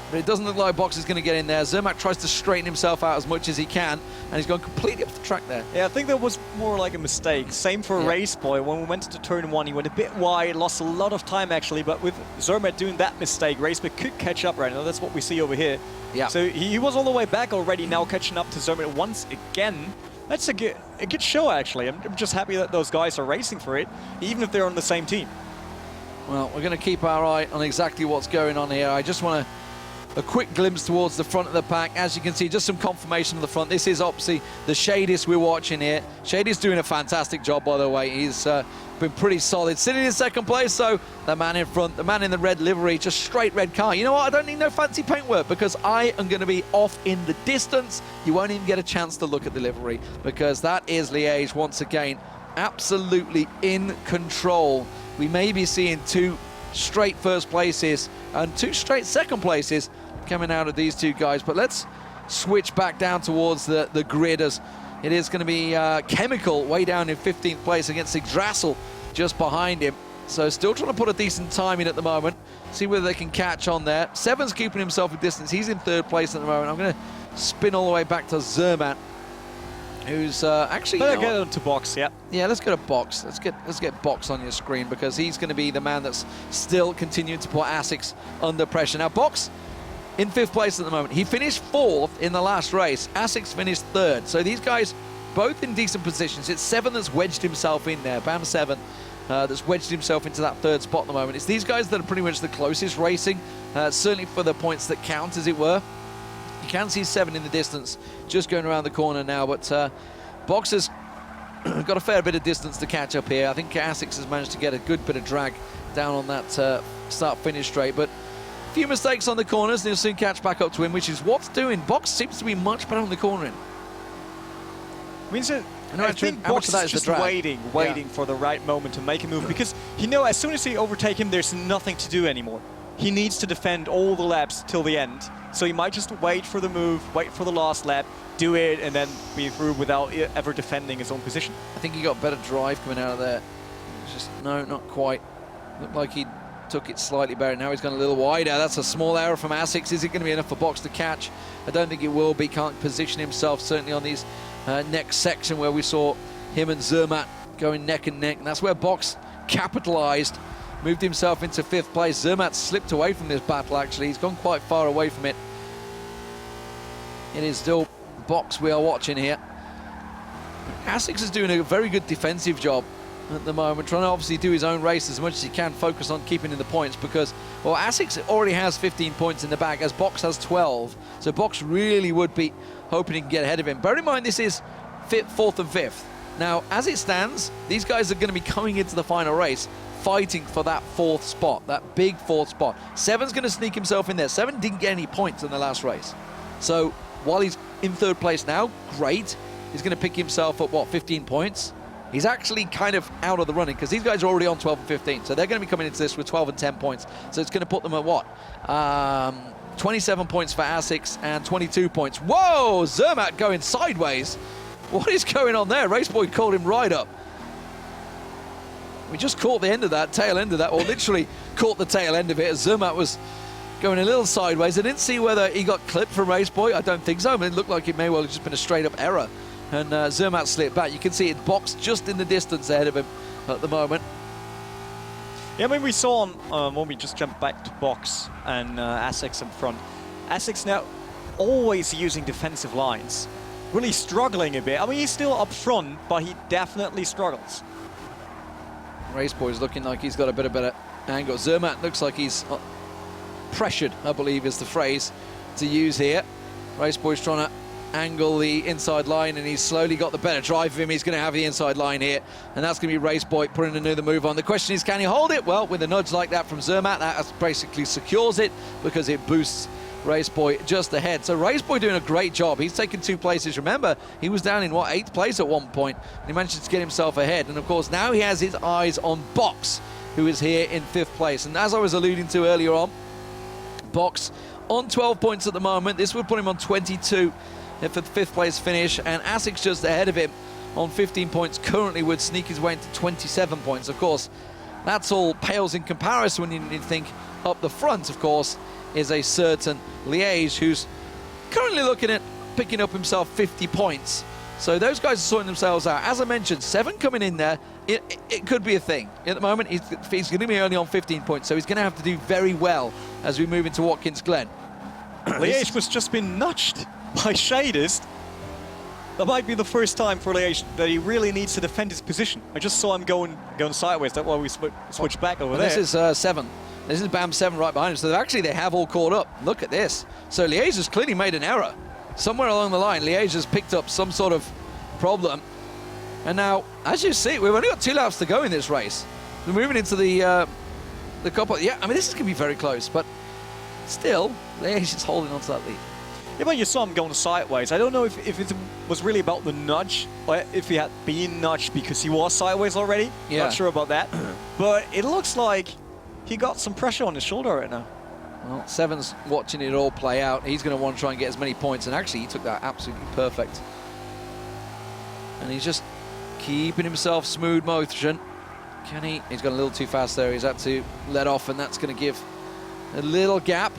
But it doesn't look like Box is going to get in there. Zermatt tries to straighten himself out as much as he can, and he's gone completely off the track there. Yeah, I think that was more like a mistake. Same for Raceboy. When we went into turn 1, he went a bit wide, lost a lot of time actually, but with Zermatt doing that mistake, Raceboy could catch up right now. That's what we see over here. Yeah. So he was all the way back already, now catching up to Zermatt once again. That's a good show, actually. I'm just happy that those guys are racing for it, even if they're on the same team. Well, we're going to keep our eye on exactly what's going on here. I just want a quick glimpse towards the front of the pack. As you can see, just some confirmation of the front. This is obviously the Shadis we're watching here. Shadis doing a fantastic job, by the way. He's been pretty solid. Sitting in second place, so the man in front, the man in the red livery, just straight red car. You know what? I don't need no fancy paintwork because I am going to be off in the distance. You won't even get a chance to look at the livery because that is Liège once again, absolutely in control. We may be seeing 2 straight first places and 2 straight second places coming out of these 2 guys. But let's switch back down towards the grid as it is going to be Chemical way down in 15th place against Yggdrasil just behind him. So still trying to put a decent time in at the moment. See whether they can catch on there. Seven's keeping himself a distance. He's in 3rd place at the moment. I'm going to spin all the way back to Zermatt, who's actually... Better get onto Box, yeah. Yeah, let's go to Box. Let's get Box on your screen because he's going to be the man that's still continuing to put Asics under pressure. Now, Box in 5th place at the moment. He finished 4th in the last race. Asics finished 3rd. So these guys both in decent positions. It's 7 that's wedged himself in there. Bam 7 that's wedged himself into that 3rd spot at the moment. It's these guys that are pretty much the closest racing, certainly for the points that count, as it were. You can see 7 in the distance, just going around the corner now, but Box has got a fair bit of distance to catch up here. I think Asics has managed to get a good bit of drag down on that start-finish straight, but a few mistakes on the corners, and he'll soon catch back up to him, which is what's doing. Box seems to be much better on the cornering. I think Box is just waiting for the right moment to make a move, because he knows as soon as he overtake him, there's nothing to do anymore. He needs to defend all the laps till the end. So he might just wait for the move, wait for the last lap, do it, and then be through without ever defending his own position. I think he got better drive coming out of there. It's just, no, not quite. Looked like he took it slightly better. Now he's gone a little wider. That's a small error from Asics. Is it going to be enough for Box to catch? I don't think it will be. Can't position himself, certainly on these next section where we saw him and Zermatt going neck and neck. And that's where Box capitalized. Moved himself into 5th place. Zermatt slipped away from this battle, actually. He's gone quite far away from it. It is still Box we are watching here. Asics is doing a very good defensive job at the moment, trying to obviously do his own race as much as he can, focus on keeping in the points because, well, Asics already has 15 points in the bag, as Box has 12. So Box really would be hoping he can get ahead of him. Bear in mind, this is 4th and 5th. Now, as it stands, these guys are going to be coming into the final race fighting for that 4th spot, that big 4th spot. 7's going to sneak himself in there. 7 didn't get any points in the last race. So while he's in 3rd place now, great. He's going to pick himself up, what, 15 points? He's actually kind of out of the running because these guys are already on 12 and 15. So they're going to be coming into this with 12 and 10 points. So it's going to put them at what? 27 points for Asics and 22 points. Whoa! Zermatt going sideways. What is going on there? Raceboy called him right up. We just caught the end of that, tail end of that, or literally caught the tail end of it as Zermatt was going a little sideways. I didn't see whether he got clipped from Raceboy. I don't think so, but it looked like it may well have just been a straight-up error. And Zermatt slipped back. You can see it Box just in the distance ahead of him at the moment. Yeah, I mean, we saw when we just jumped back to Box and Asics in front. Asics now always using defensive lines. Really struggling a bit. I mean, he's still up front, but he definitely struggles. Raceboy's looking like he's got a bit of better angle. Zermatt looks like he's pressured, I believe is the phrase to use here. Raceboy's trying to angle the inside line, and he's slowly got the better drive of him. He's going to have the inside line here, and that's going to be Race Boy putting another move on. The question is, can he hold it? Well, with a nudge like that from Zermatt, that basically secures it because it boosts Race Boy just ahead. So Race Boy doing a great job. He's taken 2 places. Remember, he was down in, 8th place at one point, and he managed to get himself ahead. And of course, now he has his eyes on Box, who is here in 5th place. And as I was alluding to earlier on, Box on 12 points at the moment. This would put him on 22 for the 5th place finish, and Asics just ahead of him on 15 points currently, would sneak his way into 27 points. Of course, that's all pales in comparison when you think up the front, of course, is a certain Liège, who's currently looking at picking up himself 50 points. So those guys are sorting themselves out. As I mentioned, 7 coming in there, it could be a thing. At the moment, he's going to be only on 15 points, so he's going to have to do very well as we move into Watkins Glen. Liège was just been nudged by Shadist. That might be the first time for Liège that he really needs to defend his position. I just saw him going sideways. That's why we switched back over there. This is 7. This is BAM 7 right behind him. So actually, they have all caught up. Look at this. So Liège has clearly made an error. Somewhere along the line, Liège has picked up some sort of problem. And now, as you see, we've only got 2 laps to go in this race. We're moving into the couple. Yeah, I mean, this is going to be very close, but still, Liège is holding on to that lead. Yeah, but you saw him going sideways. I don't know if it was really about the nudge, or if he had been nudged because he was sideways already. Yeah. Not sure about that. But it looks like he got some pressure on his shoulder right now. Well, 7's watching it all play out. He's going to want to try and get as many points, and actually he took that absolutely perfect. And he's just keeping himself smooth motion. Can he? He's got a little too fast there. He's had to let off, and that's going to give a little gap.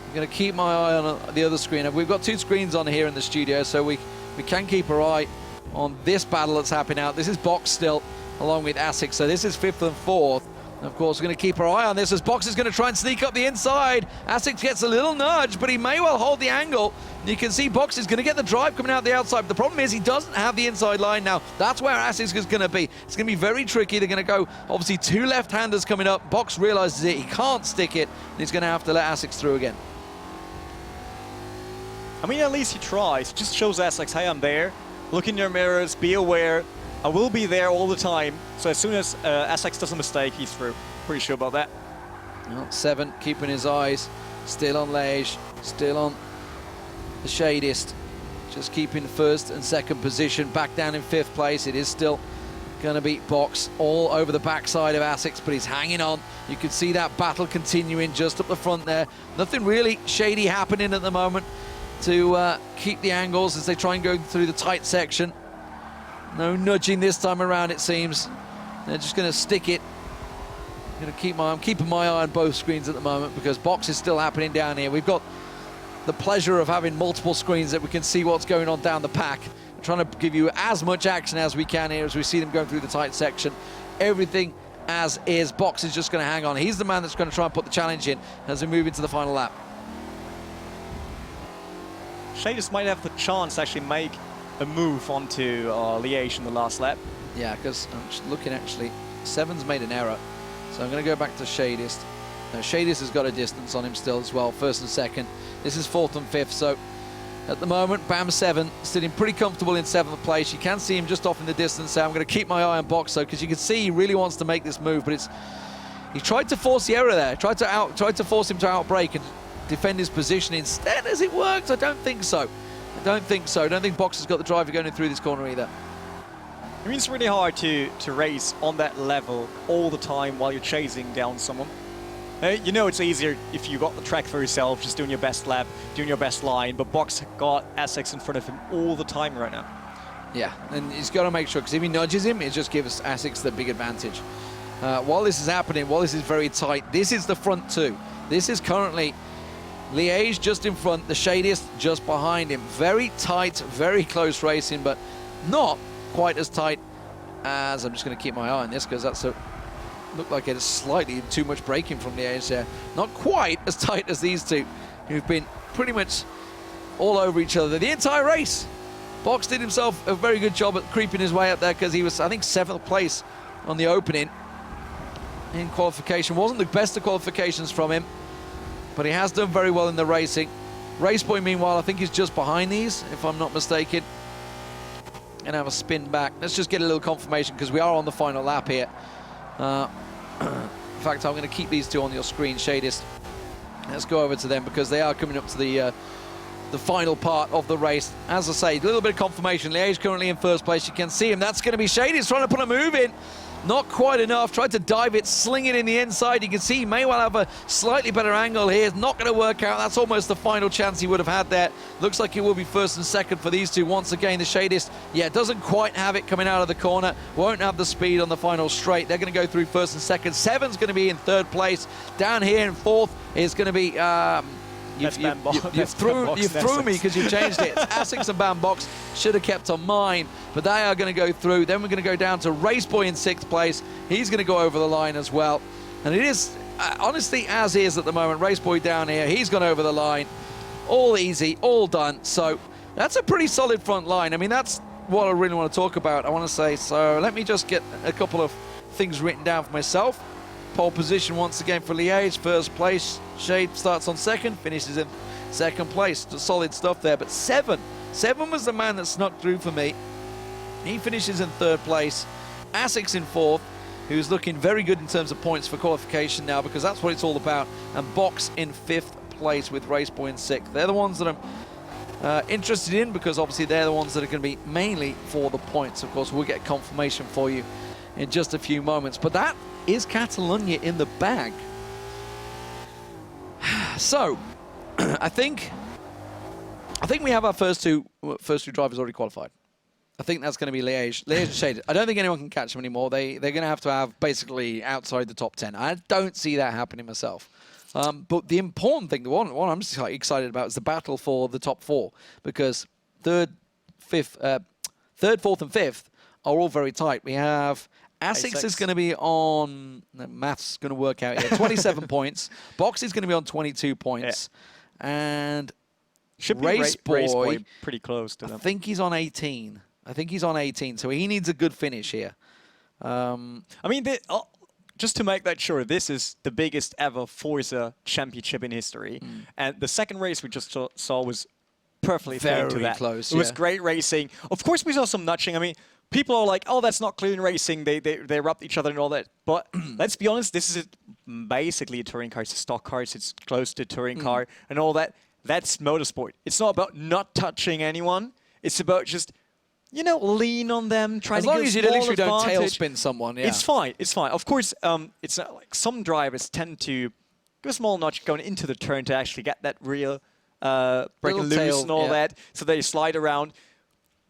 I'm going to keep my eye on the other screen. We've got 2 screens on here in the studio, so we can keep our eye on this battle that's happening out. This is Box still, along with Asics. So this is 5th and 4th. Of course, we're going to keep our eye on this as Box is going to try and sneak up the inside. Asics gets a little nudge, but he may well hold the angle. You can see Box is going to get the drive coming out the outside. But the problem is he doesn't have the inside line now. That's where Asics is going to be. It's going to be very tricky. They're going to go, obviously, 2 left-handers coming up. Box realizes it. He can't stick it. And he's going to have to let Asics through again. I mean, at least he tries. Just shows Asics, hey, I'm there. Look in your mirrors. Be aware. I will be there all the time. So as soon as Asics does a mistake, he's through. Pretty sure about that. Well, 7 keeping his eyes still on Liège, still on the Shadist, just keeping 1st and 2nd position. Back down in 5th place. It is still going to be Box all over the backside of Asics, but he's hanging on. You can see that battle continuing just up the front there. Nothing really shady happening at the moment to keep the angles as they try and go through the tight section. No nudging this time around, it seems. They're just going to stick it. I'm keeping my eye on both screens at the moment because Box is still happening down here. We've got the pleasure of having multiple screens that we can see what's going on down the pack. We're trying to give you as much action as we can here as we see them going through the tight section. Everything as is. Box is just going to hang on. He's the man that's going to try and put the challenge in as we move into the final lap. Shadist might have the chance to actually make a move onto Liège in the last lap. Yeah, because I'm just looking actually. 7's made an error. So I'm going to go back to Shadist. Now, Shadist has got a distance on him still as well, 1st and 2nd. This is 4th and 5th, so at the moment, BAM 7 sitting pretty comfortable in 7th place. You can see him just off in the distance there. I'm going to keep my eye on Box, though, because you can see he really wants to make this move, but he tried to force the error there, tried to force him to outbrake and defend his position. Instead, has it worked? I don't think so. I don't think Box has got the driver going through this corner either. I mean, it's really hard to race on that level all the time while you're chasing down someone. You know it's easier if you got the track for yourself, just doing your best lap, doing your best line, but Box got Asics in front of him all the time right now. Yeah, and he's got to make sure, because if he nudges him, it just gives Asics the big advantage. While this is happening, while this is very tight, this is the front 2. This is currently Liège just in front, the Shadist just behind him. Very tight, very close racing, but not quite as tight as, I'm just going to keep my eye on this because that's looked like it's slightly too much braking from Liège there. Not quite as tight as these two, who've been pretty much all over each other the entire race. Box did himself a very good job at creeping his way up there because he was, I think, 7th place on the opening in qualification. Wasn't the best of qualifications from him, but he has done very well in the racing. Raceboy, meanwhile, I think he's just behind these, if I'm not mistaken. And have a spin back. Let's just get a little confirmation because we are on the final lap here. In fact, I'm going to keep these two on your screen, Shadist. Let's go over to them because they are coming up to the final part of the race. As I say, a little bit of confirmation. Liège currently in first place. You can see him. That's going to be Shadist trying to put a move in. Not quite enough. Tried to dive it, sling it in the inside. You can see he may well have a slightly better angle here. It's not going to work out. That's almost the final chance he would have had there. Looks like it will be first and second for these two. Once again, the Shadist, yeah, doesn't quite have it coming out of the corner. Won't have the speed on the final straight. They're going to go through first and second. Seven's going to be in third place. Down here in fourth is going to be... You threw me because you changed it. Asics and Bambox should have kept on mine, but they are going to go through. Then we're going to go down to Raceboy in sixth place. He's going to go over the line as well. And it is, honestly, as is at the moment. Raceboy down here, he's gone over the line. All easy, all done. So that's a pretty solid front line. I mean, that's what I really want to talk about. I want to say, so let me just get a couple of things written down for myself. Pole position once again for Liège, first place. Shade starts on second, finishes in second place. Just solid stuff there. But Seven was the man that snuck through for me. He finishes in third place. Asics in fourth, who's looking very good in terms of points for qualification now because that's what it's all about. And Box in fifth place with Raceboy in sixth. They're the ones that I'm interested in because obviously they're the ones that are going to be mainly for the points. Of course, we'll get confirmation for you in just a few moments. But that is Catalonia in the bag. So, I think we have our first two drivers already qualified. I think that's going to be Liège and Shaded. I don't think anyone can catch them anymore. They're going to have basically outside the top 10. I don't see that happening myself. But the important thing, the one I'm just excited about is the battle for the top four because third, fourth, and fifth are all very tight. We have Asics is going to be on, math's going to work out here, 27 points. Box is going to be on 22 points. Yeah. And should be Raceboy pretty close to them. I think he's on 18. So he needs a good finish here. I mean, just to make that sure, this is the biggest ever Forza championship in history. And the second race we just saw was perfectly fair to that. Close, it was great racing. Of course, we saw some nudging. I mean, people are like, oh, that's not clean racing. They rubbed each other and all that. But let's be honest, this is basically a touring car. It's a stock car. It's close to a touring car and all that. That's motorsport. It's not about not touching anyone. It's about just, you know, lean on them, trying to get a small advantage. As long as you literally don't tailspin someone, yeah. It's fine. It's fine. Of course, it's not like some drivers tend to give a small nudge going into the turn to actually get that real break loose and all that. So they slide around.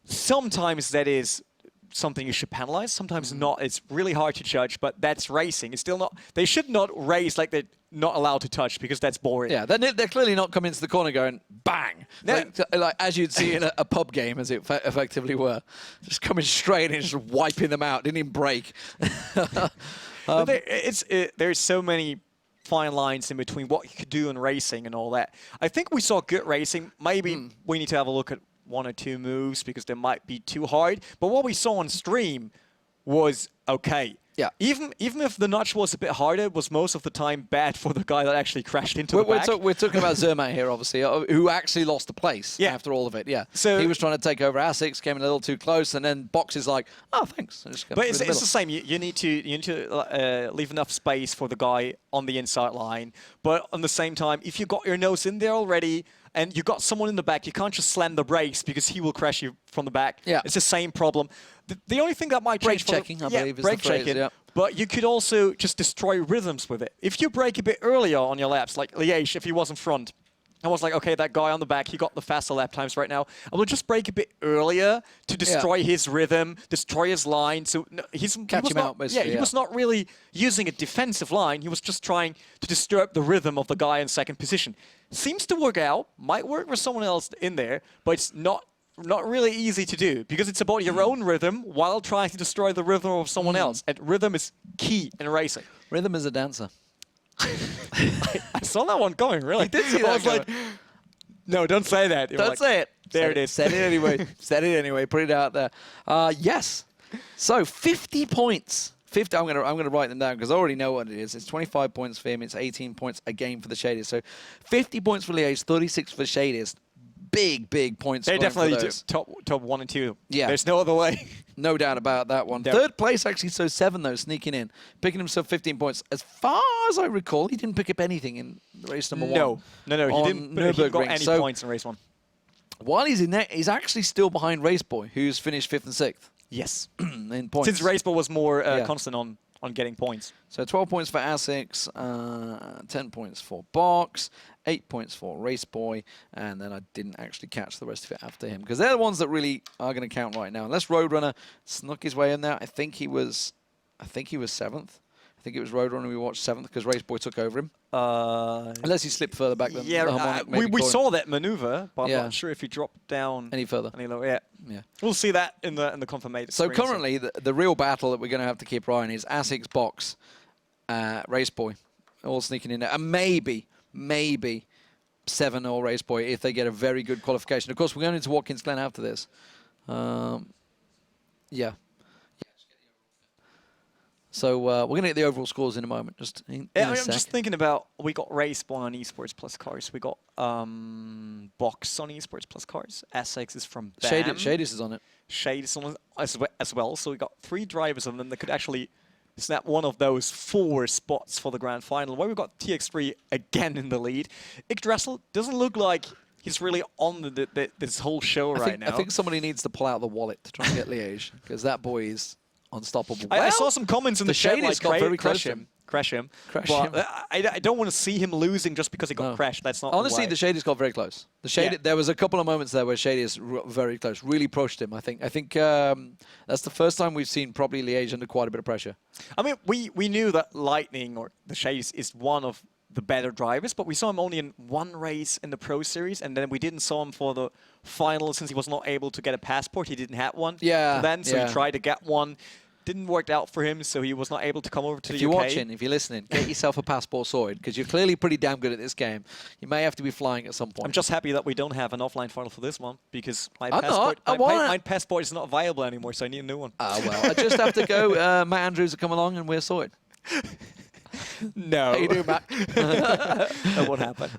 Sometimes that is something you should penalize, sometimes not. It's really hard to judge, but that's racing. It's still not. They should not race like they're not allowed to touch because that's boring. Yeah, they're clearly not coming into the corner going bang, like as you'd see in a pub game, as it effectively were, just coming straight and just wiping them out. Didn't even break. There's so many fine lines in between what you could do in racing and all that. I think we saw good racing. Maybe we need to have a look at one or two moves because they might be too hard. But what we saw on stream was okay. Yeah. Even if the notch was a bit harder, it was most of the time bad for the guy that actually crashed into the back. We're talking about Zermatt here, obviously, who actually lost the place after all of it. Yeah. So he was trying to take over Asics, came in a little too close, and then Box is like, oh, thanks. But it's the same. You need to leave enough space for the guy on the inside line. But on the same time, if you got your nose in there already, and you got someone in the back, you can't just slam the brakes because he will crash you from the back. Yeah. It's the same problem. The only thing that might change... Brake checking, I believe, is the phrase. Yeah. But you could also just destroy rhythms with it. If you brake a bit earlier on your laps, like Liège, if he was in front, I was like, okay, that guy on the back, he got the faster lap times right now. I will just brake a bit earlier to destroy his rhythm, destroy his line. So he was not really using a defensive line. He was just trying to disturb the rhythm of the guy in second position. Seems to work out. Might work for someone else in there, but it's not really easy to do because it's about your own rhythm while trying to destroy the rhythm of someone else. And rhythm is key in racing. Rhythm is a dancer. I saw that one going, really. You did see that. I was like, no, don't say that. Don't say it. There it is. Said it anyway. Put it out there. Yes. So 50 points 50. I'm gonna write them down because I already know what it is. It's 25 points for him. It's 18 points a game for the Shadies. So 50 points for Liège, 36 for the Shadies. Big points. They definitely do. Top 1 and 2. Yeah. There's no other way. No doubt about that one. No. Third place, actually, so 7, though, sneaking in. Picking himself 15 points. As far as I recall, he didn't pick up anything in race number 1. No. He didn't got any points in race 1. While he's in there, he's actually still behind Raceboy, who's finished 5th and 6th. Yes. In points. Since Raceboy was more constant on getting points. So 12 points for Asics, 10 points for Box, 8 points for Raceboy, and then I didn't actually catch the rest of it after him because they're the ones that really are going to count right now. Unless Roadrunner snuck his way in there, I think he was 7th. I think it was Roadrunner we watched 7th because Raceboy took over him. Unless he slipped further back than the Harmonic. We saw that maneuver, but I'm not sure if he dropped down any further. Any lower. Yeah. We'll see that in the confirmation. So currently, the real battle that we're going to have to keep our eye on is Asics, Box, Raceboy, all sneaking in there, and maybe 7 or Raceboy if they get a very good qualification. Of course, we're going into Watkins Glen after this. Yeah. So we're going to get the overall scores in a moment. I'm just thinking about, we got Raceboy on Esports plus cars. We got Box on Esports plus cars. Asics is from BAM. Shadis is on it. Shadis on as well. So we got 3 drivers on them that could actually snap one of those 4 spots for the grand final, where we've got TX3 again in the lead. Yggdrasil doesn't look like he's really on this whole show right now. I think somebody needs to pull out the wallet to try and get Liège, because that boy is unstoppable. I saw some comments in the chat like, got very crash him. But I don't want to see him losing just because he got crashed. That's not honestly, the Shady's got very close. There was a couple of moments there where Shady is very close, really pushed him. I think that's the first time we've seen probably Liège under quite a bit of pressure. I mean, we knew that Lightning or the Shady is one of the better drivers, but we saw him only in 1 race in the Pro Series, and then we didn't saw him for the final since he was not able to get a passport. He didn't have one. So he tried to get one. Didn't work out for him, so he was not able to come over to the UK. If you're watching, if you're listening, get yourself a passport sorted, because you're clearly pretty damn good at this game. You may have to be flying at some point. I'm just happy that we don't have an offline final for this one, because my passport is not viable anymore, so I need a new one. Well, I just have to go. Matt Andrews will come along, and we're sorted. No. How you doing, Matt? That won't happen.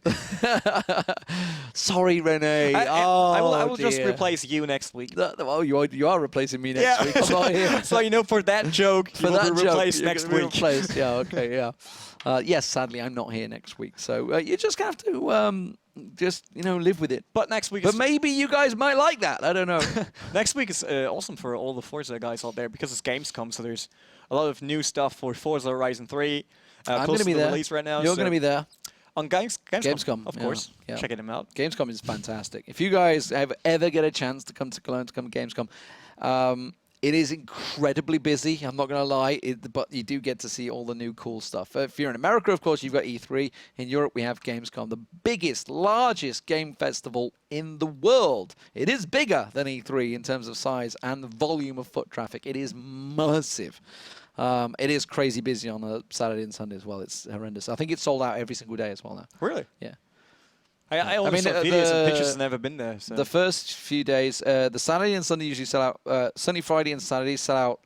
Sorry, Rene. I will just replace you next week. Oh, you are replacing me next week. I'm not here. So you know, for that joke, you will be replaced next week. Yeah, okay, yeah. Yes, sadly, I'm not here next week. So you're just going to have to live with it. But next week But maybe you guys might like that. I don't know. Next week is awesome for all the Forza guys out there, because it's Gamescom, so there's a lot of new stuff for Forza Horizon 3. I'm going to be there. Release right now, You're going to be there. On Gamescom, of course. Yeah. Checking them out. Gamescom is fantastic. If you guys ever get a chance to come to Cologne, to come to Gamescom, it is incredibly busy. I'm not going to lie, but you do get to see all the new cool stuff. If you're in America, of course, you've got E3. In Europe, we have Gamescom, the biggest, largest game festival in the world. It is bigger than E3 in terms of size and the volume of foot traffic. It is massive. It is crazy busy on a Saturday and Sunday as well. It's horrendous. I think it's sold out every single day as well now. Really? Yeah. I only saw videos and pictures, never been there. So. The first few days, the Saturday and Sunday usually sell out. Sunday, Friday, and Saturday sell out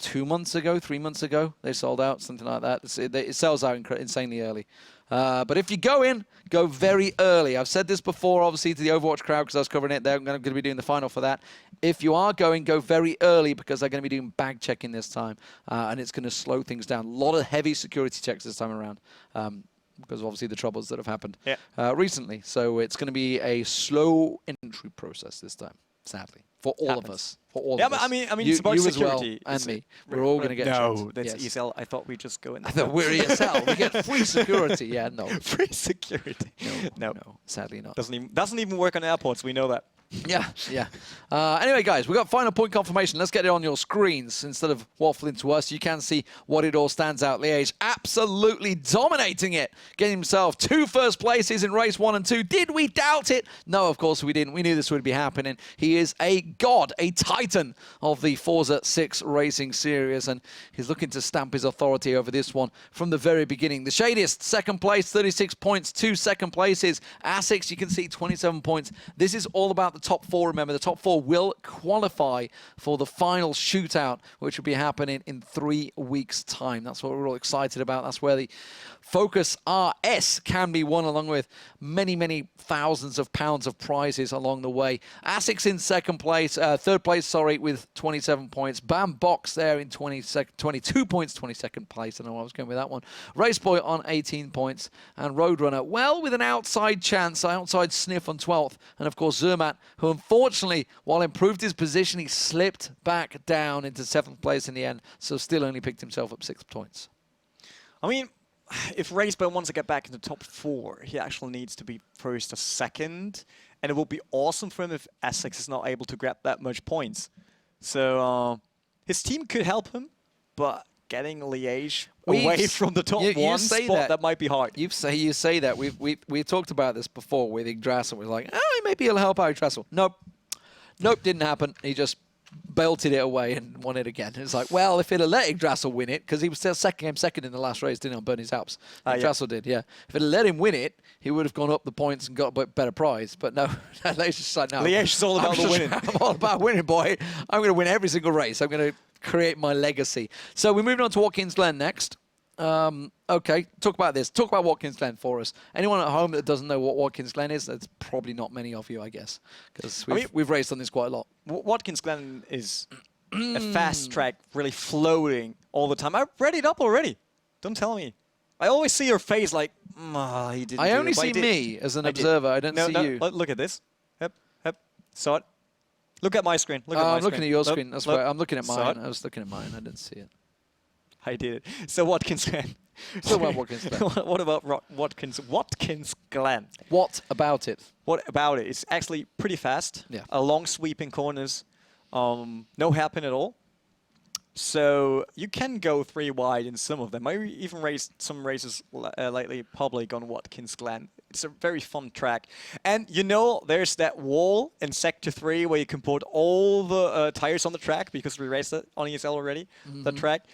2 months ago, 3 months ago. They sold out, something like that. It sells out insanely early. But if you go in, go very early. I've said this before, obviously, to the Overwatch crowd, because I was covering it. They're going to be doing the final for that. If you are going, go very early, because they're going to be doing bag checking this time. And it's going to slow things down. A lot of heavy security checks this time around. Because obviously the troubles that have happened recently. So it's going to be a slow entry process this time, sadly, for all of us. For all of us. I mean, it's about security. As well, and me. We're all going to get No, that's ESL. I thought we just go in. I thought we're ESL. We get free security. Yeah, no. Free security. No, sadly not. Doesn't even work on airports. We know that. Yeah. Anyway, guys, we've got final point confirmation. Let's get it on your screens instead of waffling to us. You can see what it all stands out. Liège absolutely dominating it, getting himself 2 first places in race 1 and 2. Did we doubt it? No, of course we didn't. We knew this would be happening. He is a god, a titan of the Forza 6 racing series, and he's looking to stamp his authority over this one from the very beginning. The Shadiest, second place, 36 points, 2 second places. Asics, you can see 27 points. This is all about the the top 4, remember, the top 4 will qualify for the final shootout, which will be happening in 3 weeks' time. That's what we're all excited about. That's where the Focus RS can be won, along with many, many thousands of pounds of prizes along the way. Asics in third place, sorry, with 27 points. Bam Box there in 22 points, 22nd place. I don't know why I was going with that one. Raceboy on 18 points. And Roadrunner, well, with an outside chance, outside sniff on 12th. And, of course, Zermatt, who unfortunately, while improved his position, he slipped back down into 7th place in the end, so still only picked himself up 6 points. I mean, if Raceboy wants to get back into the top 4, he actually needs to be first or second. And it will be awesome for him if Essex is not able to grab that much points. So his team could help him, but getting Liège away from the top one spot, that might be hard. You say that. We've talked about this before with Yggdrasil. We're like, oh, maybe he'll help out Yggdrasil. Nope, didn't happen. He just belted it away and won it again. It's like, well, if he'd have let Yggdrasil win it, because he was still second in the last race, didn't he, on Bernie's Alps? Yggdrasil did, yeah. If it had let him win it, he would have gone up the points and got a better prize. But no, Liège is like, no. Liège is all about the winning. I'm all about winning, boy. I'm going to win every single race. I'm going to create my legacy. So we're moving on to Watkins Glen next. Okay, talk about this. Talk about Watkins Glen for us. Anyone at home that doesn't know what Watkins Glen is, that's probably not many of you, I guess, because we've raced on this quite a lot. Watkins Glen is a fast track, really floating all the time. I've read it up already. Don't tell me. I always see your face like, he didn't. I only see me as an observer. I don't see you. Look at this. Yep. Saw it. Look at my screen. Look at my I'm looking at your screen. That's why I'm looking at mine. Saw it. I was looking at mine. I didn't see it. I did it. So Watkins Glen. Still about Watkins Glen. What about Watkins Glen? What about it? What about it? It's actually pretty fast. Yeah. Long sweeping corners. No hairpin at all. So you can go 3 wide in some of them. I even raced some races lately public on Watkins Glen. It's a very fun track. And you know, there's that wall in Sector 3 where you can put all the tires on the track, because we raced it on ESL already, the track.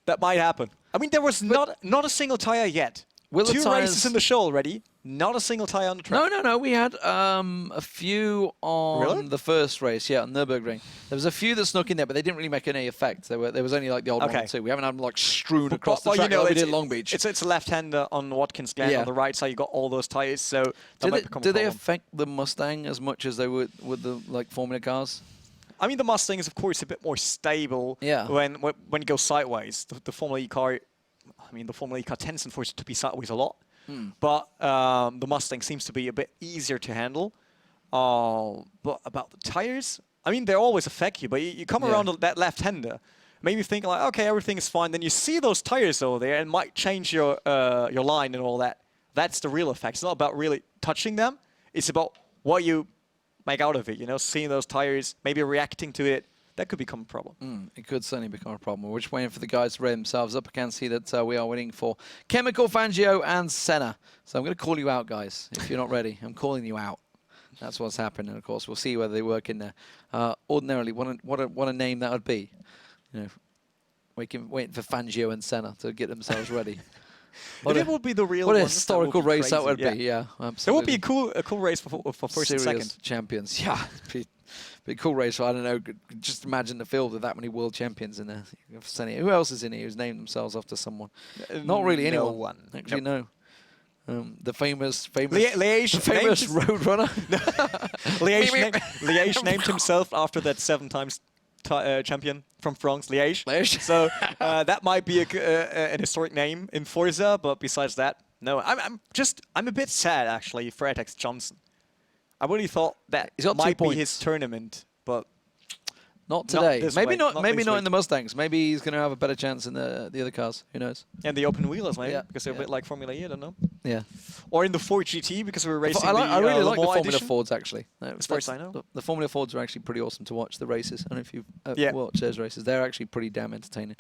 That might happen. I mean, there was not a single tire yet. Two races in the show already. Not a single tire on the track. No. We had a few on the first race, on Nurburgring. There was a few that snuck in there, but they didn't really make any effect. There was only like the odd one or two. We haven't had them like strewn across the track like we did at Long Beach. It's a left-hander on Watkins Glen. On the right side, you got all those tires. So that might become a problem. Do they affect the Mustang as much as they would with the Formula cars? I mean, the Mustang is, of course, a bit more stable when you go sideways. The Formula E car, the Formula E car tends for it to be sideways a lot. But the Mustang seems to be a bit easier to handle. But about the tires, I mean, they always affect you. But you come around that left-hander, maybe think like, okay, everything is fine. Then you see those tires over there and might change your line and all that. That's the real effect. It's not about really touching them. It's about what you make out of it, seeing those tires, maybe reacting to it. That could become a problem. It could certainly become a problem. We're just waiting for the guys to rev themselves up. I can see that we are waiting for Chemical, Fangio, and Senna. So I'm going to call you out, guys, if you're not ready. I'm calling you out. That's what's happening. And of course, we'll see whether they work in there. Ordinarily, what a name that would be. Waiting for Fangio and Senna to get themselves ready. It would be the real. What a historical race that would be. Yeah, absolutely. It would be a cool race for first and second. Champions. Yeah, be a cool race. I don't know. Just imagine the field with that many world champions in there. Who else is in here who's named themselves after someone? Not really anyone. No one. Actually, no. The famous Liège, Roadrunner. Liège named himself after that 7 times champion from France, Liège. So that might be an historic name in Forza, but besides that, no. I'm a bit sad actually for Etex Johnson. I really thought that might be his tournament, but not today. Maybe not in the Mustangs. Maybe he's going to have a better chance in the other cars. Who knows? And the open wheelers, maybe, because they're a bit like Formula E. I don't know. Yeah. Or in the Ford GT, because we're racing. I really like the Formula edition. Fords actually. As far as I know, the Formula Fords are actually pretty awesome to watch. The races. I don't know if you've watched those races. They're actually pretty damn entertaining.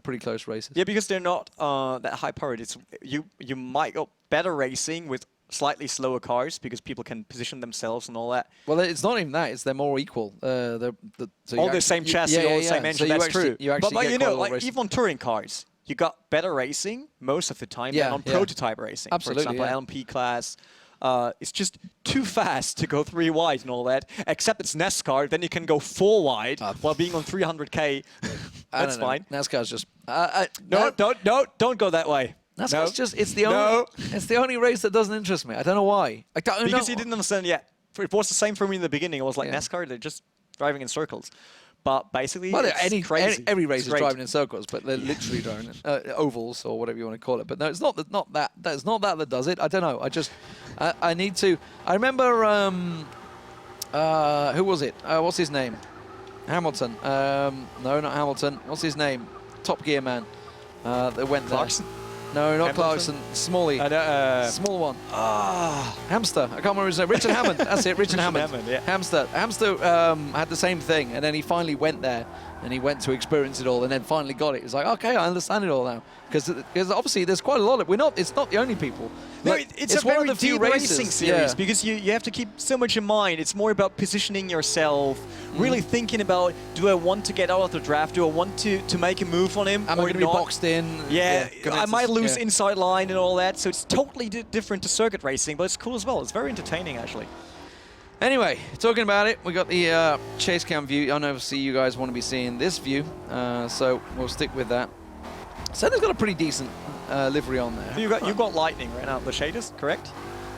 Pretty close races. Yeah, because they're not that high powered. It's you might go better racing with slightly slower cars because people can position themselves and all that. Well, it's not even that. They're more equal. So all the same chassis, all the same engine. So that's true. But even on touring cars, you got better racing most of the time than on prototype racing. Absolutely, for example, LMP class. it's just too fast to go 3 wide and all that. Except it's NASCAR, then you can go 4 wide while being on 300k. That's fine. NASCAR's just No, don't go that way. NASCAR's just it's the only race that doesn't interest me. I don't know why. Because you didn't understand yet. It was the same for me in the beginning. It was like NASCAR, they're just driving in circles. But basically, it's crazy. Every race it's is great. driving in circles, but they're literally driving ovals or whatever you want to call it. But no, it's not that. That's not that does it. I don't know. I need to. I remember who was it? What's his name? Hamilton. No, not Hamilton. What's his name? Top Gear man. That went there. Clarkson? No, not Hamilton? Clarkson. Smalley. Small one. Hamster. I can't remember his name. Richard Hammond. That's it. Richard Hammond. Yeah. Hamster had the same thing, and then he finally went there, and he went to experience it all, and then finally got it. He's like, okay, I understand it all now, because obviously there's quite a lot of. It's not the only people. No, Like, it's a one very of the few deep races. racing series because you have to keep so much in mind. It's more about positioning yourself, really thinking about, do I want to get out of the draft? Do I want to make a move on him? Am I or going to be not? boxed in? Yeah, I might lose yeah. inside line and all that. So it's totally different to circuit racing, but it's cool as well. It's very entertaining, actually. Anyway, talking about it, we got the chase cam view. I know obviously you guys want to be seeing this view, so we'll stick with that. Senna's got a pretty decent livery on there. You've got lightning right now. The shaders, correct?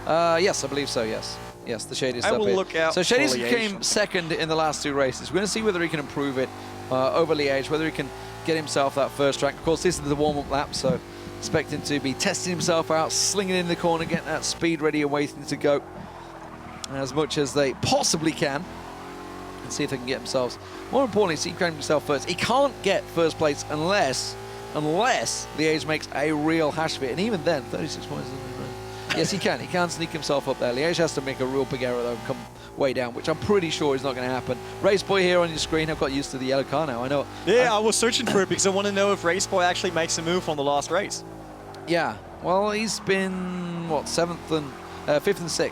Yes, I believe so. Yes, the Shadys. I up will here. look out So for Shadys Liège. came second in the last 2 races. We're going to see whether he can improve it over Liège, whether he can get himself that first track. Of course, this is the warm-up lap, so expecting to be testing himself out, slinging in the corner, getting that speed ready and waiting to go as much as they possibly can, and see if they can get themselves. More importantly, see himself first. He can't get first place unless Liège makes a real hash of it, and even then, 36 points. Yes, he can. He can sneak himself up there. Liège has to make a real big error though, and come way down, which I'm pretty sure is not going to happen. Race Boy here on your screen. I've got used to the yellow car now. I know. Yeah, I was searching for it because I want to know if Race Boy actually makes a move on the last race. Yeah. Well, he's been what 5th and 6th,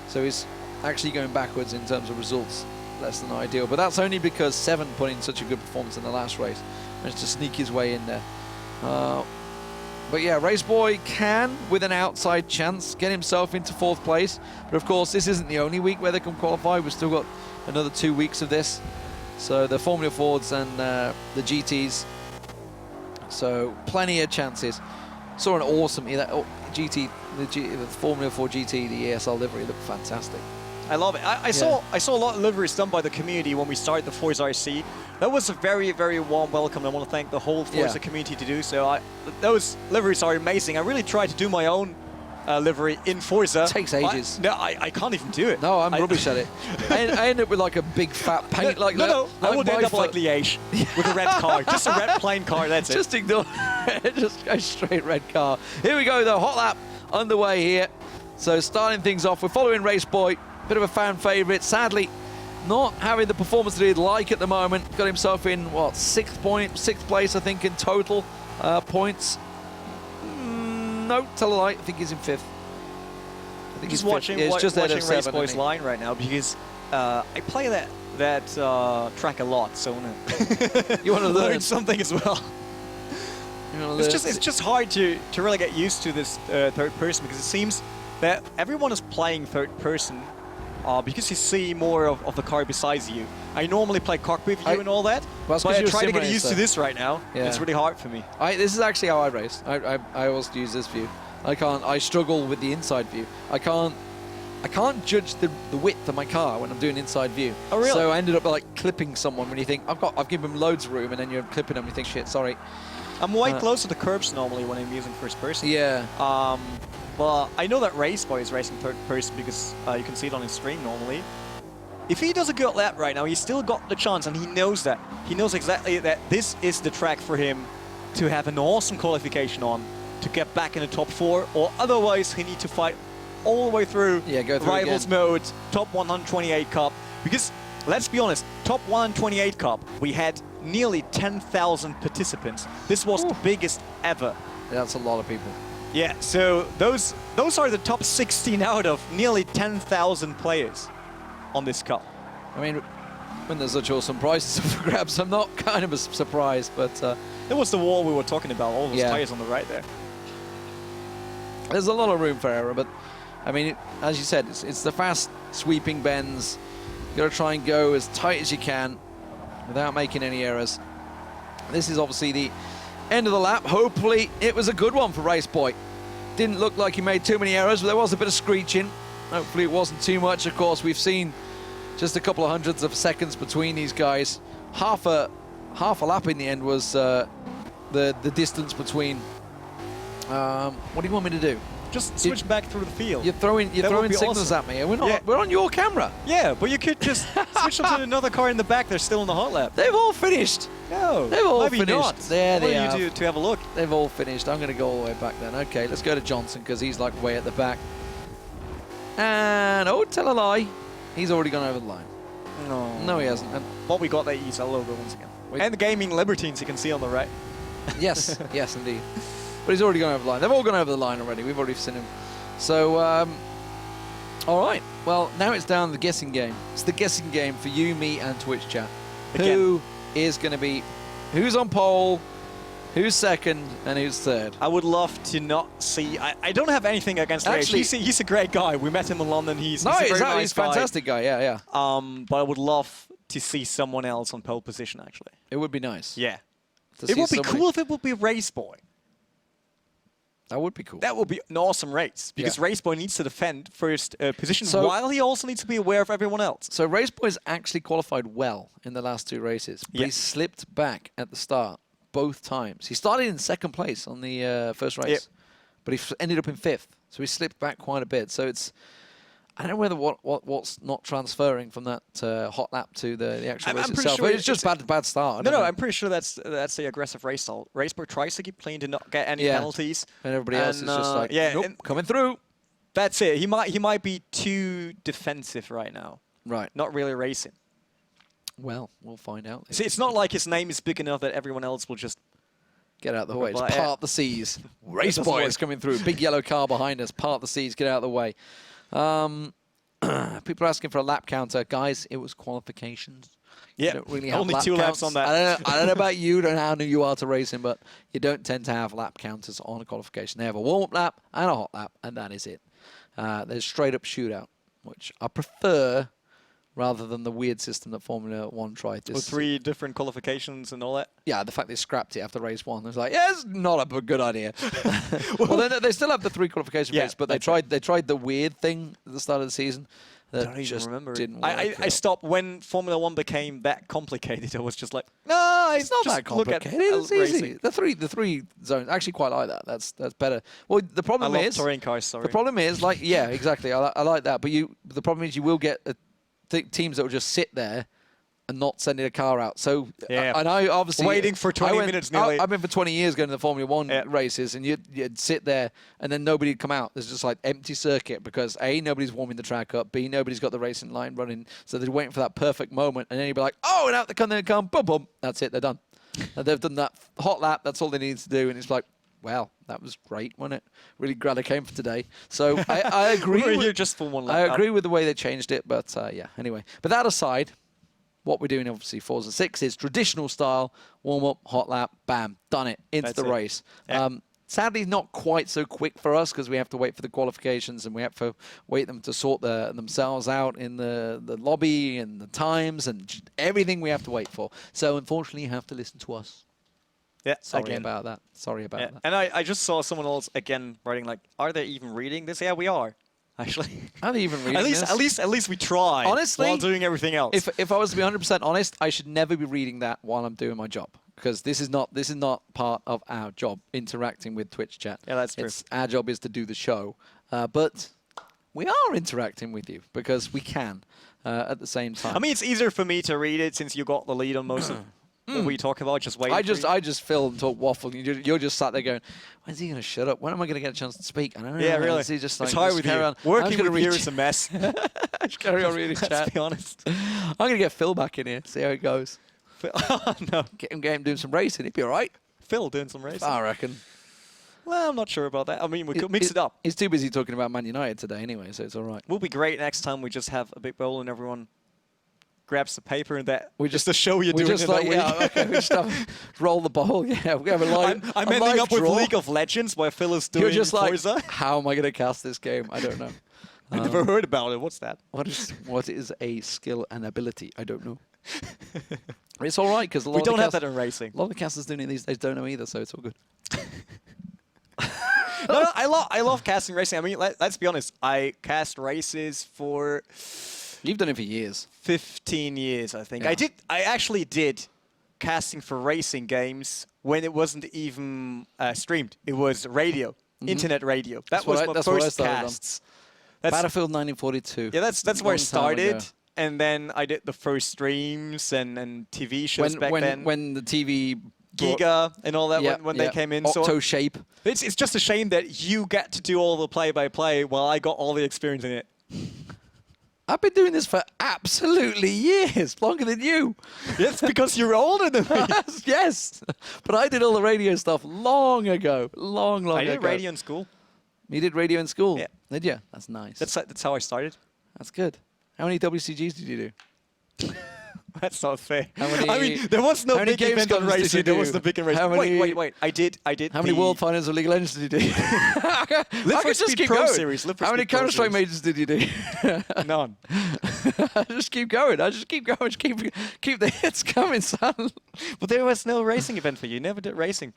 so he's actually going backwards in terms of results. Less than ideal, but that's only because 7 put in such a good performance in the last race. Managed to sneak his way in there. But yeah, Race Boy can, with an outside chance, get himself into 4th place. But of course, this isn't the only week where they can qualify. We've still got another 2 weeks of this. So the Formula Fords and the GTs. So plenty of chances. Saw an awesome GT, the Formula 4 GT, the ESL livery looked fantastic. I love it. I saw a lot of liveries done by the community when we started the Forza RC. That was a very, very warm welcome. I want to thank the whole Forza community to do so. Those liveries are amazing. I really tried to do my own livery in Forza. It takes ages. I can't even do it. No, I'm rubbish at it. I end up with like a big fat paint like that. No, I like would my end up foot. like Liège with a red car. Just a red plain car, that's Just ignore just a straight red car. Here we go though, hot lap underway here. So starting things off, we're following Race Boy. Bit of a fan favourite. Sadly, not having the performance that he'd like at the moment. Got himself in, what, 6th place, I think, in total points. No, tell a lie. I think he's in 5th. I think Just he's watching, yeah, it's just watching ahead of Race 7, Boy's line right now because I play that track a lot, so You want to learn something as well. It's just hard to really get used to this third person because it seems that everyone is playing third person because you see more of the car besides you. I normally play cockpit view and all that, but I try to get used to this right now. Yeah. It's really hard for me. This is actually how I race. I always use this view. I struggle with the inside view. I can't judge the width of my car when I'm doing inside view. Oh, really? So I ended up like clipping someone when you think I've given them loads of room, and then you're clipping them. You think, shit, sorry. I'm way close to the curbs normally when I'm using first person. Yeah. But I know that Race Boy is racing third person because you can see it on his stream normally. If he does a good lap right now, he's still got the chance, and he knows that. He knows exactly that this is the track for him to have an awesome qualification on, to get back in the top 4, or otherwise he need to fight all the way through, go through Rivals again. mode, top 128 Cup. Because, let's be honest, top 128 Cup, we had nearly 10,000 participants. This was the biggest ever. That's a lot of people. Yeah, so those are the top 16 out of nearly 10,000 players on this cup. I mean, when there's such awesome prizes for grabs, I'm not kind of surprised, but... It was the wall we were talking about, all those players on the right there. There's a lot of room for error, but I mean, as you said, it's the fast sweeping bends. You got to try and go as tight as you can without making any errors. This is obviously the end of the lap. Hopefully, it was a good one for Race Boy. Didn't look like he made too many errors, but there was a bit of screeching. Hopefully, it wasn't too much. Of course, we've seen just a couple of hundreds of seconds between these guys. Half a lap in the end was the distance between. What do you want me to do? Just switch back through the field. You're throwing signals awesome. at me. We're on your camera. Yeah, but you could just switch them to another car in the back. They're still in the hot lap. They've all finished. No, They've all maybe finished. not. There they Why are. don't you to have a look? They've all finished. I'm going to go all the way back then. Okay, let's go to Johnson because he's like way at the back. And, oh, tell a lie. He's already gone over the line. No, he hasn't. And What we got there is our logo once again. And the Gaming Libertines you can see on the right. yes, yes, indeed. But he's already gone over the line. They've all gone over the line already. We've already seen him. So, all right. Well, now it's down to the guessing game. It's the guessing game for you, me, and Twitch chat. Again. Who is going to be, who's on pole, who's second, and who's third? I would love to not see. I don't have anything against Rage. Actually- He's a great guy. We met him in London. He's a very exactly. nice He's a guy. fantastic guy. Yeah, yeah. But I would love to see someone else on pole position, actually. It would be nice. Yeah. to It see would be somebody- cool if it would be Race Boy. That would be cool. That would be an awesome race because Yeah. Race Boy needs to defend first position So- while he also needs to be aware of everyone else. So Race Boy's actually qualified well in the last two races, but Yeah. he slipped back at the start both times. He started in second place on the first race, Yep. but he ended up in fifth. So he slipped back quite a bit. So it's, I don't know whether what's not transferring from that hot lap to the actual I'm race pretty itself. sure It's just bad start. I No, don't know. I'm pretty sure that's the aggressive race style. Race Boy tries to keep playing to not get any Yeah. penalties. And everybody else is And, just like, yeah, nope, and- coming through. That's it. He might be too defensive right now. Right. Not really racing. Well, we'll find out. See, it's not like his name is big enough that everyone else will just. Get out of the way. Just Well, yeah. part the seas. Race doesn't Boy work. is coming through. Big yellow car behind us. Part the seas. Get out of the way. People are asking for a lap counter. Guys, it was qualifications. You Yeah, don't really have only lap 2 laps counts. on that. I don't know about you. Don't know how new you are to racing, but you don't tend to have lap counters on a qualification. They have a warm-up lap and a hot lap, and that is it. There's straight-up shootout, which I prefer rather than the weird system that Formula 1 tried. With 3 different qualifications and all that. Yeah, the fact they scrapped it after race 1. It's like, yeah, it's not a good idea. Well, they still have the 3 qualification Yeah, races, but they tried the weird thing at the start of the season. I That don't even just remember. didn't work. I stopped when Formula 1 became that complicated. I was just like, no, It's not that complicated. It's easy. The three zones. I actually quite like that. That's better. Well, the I problem love is touring cars. Sorry. the problem is like yeah, exactly. I like that. But the problem is you will get teams that will just sit there and not sending a car out. So Yeah. and I obviously Waiting for 20 minutes nearly. I've been for 20 years going to the Formula 1 Yeah. races, and you'd sit there and then nobody'd come out. There's just like empty circuit because A, nobody's warming the track up, B, nobody's got the racing line running, so they're waiting for that perfect moment, and then you'd be like, oh, and out they come, boom, boom, that's it, they're done. And they've done that hot lap, that's all they need to do, and it's like, well, that was great, wasn't it? Really glad I came for today. So I agree. We're with, here just for one lap. I agree with the way they changed it, but yeah, anyway. But that aside, what we're doing, obviously, Forza 6 is traditional style, warm-up, hot lap, bam, done it, into That's the it. race. Yeah. Sadly, not quite so quick for us because we have to wait for the qualifications and we have to wait them to sort themselves out in the lobby and the times and everything we have to wait for. So, unfortunately, you have to listen to us. Yeah, Sorry again. about that. Sorry about Yeah. that. And I just saw someone else again writing like, are they even reading this? Yeah, we are. Actually. Are they even reading this? At least we try. Honestly, while doing everything else. If I was to be 100% honest, I should never be reading that while I'm doing my job because this is not part of our job interacting with Twitch chat. Yeah, that's true. Our job is to do the show, but we are interacting with you because we can at the same time. I mean, it's easier for me to read it since you got the lead on most of what we talk about. Just wait. I just fill and talk waffle. You're just sat there going, when's he going to shut up? When am I going to get a chance to speak? I don't know. Yeah, really. Is he just like, it's hard just with carry you. on? Working gonna with you read is a mess. just carry on reading Let's chat. be honest. I'm going to get Phil back in here, see how it goes. Oh, no. Get him doing some racing. He'd be all right. Phil doing some racing. I reckon. Well, I'm not sure about that. I mean, we could mix it up. He's too busy talking about Man United today anyway, so it's all right. Will be great next time we just have a big bowl and everyone grabs the paper and that We just to show you doing just it like, that yeah, week. okay, we just roll the bowl. Yeah, we have a live. I'm a ending live up with draw. League of Legends while Phil is doing You're just like, Forza. how am I going to cast this game? I don't know. I never heard about it. What's that? What is a skill and ability? I don't know. It's all right because We don't have that in racing. A lot of the casters doing it these days don't know either, so it's all good. No, I love casting racing. I mean, let's be honest. I cast races for You've done it for years. 15 years, I think. Yeah. I actually did casting for racing games when it wasn't even streamed. It was radio, internet radio. That was my first casts. Battlefield 1942. Yeah, that's where I Long time started. ago. And then I did the first streams and TV shows back then. When the TV Giga and all that when they came in. Octo Shape. It's just a shame that you get to do all the play-by-play while I got all the experience in it. I've been doing this for absolutely years, longer than you. It's because you're older than me. Yes, but I did all the radio stuff long ago, long ago. I did radio in school. You did radio in school? Yeah. Did you? That's nice. That's how I started. That's good. How many WCGs did you do? That's not fair. How many- I mean, there was no how many big event on Gamescoms did racing. you There do? was the big in racing. How many- Wait. I did. How many World Finals of League of Legends did you do? I could just keep Pro going. Series. How many Counter-Strike majors did you do? None. I just keep going. I just keep going. Just keep the hits coming, son. But there was no racing event for you. You never did racing.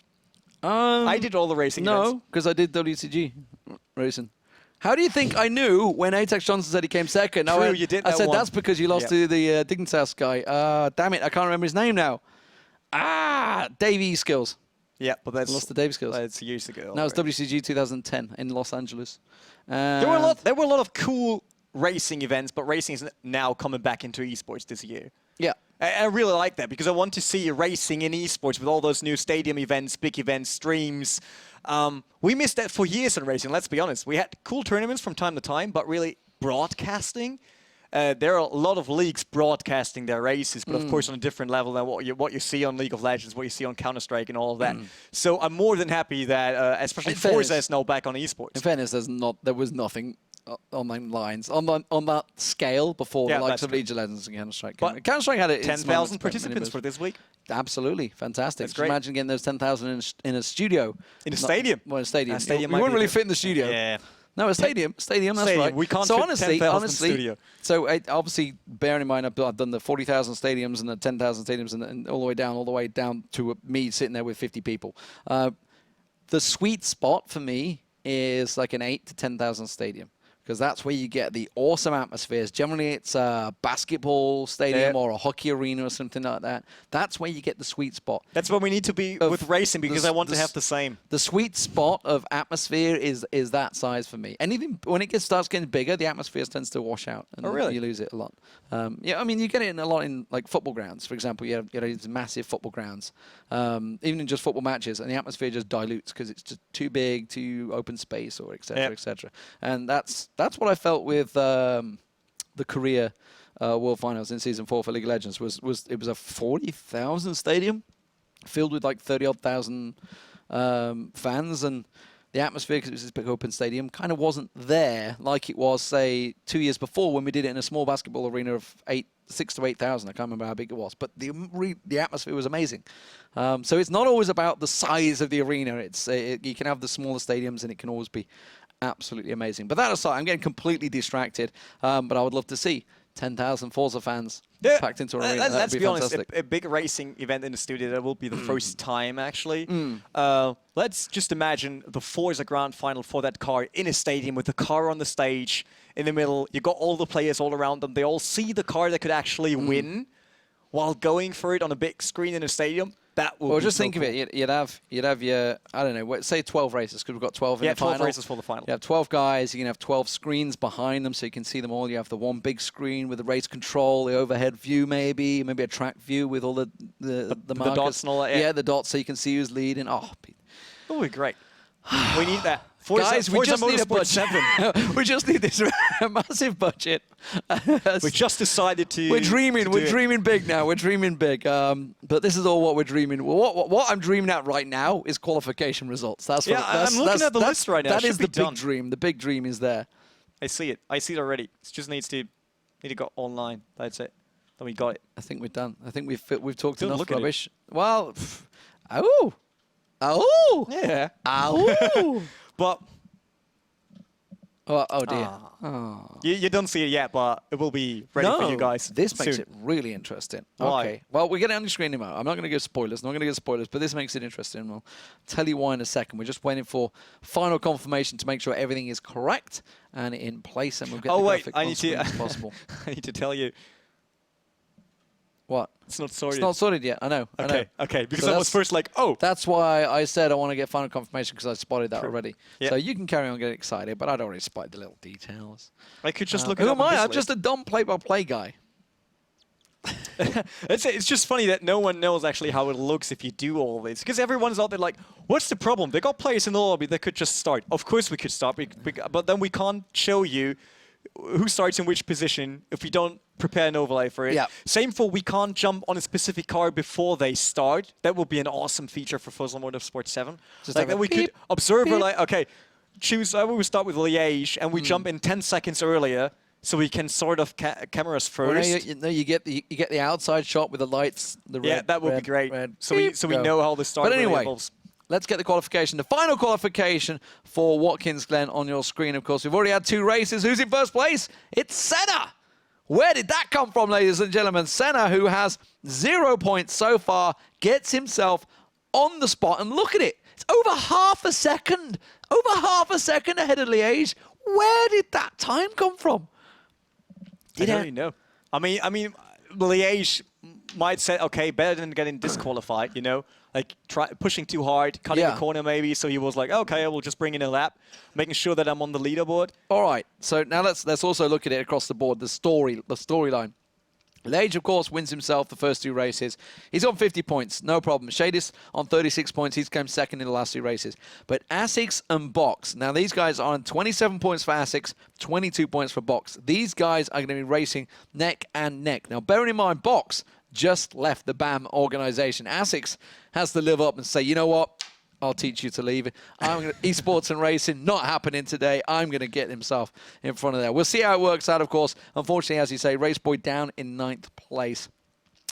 I I did all the racing events. No, because I did WCG racing. How do you think I knew when Atex Johnson said he came second? True, I went, you did I that said one. that's because you lost to the Dignitas guy. Damn it, I can't remember his name now. Davey Skills. Yeah, but that's Lost to Davey Skills. That's years ago. That was already. WCG 2010 in Los Angeles. There were a lot of cool racing events, but racing is now coming back into esports this year. Yeah. I really like that because I want to see racing in esports with all those new stadium events, big events, streams. We missed that for years in racing, let's be honest. We had cool tournaments from time to time, but really broadcasting, there are a lot of leagues broadcasting their races, but of course on a different level than what you see on League of Legends, what you see on Counter-Strike and all of that. So I'm more than happy that, especially In Forza fairness- is now back on esports. In fairness, there was nothing on them lines on that scale before Yeah, the likes that's of true. League of Legends and Counter-Strike. But Counter-Strike had it. 10,000 participants for this week. Absolutely fantastic. That's Just great. imagine getting those 10,000 in a studio. In a stadium. Well, in a stadium. A stadium we might wouldn't be really good. fit in the studio. Yeah. No, a stadium. Stadium, that's Stadium. right. We can't so fit honestly, 10,000 in the honestly, studio. so obviously, bearing in mind, I've done the 40,000 stadiums and the 10,000 stadiums and all the way down to me sitting there with 50 people. The sweet spot for me is like an 8 to 10,000 stadium. Because that's where you get the awesome atmospheres. Generally, it's a basketball stadium or a hockey arena or something like that. That's where you get the sweet spot. That's where we need to be with racing because I want to have the same. The sweet spot of atmosphere is that size for me. Anything when it starts getting bigger, the atmosphere tends to wash out, and really? you lose it a lot. Yeah, I mean you get it a lot in like football grounds, for example. You have these massive football grounds, even in just football matches, and the atmosphere just dilutes because it's just too big, too open space, or etc. etc. And that's what I felt with the Korea World Finals in Season 4 for League of Legends. It was a 40,000 stadium filled with like 30-odd thousand fans, and the atmosphere, because it was this big open stadium, kind of wasn't there like it was, say, 2 years before when we did it in a small basketball arena of 6 to 8,000. I can't remember how big it was, but the atmosphere was amazing. So it's not always about the size of the arena. You can have the smaller stadiums, and it can always be absolutely amazing. But that aside, I'm getting completely distracted. But I would love to see 10,000 Forza fans packed into an arena. Let's That'd be honest, fantastic. a big racing event in the studio, that will be the first time, actually. Let's just imagine the Forza Grand Final for that car in a stadium with the car on the stage in the middle. You got all the players all around them. They all see the car that could actually win while going for it on a big screen in a stadium. That would Well, be just so think cool. of it. You'd have your, I don't know, say 12 races, because we've got 12 in the final. 12 races for the final. You have 12 guys. You can have 12 screens behind them, so you can see them all. You have the one big screen with the race control, the overhead view, maybe a track view with all the markers. dots and all that, yeah. The dots, so you can see who's leading. Oh, That would be great. We need that. Forza, guys, we Forza just need a Motorsport budget. 7. We just need this massive budget. We just decided to. We're dreaming. We're dreaming big now. We're dreaming big. But this is all what we're dreaming. What I'm dreaming at right now is qualification results. That's what. I'm looking at the list right now. That It is should the be done. big dream. The big dream is there. I see it. I see it already. It just needs to go online. That's it. Then we got it. I think we're done. I think we've talked Don't enough look at it. rubbish. Well, oh, Yeah. oh. But Oh dear. You don't see it yet, but it will be ready for you guys. This makes soon. it really interesting. Why? Okay. Well, we're getting on the screen in a moment. I'm not going to give spoilers. Not going to give spoilers, but this makes it interesting. We'll tell you why in a second. We're just waiting for final confirmation to make sure everything is correct and in place, and we'll get the graphic on screen as possible. I need to tell you. What? It's not sorted. It's not sorted yet. I know. Okay. Because So I was first like, oh. That's why I said I want to get final confirmation because I spotted that already. Yeah. So you can carry on getting excited, but I'd already spotted the little details. I could just look it Who up. am on I? this I'm list. just a dumb play-by-play guy. It's just funny that no one knows actually how it looks if you do all this. Because everyone's out there like, what's the problem? They got players in the lobby that could just start. Of course we could start, but then we can't show you who starts in which position if we don't prepare an overlay for it. Yeah. Same for we can't jump on a specific car before they start. That would be an awesome feature for Forza Motorsport 7. Just like have a that we beep, could observe, beep. like, okay, choose, we would start with Liège and we jump in 10 seconds earlier so we can sort of cameras Well, first. you get the outside shot with the lights, the red. Yeah, that would be red, great. red, So beep, we go. know how the start But really anyway, evolves. let's get the qualification, the final qualification for Watkins Glen on your screen. Of course, we've already had 2 races. Who's in first place? It's Senna. Where did that come from, ladies and gentlemen? Senna, who has 0 points so far, gets himself on the spot. And look at it. It's over half a second. Over half a second ahead of Liège. Where did that time come from? I don't even know. I mean, Liège might say, okay, better than getting disqualified, you know? Like pushing too hard, cutting a corner maybe. So he was like, okay, I will just bring in a lap, making sure that I'm on the leaderboard. All right. So now let's also look at it across the board, the storyline. Liège, of course, wins himself the first 2 races. He's on 50 points, no problem. Shadis on 36 points. He's come second in the last 2 races. But Asics and Box, now these guys are on 27 points for Asics, 22 points for Box. These guys are going to be racing neck and neck. Now, bearing in mind, Box just left the BAM organization. Asics has to live up and say, you know what? I'll teach you to leave it. Esports and racing, not happening today. I'm going to get himself in front of there. We'll see how it works out, of course. Unfortunately, as you say, Raceboy down in 9th place.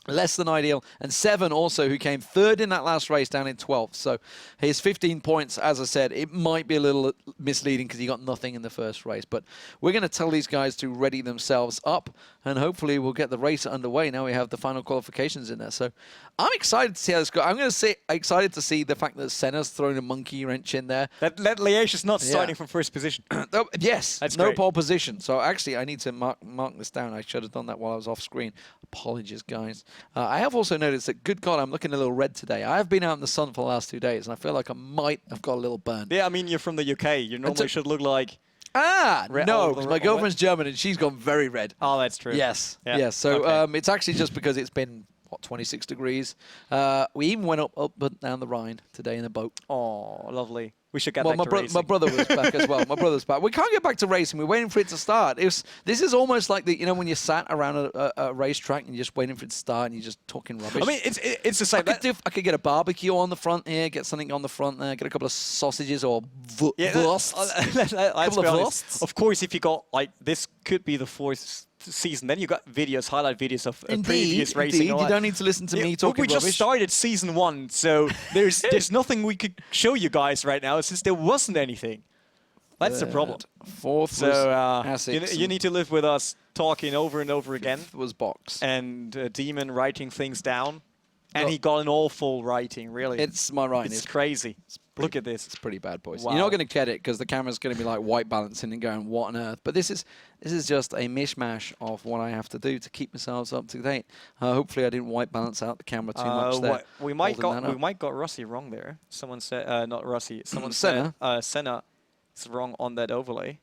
Less than ideal. And 7 also, who came 3rd in that last race, down in 12th. So his 15 points, as I said, it might be a little misleading because he got nothing in the first race. But we're going to tell these guys to ready themselves up, and hopefully we'll get the race underway. Now we have the final qualifications in there. So I'm excited to see how this goes. I'm going to say excited to see the fact that Senna's thrown a monkey wrench in there. That Liège is not starting from first position. Oh, yes, That's no great. pole position. So actually, I need to mark this down. I should have done that while I was off screen. Apologies, guys. I have also noticed that, good God, I'm looking a little red today. I have been out in the sun for the last 2 days, and I feel like I might have got a little burn. Yeah, I mean, you're from the UK. You normally should look like... No, because my girlfriend's German, and she's gone very red. Oh, that's true. Yes, Yeah. yes. So Okay. it's actually just because it's been, 26 degrees. We even went up and down the Rhine today in a boat. Oh, lovely. We should get Well, back to racing. my brother was back as well. My brother's back. We can't get back to racing. We're waiting for it to start. This is almost like when you sat around a racetrack and you're just waiting for it to start and you're just talking rubbish. I mean, it's the same. I could get a barbecue on the front here, get something on the front there, get a couple of sausages or let's couple be of honest. wursts. Of course, if you got, like, this could be the 4th season, then you got highlight videos of previous racing. Indeed, you don't need to listen to me talking We just rubbish. started season 1, so there's nothing we could show you guys right now since there wasn't anything. That's the problem. 4th So was Asics you need to live with us talking over and over again. 5th was Box. And Demon writing things down. And he got an awful writing, really. It's my writing. It's crazy. Look at this. It's pretty bad, boys. Wow. You're not going to get it because the camera's going to be like white balancing and going, what on earth? But this is just a mishmash of what I have to do to keep myself up to date. Hopefully I didn't white balance out the camera too much there. We might holding that up. got Rossi wrong there. Someone said not Rossi. Someone Senna? said Senna is wrong on that overlay.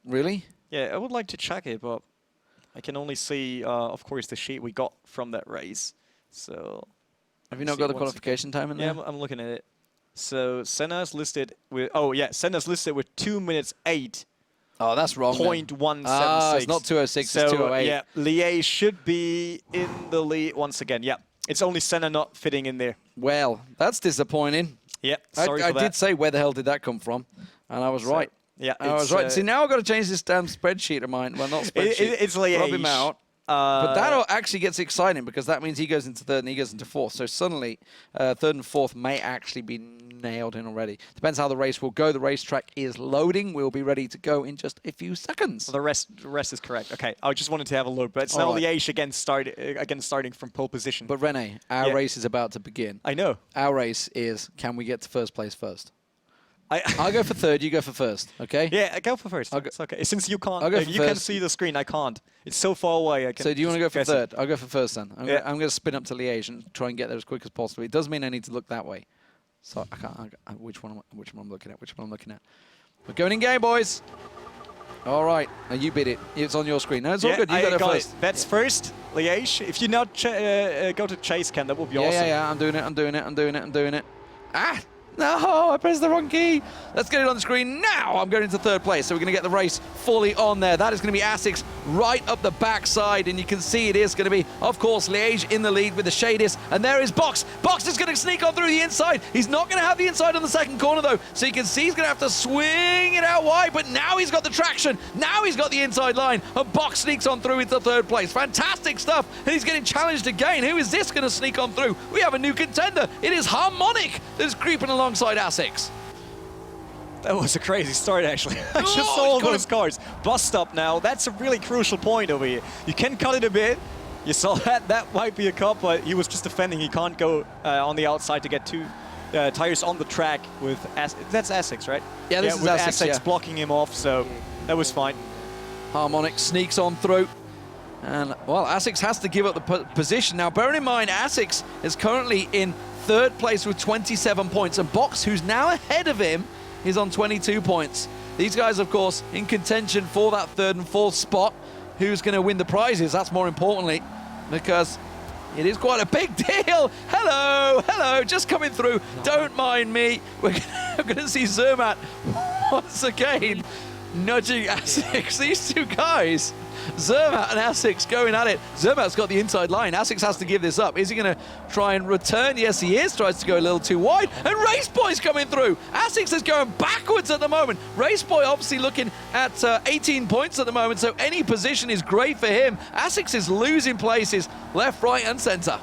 Really? Yeah, I would like to check it, but I can only see, of course, the sheet we got from that race. So Have you not got the qualification time in there? yeah, I'm looking at it. So Senna's listed with Senna's listed with 2 minutes 8. Oh, that's wrong. then. 0.176. It's not 206, so, it's 208. yeah, Liège should be in the lead once again. Yeah, it's only Senna not fitting in there. Well, that's disappointing. Yeah, sorry for I that. did say where the hell did that come from, and I was right. Yeah, I was right. See, now I've got to change this damn spreadsheet of mine. Well, not spreadsheet. It's Liège. Rub him out. But that actually gets exciting because that means he goes into 3rd and he goes into 4th. So suddenly, 3rd and 4th may actually be nailed in already. Depends how the race will go. The racetrack is loading. We'll be ready to go in just a few seconds. Well, the rest is correct. Okay, I just wanted to have a look, but it's now Liège again starting from pole position. But Rene, our race is about to begin. I know. Our race is, can we get to first place first? I'll go for third, you go for first, okay? Yeah, go for first. It's okay. Since you can't, you can see the screen, I can't. It's so far away. So do you want to go for third? I'll go for first then. I'm going to spin up to Liège and try and get there as quick as possible. It does mean I need to look that way. So I can't. Which one I'm looking at? Which one I'm looking at? We're going in game, boys. All right. Now you bid it. It's on your screen. No, it's all good. You go there first. That's first, Liège. If you not go to chase cam, that would be awesome. Yeah. I'm doing it. Ah! No, I pressed the wrong key. Let's get it on the screen now. I'm going into third place, so we're going to get the race fully on there. That is going to be Asics right up the backside, and you can see it is going to be, of course, Liège in the lead with the Shadis, and there is Box. Box is going to sneak on through the inside. He's not going to have the inside on the second corner, though, so you can see he's going to have to swing it out wide, but now he's got the traction. Now he's got the inside line, and Box sneaks on through into third place. Fantastic stuff, and he's getting challenged again. Who is this going to sneak on through? We have a new contender. It is Harmonic that is creeping alongside Asics. That was a crazy start, actually. I just saw all those cars. Bus stop now. That's a really crucial point over here. You can cut it a bit. You saw that. That might be a cut, but he was just defending. He can't go on the outside to get two tires on the track with that's Asics, right? Yeah, this is with Asics, blocking him off, so that was fine. Harmonic sneaks on through. And, well, Asics has to give up the position. Now, bearing in mind, Asics is currently in third place with 27 points, and Box, who's now ahead of him, is on 22 points. These guys, of course, in contention for that third and fourth spot. Who's going to win the prizes? That's more importantly, because it is quite a big deal. Hello, just coming through. Don't mind me. We're going to see Zermatt once again nudging Asics. These two guys, Zermatt and Asics going at it. Zermatt's got the inside line. Asics has to give this up. Is he going to try and return? Yes, he is. Tries to go a little too wide. And Raceboy's coming through. Asics is going backwards at the moment. Raceboy obviously looking at 18 points at the moment, so any position is great for him. Asics is losing places left, right, and center.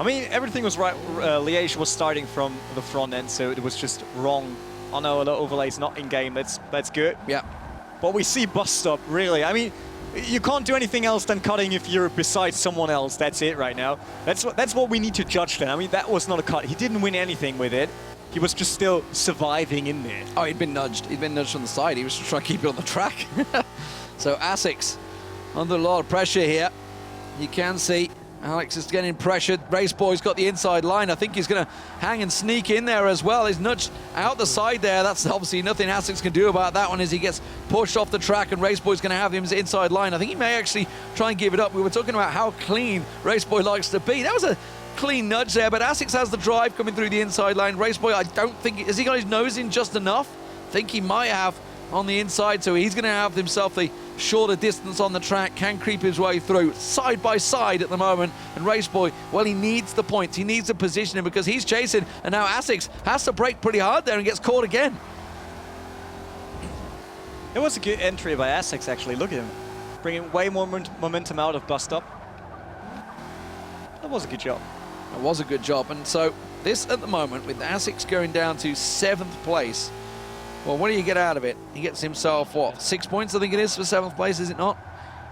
I mean, everything was right. Liège was starting from the front end, so it was just wrong. Oh no, the overlay's not in game. That's good. Yeah. But we see bus stop, really. I mean, you can't do anything else than cutting if you're beside someone else. That's it right now. That's what we need to judge then. I mean, that was not a cut. He didn't win anything with it. He was just still surviving in there. Oh, he'd been nudged. He'd been nudged from the side. He was just trying to keep it on the track. So Asics under a lot of pressure here. You can see Alex is getting pressured. Raceboy's got the inside line. I think he's going to hang and sneak in there as well. He's nudged out the side there. That's obviously nothing Asics can do about that one as he gets pushed off the track, and Raceboy's going to have his inside line. I think he may actually try and give it up. We were talking about how clean Raceboy likes to be. That was a clean nudge there, but Asics has the drive coming through the inside line. Raceboy, I don't think, has he got his nose in just enough? I think he might have on the inside, so he's going to have himself the shorter distance on the track, can creep his way through side by side at the moment. And Raceboy, well, he needs the points, he needs the positioning because he's chasing, and now Asics has to brake pretty hard there and gets caught again. It was a good entry by Asics, actually. Look at him, bringing way more momentum out of bus stop. That was a good job. That was a good job, and so this at the moment with Asics going down to 7th place. Well, what do you get out of it? He gets himself, what, 6 points, I think it is, for 7th place, is it not?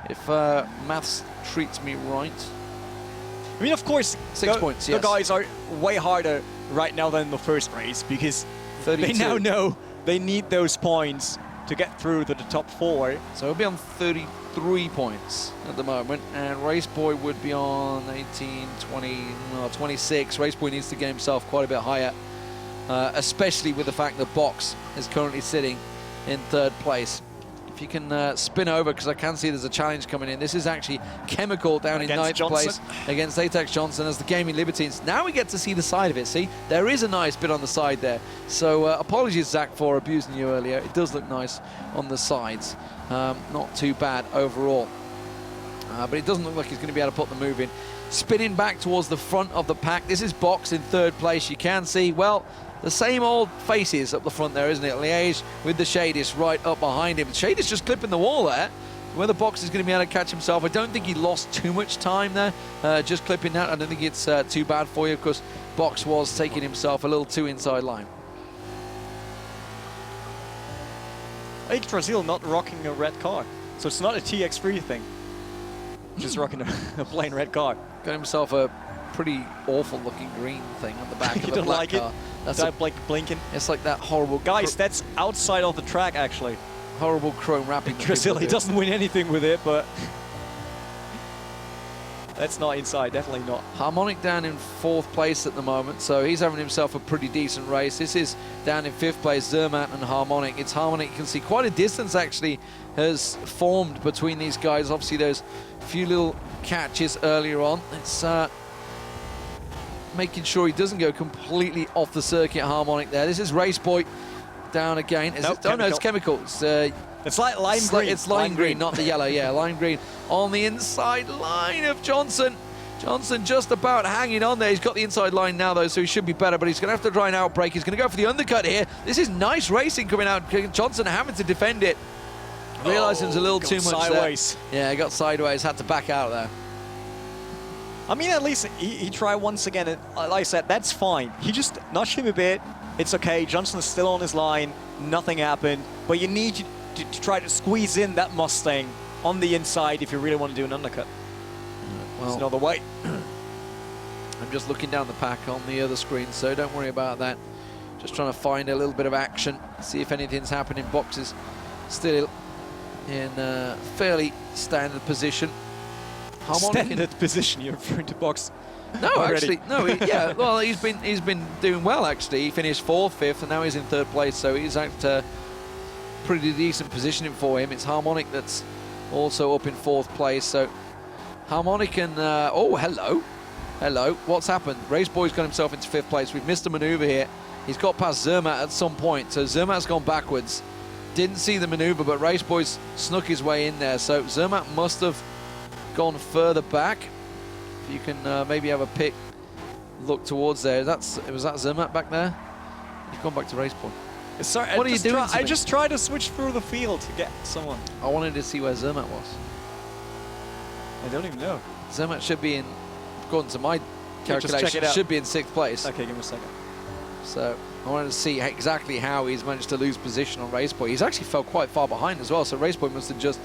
If maths treats me right. I mean, of course, 6 points, yes. The guys are way harder right now than in the first race because 32. They now know they need those points to get through to the top 4. So he'll be on 33 points at the moment, and Raceboy would be on 18, 20, well, 26. Raceboy needs to get himself quite a bit higher. Especially with the fact that Box is currently sitting in 3rd place. If you can spin over, because I can see there's a challenge coming in. This is actually Chemical down in 9th place against Atex Johnson as the Gaming Libertines. Now we get to see the side of it. See, there is a nice bit on the side there. So apologies, Zach, for abusing you earlier. It does look nice on the sides. Not too bad overall. But it doesn't look like he's going to be able to put the move in. Spinning back towards the front of the pack. This is Box in 3rd place. You can see, well, the same old faces up the front there, isn't it? Liège with the Shadis right up behind him. Shadis just clipping the wall there. Whether Box is going to be able to catch himself, I don't think he lost too much time there. Just clipping that, I don't think it's too bad for you, because Box was taking himself a little too inside line. Yggdrasil not rocking a red car, so it's not a TX3 thing. Just rocking a plain red car. Got himself a pretty awful looking green thing on the back of You the don't black like car. it? That's That like blinking. it's like that horrible, Guys, that's outside of the track actually. horrible chrome wrapping. that Yggdrasil, people he do. doesn't win anything with it, but that's not inside, definitely not. Harmonic down in 4th place at the moment, so he's having himself a pretty decent race. This is down in 5th place, Zermatt and Harmonic. It's Harmonic, you can see quite a distance actually has formed between these guys. Obviously those few little catches earlier on. It's making sure he doesn't go completely off the circuit, Harmonic there. This is Race Boy down again. Nope, Oh no, it's Chemical. It's like lime green. It's lime green, not the yellow. Yeah, lime green on the inside line of Johnson. Johnson just about hanging on there. He's got the inside line now, though, so he should be better, but he's going to have to try an outbreak. He's going to go for the undercut here. This is nice racing coming out. Johnson having to defend it. Realising there's a little too much sideways. there. Yeah, he got sideways, had to back out there. I mean, at least he tried once again. And like I said, that's fine. He just nudged him a bit. It's okay. Johnson's still on his line. Nothing happened. But you need to try to squeeze in that Mustang on the inside if you really want to do an undercut. There's no other way. I'm just looking down the pack on the other screen, so don't worry about that. Just trying to find a little bit of action, see if anything's happening. Boxes still in a fairly standard position. Standard position, you're referring to Box. No, already. actually, no. Yeah, well, he's been doing well actually. He finished 4th, 5th, and now he's in 3rd place. So he's at pretty decent positioning for him. It's Harmonic that's also up in 4th place. So Harmonic and oh, hello. What's happened? Race Boy's got himself into 5th place. We've missed a manoeuvre here. He's got past Zermatt at some point, so Zermatt's gone backwards. Didn't see the manoeuvre, but Race Boy's snuck his way in there. So Zermatt must have gone further back. If you can maybe have a look towards there. Was that Zermatt back there? You've gone back to Race Boy. Sorry, What are you doing? I just tried to switch through the field to get someone. I wanted to see where Zermatt was. I don't even know. Zermatt should be in, according to my Just check calculation, it out. should be in 6th place. Okay, give me a second. So I wanted to see exactly how he's managed to lose position on Race Boy. He's actually fell quite far behind as well, so Race Boy must have just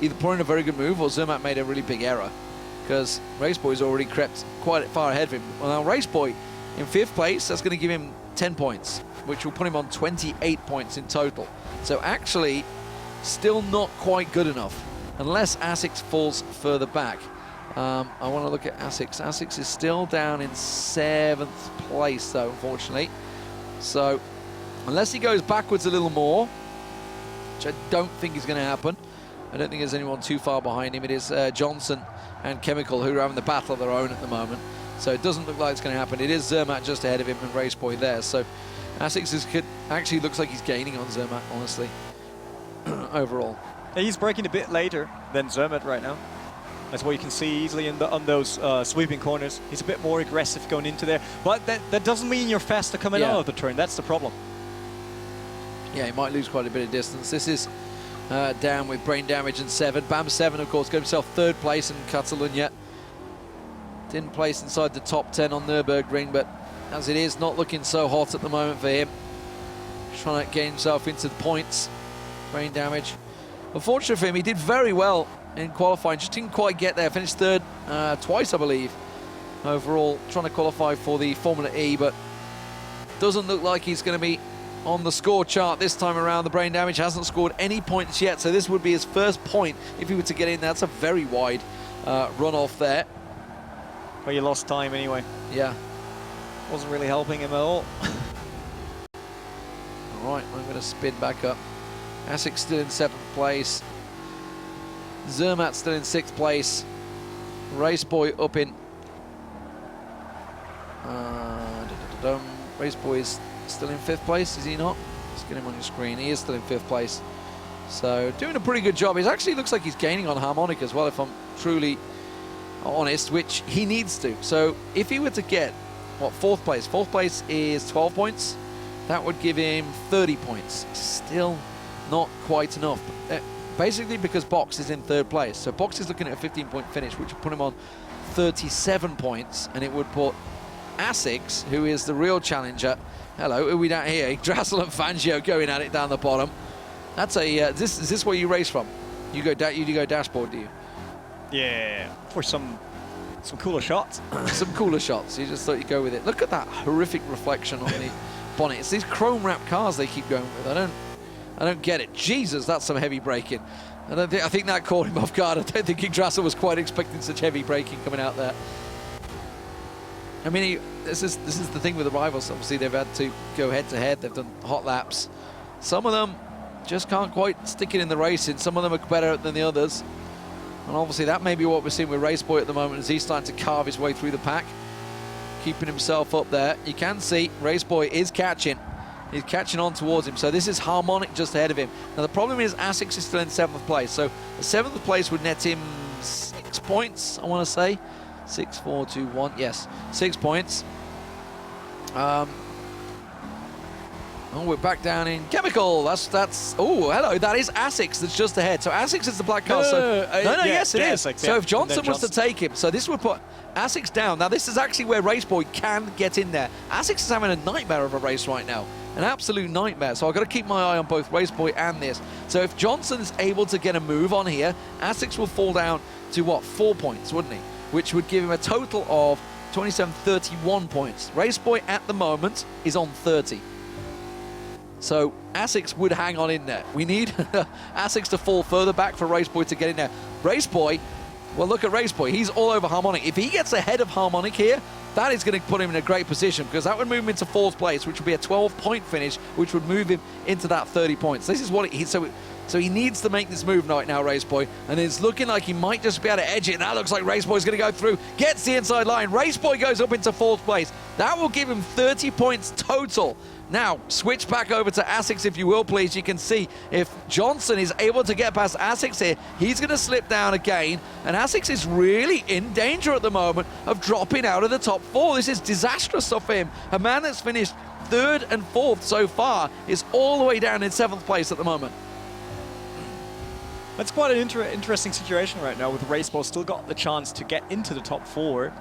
either put in a very good move or Zermatt made a really big error, because Race Boy's already crept quite far ahead of him. Well, now Race Boy in 5th place, that's going to give him 10 points, which will put him on 28 points in total. So actually, still not quite good enough, unless Asics falls further back. I want to look at Asics. Asics is still down in 7th place, though, unfortunately. So unless he goes backwards a little more, which I don't think is going to happen, I don't think there's anyone too far behind him. It is Johnson and Chemical who are having the battle of their own at the moment. So it doesn't look like it's going to happen. It is Zermatt just ahead of him and Race Boy there. So Asics actually looks like he's gaining on Zermatt, honestly, overall. He's braking a bit later than Zermatt right now. That's what you can see easily on those sweeping corners. He's a bit more aggressive going into there. But that doesn't mean you're faster coming out of the turn. That's the problem. Yeah, he might lose quite a bit of distance. This is down with brain damage and 7. Bam 7, of course, got himself 3rd place in Catalonia. Didn't place inside the top 10 on Nurburgring, but as it is, not looking so hot at the moment for him. Trying to get himself into the points. Brain damage. Unfortunately for him, he did very well in qualifying, just didn't quite get there. Finished 3rd twice, I believe, overall, trying to qualify for the Formula E, but doesn't look like he's going to be on the score chart this time around. The brain damage hasn't scored any points yet, so this would be his first point if he were to get in. That's a very wide runoff there. Well, you lost time anyway. Yeah. Wasn't really helping him at all. All right, I'm going to spin back up. Asics still in 7th place. Zermatt still in 6th place. Race Boy up in... Race Boy is still in 5th place, is he not? Let's get him on your screen. He is still in 5th place. So doing a pretty good job. He actually looks like he's gaining on Harmonic as well, if I'm truly honest, which he needs to. So if he were to get, what, 4th place? 4th place is 12 points. That would give him 30 points. Still not quite enough. basically because Box is in 3rd place. So Box is looking at a 15-point finish, which would put him on 37 points, and it would put Asics, who is the real challenger. Hello, who are we down here? Drassel and Fangio going at it down the bottom. That's a. Is this where you race from? You go dashboard, do you? Yeah, for some cooler shots. Some cooler shots. You just thought you'd go with it. Look at that horrific reflection on the bonnet. It's these chrome wrapped cars they keep going with. I don't get it. Jesus, that's some heavy braking. I think that caught him off guard. I don't think Yggdrasil was quite expecting such heavy braking coming out there. I mean, this is the thing with the rivals. Obviously, they've had to go head-to-head. They've done hot laps. Some of them just can't quite stick it in the racing. Some of them are better than the others. And obviously, that may be what we're seeing with Raceboy at the moment as he's starting to carve his way through the pack, keeping himself up there. You can see Raceboy is catching. He's catching on towards him. So this is Harmonic just ahead of him. Now, the problem is Asics is still in 7th place. So the 7th place would net him 6 points, I want to say. 6, 4, 2, 1. Yes, 6 points. Oh, we're back down in Chemical. That's. Oh, hello. That is Asics that's just ahead. So Asics is the black car. Yes, it is. So if Johnson was to take him, so this would put Asics down. Now, this is actually where Raceboy can get in there. Asics is having a nightmare of a race right now. An absolute nightmare. So I've got to keep my eye on both Raceboy and this. So if Johnson's able to get a move on here, Asics will fall down to, what, 4 points, wouldn't he? Which would give him a total of 31 points. Raceboy at the moment is on 30. So Asics would hang on in there. We need Asics to fall further back for Raceboy to get in there. Raceboy, well, look at Raceboy. He's all over Harmonic. If he gets ahead of Harmonic here, that is going to put him in a great position because that would move him into 4th place, which would be a 12-point finish, which would move him into that 30 points. This is what he... So he needs to make this move right now, Raceboy, and it's looking like he might just be able to edge it. That looks like Raceboy's going to go through, gets the inside line. Raceboy goes up into 4th place. That will give him 30 points total. Now, switch back over to Asics, if you will, please. You can see if Johnson is able to get past Asics here, he's going to slip down again, and Asics is really in danger at the moment of dropping out of the top 4. This is disastrous stuff for him. A man that's finished 3rd and 4th so far is all the way down in 7th place at the moment. That's quite an interesting situation right now with Raceball still got the chance to get into the top 4,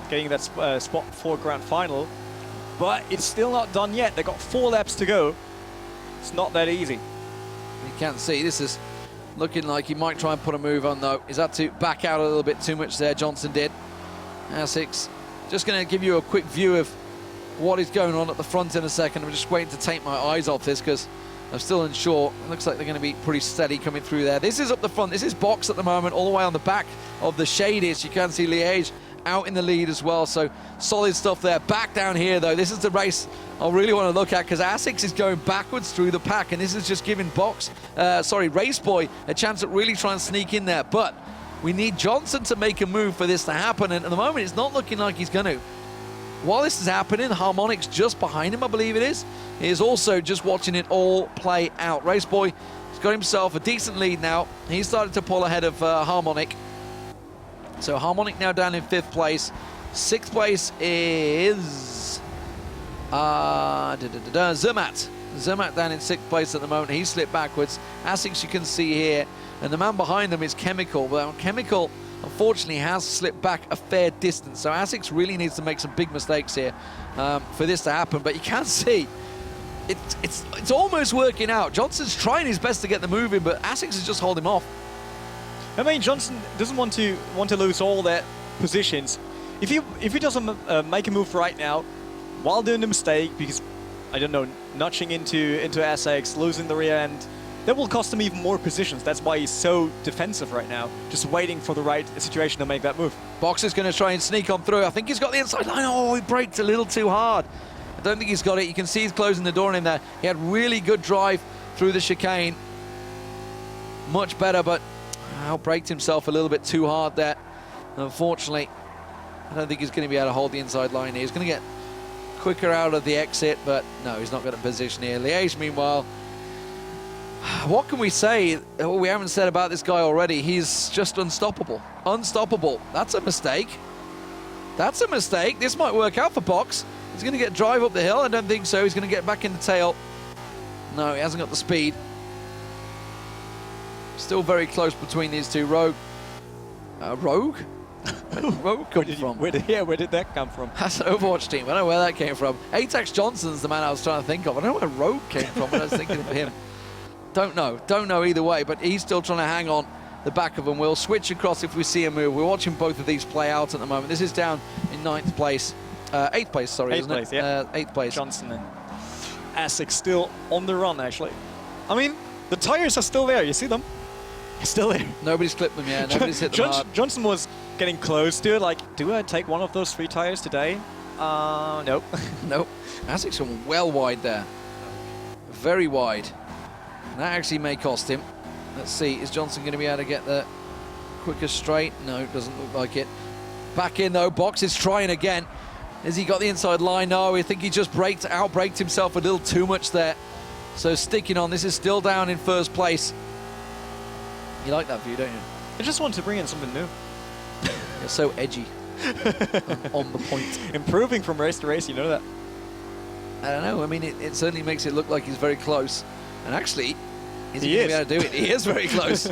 getting that spot for Grand Final, but it's still not done yet. They've got 4 laps to go. It's not that easy. You can't see, this is looking like he might try and put a move on though. He's had to back out a little bit too much there, Johnson did. Asics, just going to give you a quick view of what is going on at the front in a second. I'm just waiting to take my eyes off this because I'm still unsure. It looks like they're going to be pretty steady coming through there. This is up the front. This is Box at the moment, all the way on the back of the Shadies. You can see Liège out in the lead as well, so solid stuff there. Back down here, though, this is the race I really want to look at because Asics is going backwards through the pack, and this is just giving Raceboy a chance at really trying to sneak in there. But we need Johnson to make a move for this to happen, and at the moment, it's not looking like he's going to. While this is happening, Harmonic's just behind him, I believe it is. He is also just watching it all play out. Raceboy has got himself a decent lead now. He's started to pull ahead of Harmonic. So Harmonic now down in 5th place. 6th place is Zermatt. Zermatt down in 6th place at the moment. He slipped backwards. Asics you can see here. And the man behind them is Chemical. Well, Chemical unfortunately has slipped back a fair distance. So Asics really needs to make some big mistakes here for this to happen. But you can see it's almost working out. Johnson's trying his best to get the move in, but Asics is just holding him off. I mean, Johnson doesn't want to lose all their positions. If he doesn't make a move right now, while doing the mistake, because I don't know, notching into Asics, losing the rear end, that will cost him even more positions. That's why he's so defensive right now, just waiting for the right situation to make that move. Box is going to try and sneak on through. I think he's got the inside line. Oh, he braked a little too hard. I don't think he's got it. You can see he's closing the door on him there. He had really good drive through the chicane. Much better, but out-braked himself a little bit too hard there. Unfortunately, I don't think he's going to be able to hold the inside line here. He's going to get quicker out of the exit, but no, he's not got a position here. Liège, meanwhile, what can we say? We haven't said about this guy already. He's just unstoppable. Unstoppable. That's a mistake. That's a mistake. This might work out for Box. He's going to get drive up the hill. I don't think so. He's going to get back in the tail. No, he hasn't got the speed. Still very close between these two. Rogue. Rogue? Where did Rogue come from? Where did that come from? That's an Overwatch team. I don't know where that came from. Atax Johnson's the man I was trying to think of. I don't know where Rogue came from, but I was thinking of him. Don't know either way, but he's still trying to hang on the back of them. We'll switch across if we see a move. We're watching both of these play out at the moment. This is down in 9th place. 8th place, sorry, isn't it? Yeah. 8th place. Johnson and Asics still on the run, actually. I mean, the tires are still there. You see them? They're still there. Nobody's clipped them yet. Nobody's hit them hard. Johnson was getting close to it. Like, do I take one of those 3 tires today? Nope. Nope. Asics went well wide there. Very wide. That actually may cost him. Let's see, is Johnson going to be able to get the quicker straight? No, doesn't look like it. Back in though, Box is trying again. Has he got the inside line? No, I think he just outbraked himself a little too much there. So sticking on, this is still down in 1st place. You like that view, don't you? I just want to bring in something new. You're so edgy. On the point. Improving from race to race, you know that? I don't know, I mean, it certainly makes it look like he's very close. And actually, is he going He to be able to do it? He is very close.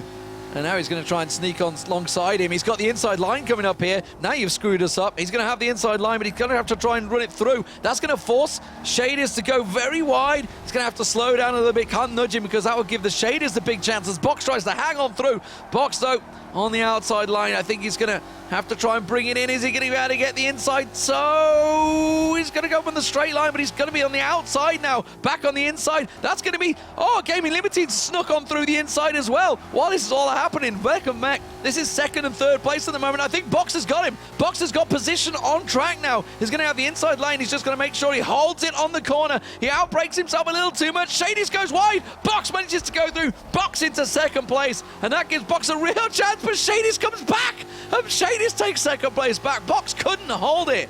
And now he's going to try and sneak on alongside him. He's got the inside line coming up here. Now you've screwed us up. He's going to have the inside line, but he's going to have to try and run it through. That's going to force Shaders to go very wide. He's going to have to slow down a little bit. Can't nudge him because that would give the Shaders the big chances. Box tries to hang on through. Box, though, on the outside line. I think he's going to have to try and bring it in. Is he going to be able to get the inside? So he's going to go on the straight line, but he's going to be on the outside now. Back on the inside. That's going to be... Oh, Gaming Limited snuck on through the inside as well. While this is all happening, Beck and Mac, this is 2nd and 3rd place at the moment. I think Box has got him. Box has got position on track now. He's going to have the inside lane. He's just going to make sure he holds it on the corner. He outbrakes himself a little too much. Shadys goes wide. Box manages to go through. Box into 2nd place. And that gives Box a real chance, but Shadys comes back. And Shadys takes 2nd place back. Box couldn't hold it.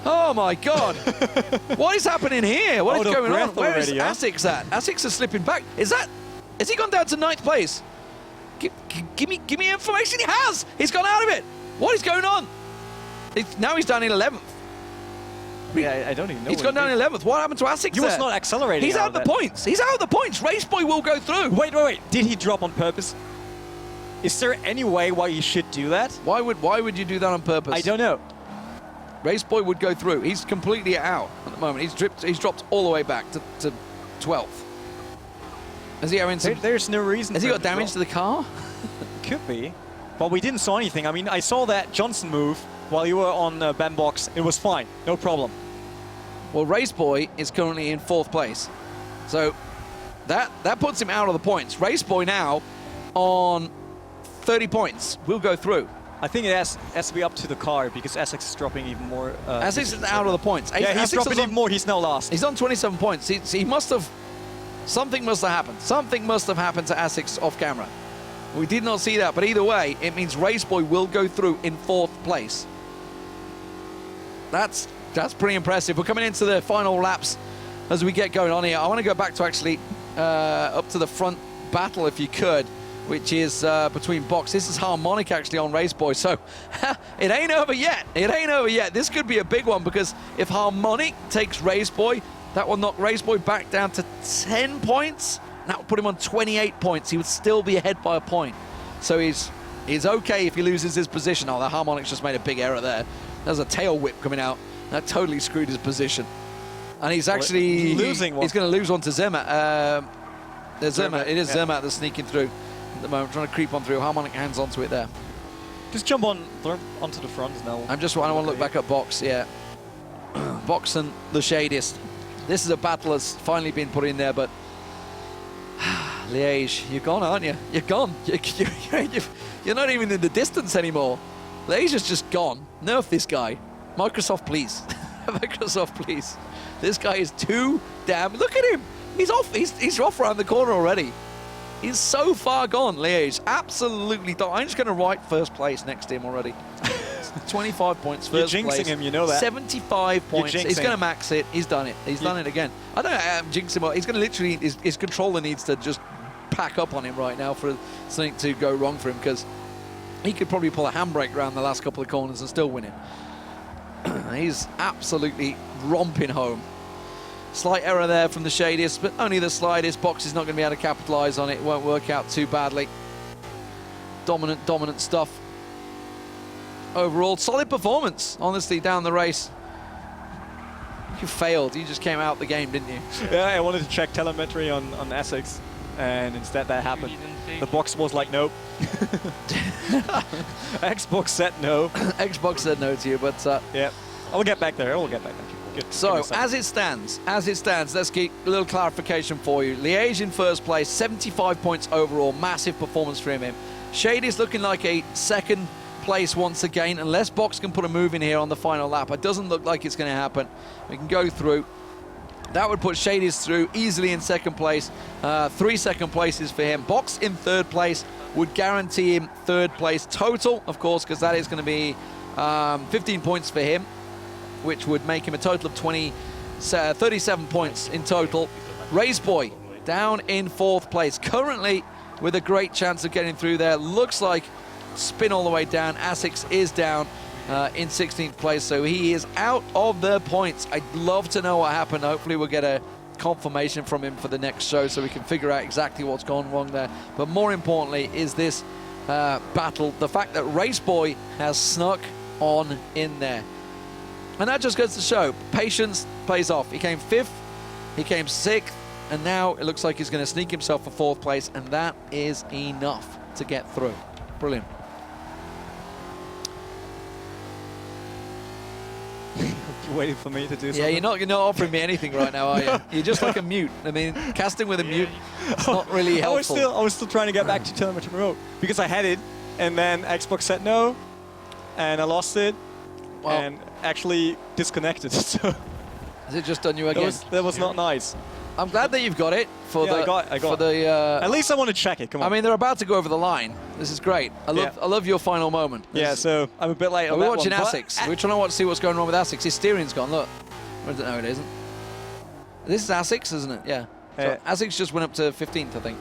Oh my God. What is happening here? What is going on? Where is Asics at? Asics is slipping back. Has he gone down to 9th place? Give me information. He has. He's gone out of it. What is going on? Now he's down in 11th. Yeah, I don't even know. He's gone down in 11th. What happened to Asics? He was not accelerating. He's out of the points. He's out of the points. Raceboy will go through. Wait. Did he drop on purpose? Is there any way why he should do that? Why would you do that on purpose? I don't know. Raceboy would go through. He's completely out at the moment. He's dropped all the way back to 12th. Has he having some... There's no reason. Has he got damage to the car? Could be. But we didn't saw anything. I mean, I saw that Johnson move while you were on Bambox. It was fine. No problem. Well, Raceboy is currently in 4th place. So that puts him out of the points. Raceboy now on 30 points. We'll go through. I think it has to be up to the car because Essex is dropping even more. Essex is out of the points. Yeah, he's dropping even more. He's now last. He's on 27 points. He must have... Something must have happened. Something must have happened to Essex off camera. We did not see that, but either way, it means Raceboy will go through in 4th place. That's pretty impressive. We're coming into the final laps as we get going on here. I want to go back to actually up to the front battle, if you could, which is between Box. This is Harmonic actually on Raceboy, so it ain't over yet. It ain't over yet. This could be a big one because if Harmonic takes Raceboy, that will knock Raceboy back down to 10 points. That would put him on 28 points. He would still be ahead by a point. So he's okay if he loses his position. Oh, the Harmonic's just made a big error there. There's a tail whip coming out. That totally screwed his position. And he's actually losing one. He's going to lose one to Zermatt. Zermatt. It is Zermatt that's sneaking through at the moment, trying to creep on through. Harmonic hands onto it there. Just jump onto the front now. I want to look back at Box, yeah. Box and the Shadist. This is a battle that's finally been put in there, but Liège, you're gone, aren't you? You're gone. You're not even in the distance anymore. Liège is just gone. Nerf this guy. Microsoft, please. Microsoft, please. This guy is too damn... Look at him. He's off. He's off around the corner already. He's so far gone, Liège. Absolutely done. I'm just going to write 1st place next to him already. 25 points, 1st place. You're jinxing him, you know that. 75 points. He's going to max it. He's done it. He's done it again. I don't know how I'm jinxing him. He's going to literally... His controller needs to just pack up on him right now for something to go wrong for him, because he could probably pull a handbrake around the last couple of corners and still win it. He's absolutely romping home. Slight error there from the Shadiest, but only the slightest. Box is not going to be able to capitalize on it. Won't work out too badly. Dominant stuff. Overall, solid performance, honestly, down the race. You failed. You just came out the game, didn't you? Yeah, I wanted to check telemetry on Essex, and instead that happened. The box was like, nope. Xbox said no. Xbox said no to you, but... yeah, I'll get back there. Good. So, as it stands, let's get a little clarification for you. Liège in first place, 75 points overall. Massive performance from him. Shady's looking like a second place once again, unless Box can put a move in here on the final lap. It doesn't look like it's going to happen. We can go through. That would put Shady's through easily in second place. 3 second places for him. Box in third place would guarantee him third place total, of course, because that is going to be 15 points for him, which would make him a total of 37 points in total. Raceboy down in fourth place, currently with a great chance of getting through there. Looks like spin all the way down. Essex is down in 16th place, so he is out of the points. I'd love to know what happened. Hopefully we'll get a confirmation from him for the next show so we can figure out exactly what's gone wrong there. But more importantly is this battle, the fact that Raceboy has snuck on in there. And that just goes to show, patience pays off. He came 5th, he came 6th, and now it looks like he's going to sneak himself for 4th place, and that is enough to get through. Brilliant. You're waiting for me to do something? Yeah, you're not offering me anything right now, are you? You're just like a mute. I mean, casting with a mute, it's not really helpful. I was still trying to get back to telemetry remote because I had it, and then Xbox said no, and I lost it. Well, and actually disconnected. So has it just done you again? That was not nice. I'm glad that you've got it for I got for the. At least I want to check it. Come on. I mean, they're about to go over the line. This is great. I love your final moment. Yeah. So I'm a bit late on that one. We're watching Essex. We're trying to see what's going on with Essex. His steering's gone. Look. No, it isn't. This is Essex, isn't it? Yeah. So Essex just went up to 15th, I think.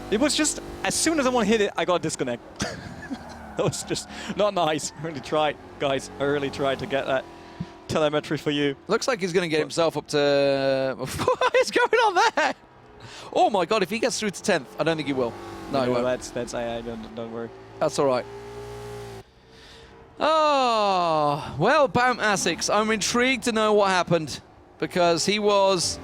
It was just as soon as I want to hit it, I got disconnect. That was just not nice. I really tried, guys. I really tried to get that telemetry for you. Looks like he's going to get himself up to... What is going on there? Oh my God, if he gets through to 10th, I don't think he will. No, he won't. That's AI, don't worry. That's all right. Oh, well, bam, Essex. I'm intrigued to know what happened because he was,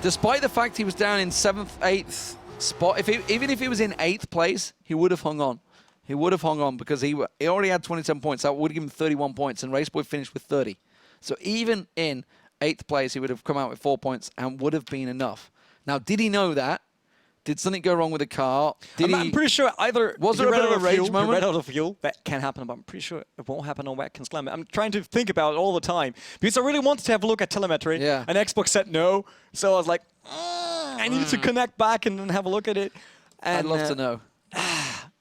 despite the fact he was down in 7th, 8th spot, even if he was in 8th place, he would have hung on. He would have hung on because he already had 27 points. That would have given him 31 points, and Raceboy finished with 30. So even in 8th place, he would have come out with 4 points and would have been enough. Now, did he know that? Did something go wrong with the car? I'm pretty sure either... Was there a bit of a rage moment? He ran out of fuel. That can happen, but I'm pretty sure it won't happen on Watkins Glen. I'm trying to think about it all the time because I really wanted to have a look at telemetry. Yeah. And Xbox said no. So I was like, I need to connect back and then have a look at it. And, I'd love to know.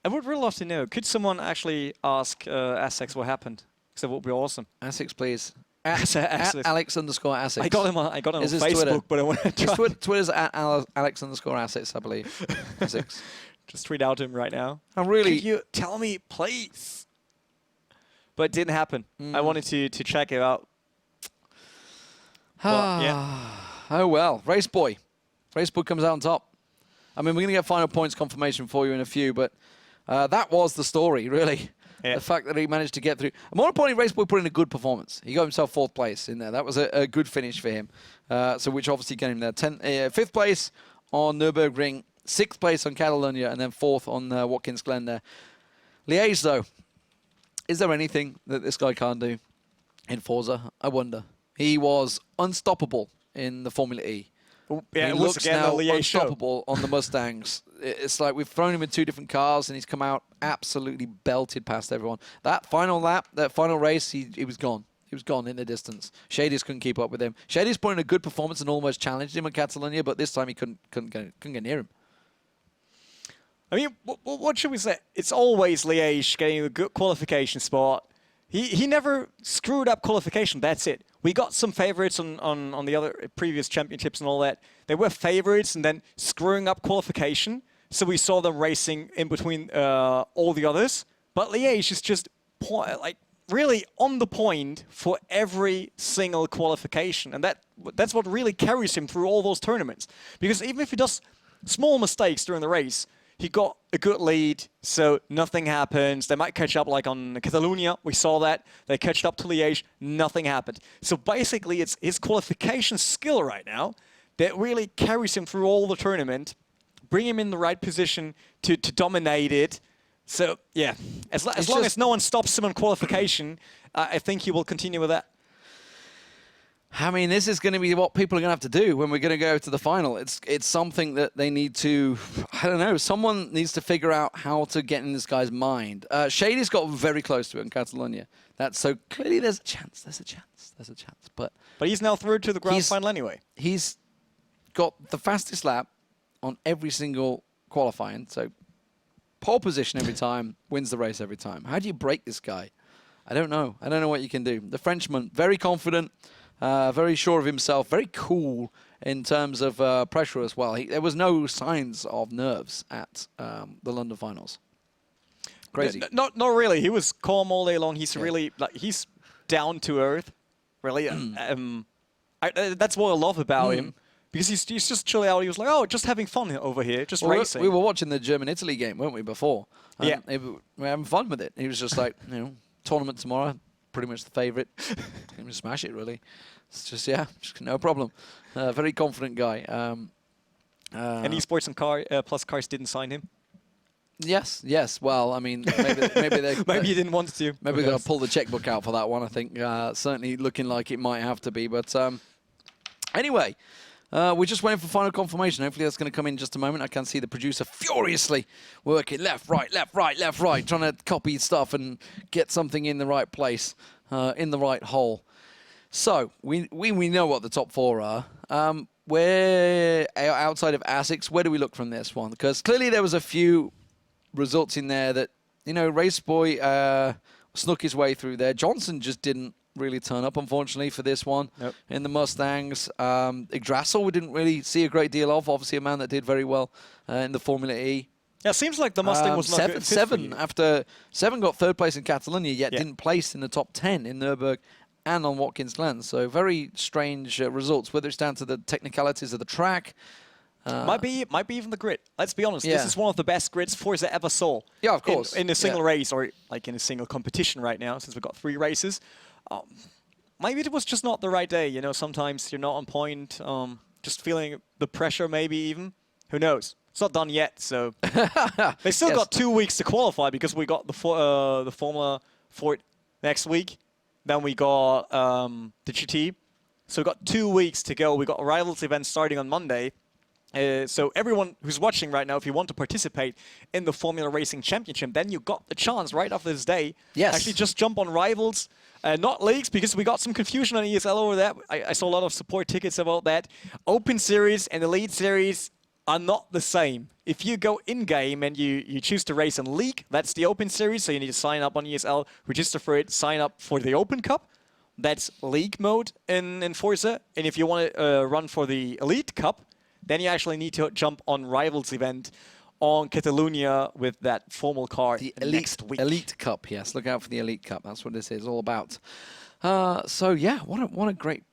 I would really love to know. Could someone actually ask Essex what happened? Because that would be awesome. Essex, please. Alex. @Alex_Essex. I got him on Is his Facebook, Twitter? but I want to try. Twitter's @Alex_Essex, I believe. Essex. Just tweet out to him right now. I'm really... Could you tell me, please? But it didn't happen. I wanted to check it out. But, yeah. Oh, well. Raceboy. Raceboy comes out on top. I mean, we're going to get final points confirmation for you in a few, but that was the story, really. Yeah. The fact that he managed to get through. And more importantly, Raceboy put in a good performance. He got himself 4th place in there. That was a good finish for him. So which obviously got him there. 5th place on Nurburgring, 6th place on Catalonia, and then 4th on Watkins Glen there. Liège, though. Is there anything that this guy can't do in Forza? I wonder. He was unstoppable in the Formula E. Yeah, he looks now unstoppable on the Mustangs. It's like we've thrown him in 2 different cars, and he's come out absolutely belted past everyone. That final lap, that final race, he was gone. He was gone in the distance. Shadys couldn't keep up with him. Shadys put in a good performance and almost challenged him at Catalonia, but this time he couldn't get near him. I mean, what should we say? It's always Liège getting a good qualification spot. He never screwed up qualification. That's it. We got some favorites on the other previous championships and all that. They were favorites and then screwing up qualification. So we saw them racing in between all the others. But Liège is just like really on the point for every single qualification. And that's what really carries him through all those tournaments. Because even if he does small mistakes during the race, he got a good lead, so nothing happens. They might catch up, like on Catalonia, we saw that. They catched up to Liège, nothing happened. So basically, it's his qualification skill right now that really carries him through all the tournament, bring him in the right position to dominate it. So, yeah, as long as no one stops him on qualification, I think he will continue with that. I mean, this is going to be what people are going to have to do when we're going to go to the final. It's something that they need to, I don't know, someone needs to figure out how to get in this guy's mind. Shady's got very close to it in Catalonia. So clearly there's a chance. But he's now through to the grand final anyway. He's got the fastest lap on every single qualifying. So pole position every time, wins the race every time. How do you break this guy? I don't know. I don't know what you can do. The Frenchman, very confident. Very sure of himself, very cool in terms of pressure as well. There was no signs of nerves at the London finals. Crazy. Not really. He was calm all day long. He's really he's down to earth. Really, that's what I love about him. Because he's just chilling out. He was like, oh, just having fun over here, just racing. We were watching the German-Italy game, weren't we, before? Yeah. We're having fun with it. He was just like, tournament tomorrow. Pretty much the favourite. Can smash it, really. It's just, just no problem. Very confident guy. And esports and plus cars didn't sign him? Yes. Well, I mean, maybe they... maybe you didn't want to. Maybe they'll pull the checkbook out for that one, I think. Certainly looking like it might have to be. But anyway, we're just waiting for final confirmation. Hopefully that's going to come in just a moment. I can see the producer furiously working left, right, trying to copy stuff and get something in the right place, in the right hole. So we know what the top four are. Where, outside of ASICS, where do we look from this one? Because clearly there was a few results in there that, Raceboy snuck his way through there. Johnson just didn't really turn up, unfortunately, for this one. Nope. In the Mustangs. Yggdrasil we didn't really see a great deal of. Obviously a man that did very well in the Formula E. Yeah, it seems like the Mustang was not good. Seven got third place in Catalonia, yet didn't place in the top 10 in Nurburgring and on Watkins Glen. So very strange results, whether it's down to the technicalities of the track. Might be even the grid. Let's be honest. This is one of the best grids Forza ever saw. Yeah, of course. In a single race, or like in a single competition right now, since we've got 3 races. Maybe it was just not the right day. Sometimes you're not on point. Just feeling the pressure, maybe even. Who knows? It's not done yet, so they still got 2 weeks to qualify because we got the Formula Ford next week. Then we got the GT. So we got 2 weeks to go. We got a Rivals event starting on Monday. So everyone who's watching right now, if you want to participate in the Formula Racing Championship, then you got the chance right after this day. Yes. Actually, just jump on Rivals, not leagues, because we got some confusion on ESL over that. I saw a lot of support tickets about that. Open Series and Elite Series are not the same. If you go in-game and you choose to race in League, that's the Open Series, so you need to sign up on ESL, register for it, sign up for the Open Cup. That's League mode in Forza. And if you want to run for the Elite Cup, then you actually need to jump on Rivals event on Catalonia with that formal car next week. Elite Cup, yes. Look out for the Elite Cup. That's what this is all about. So, yeah, what a great...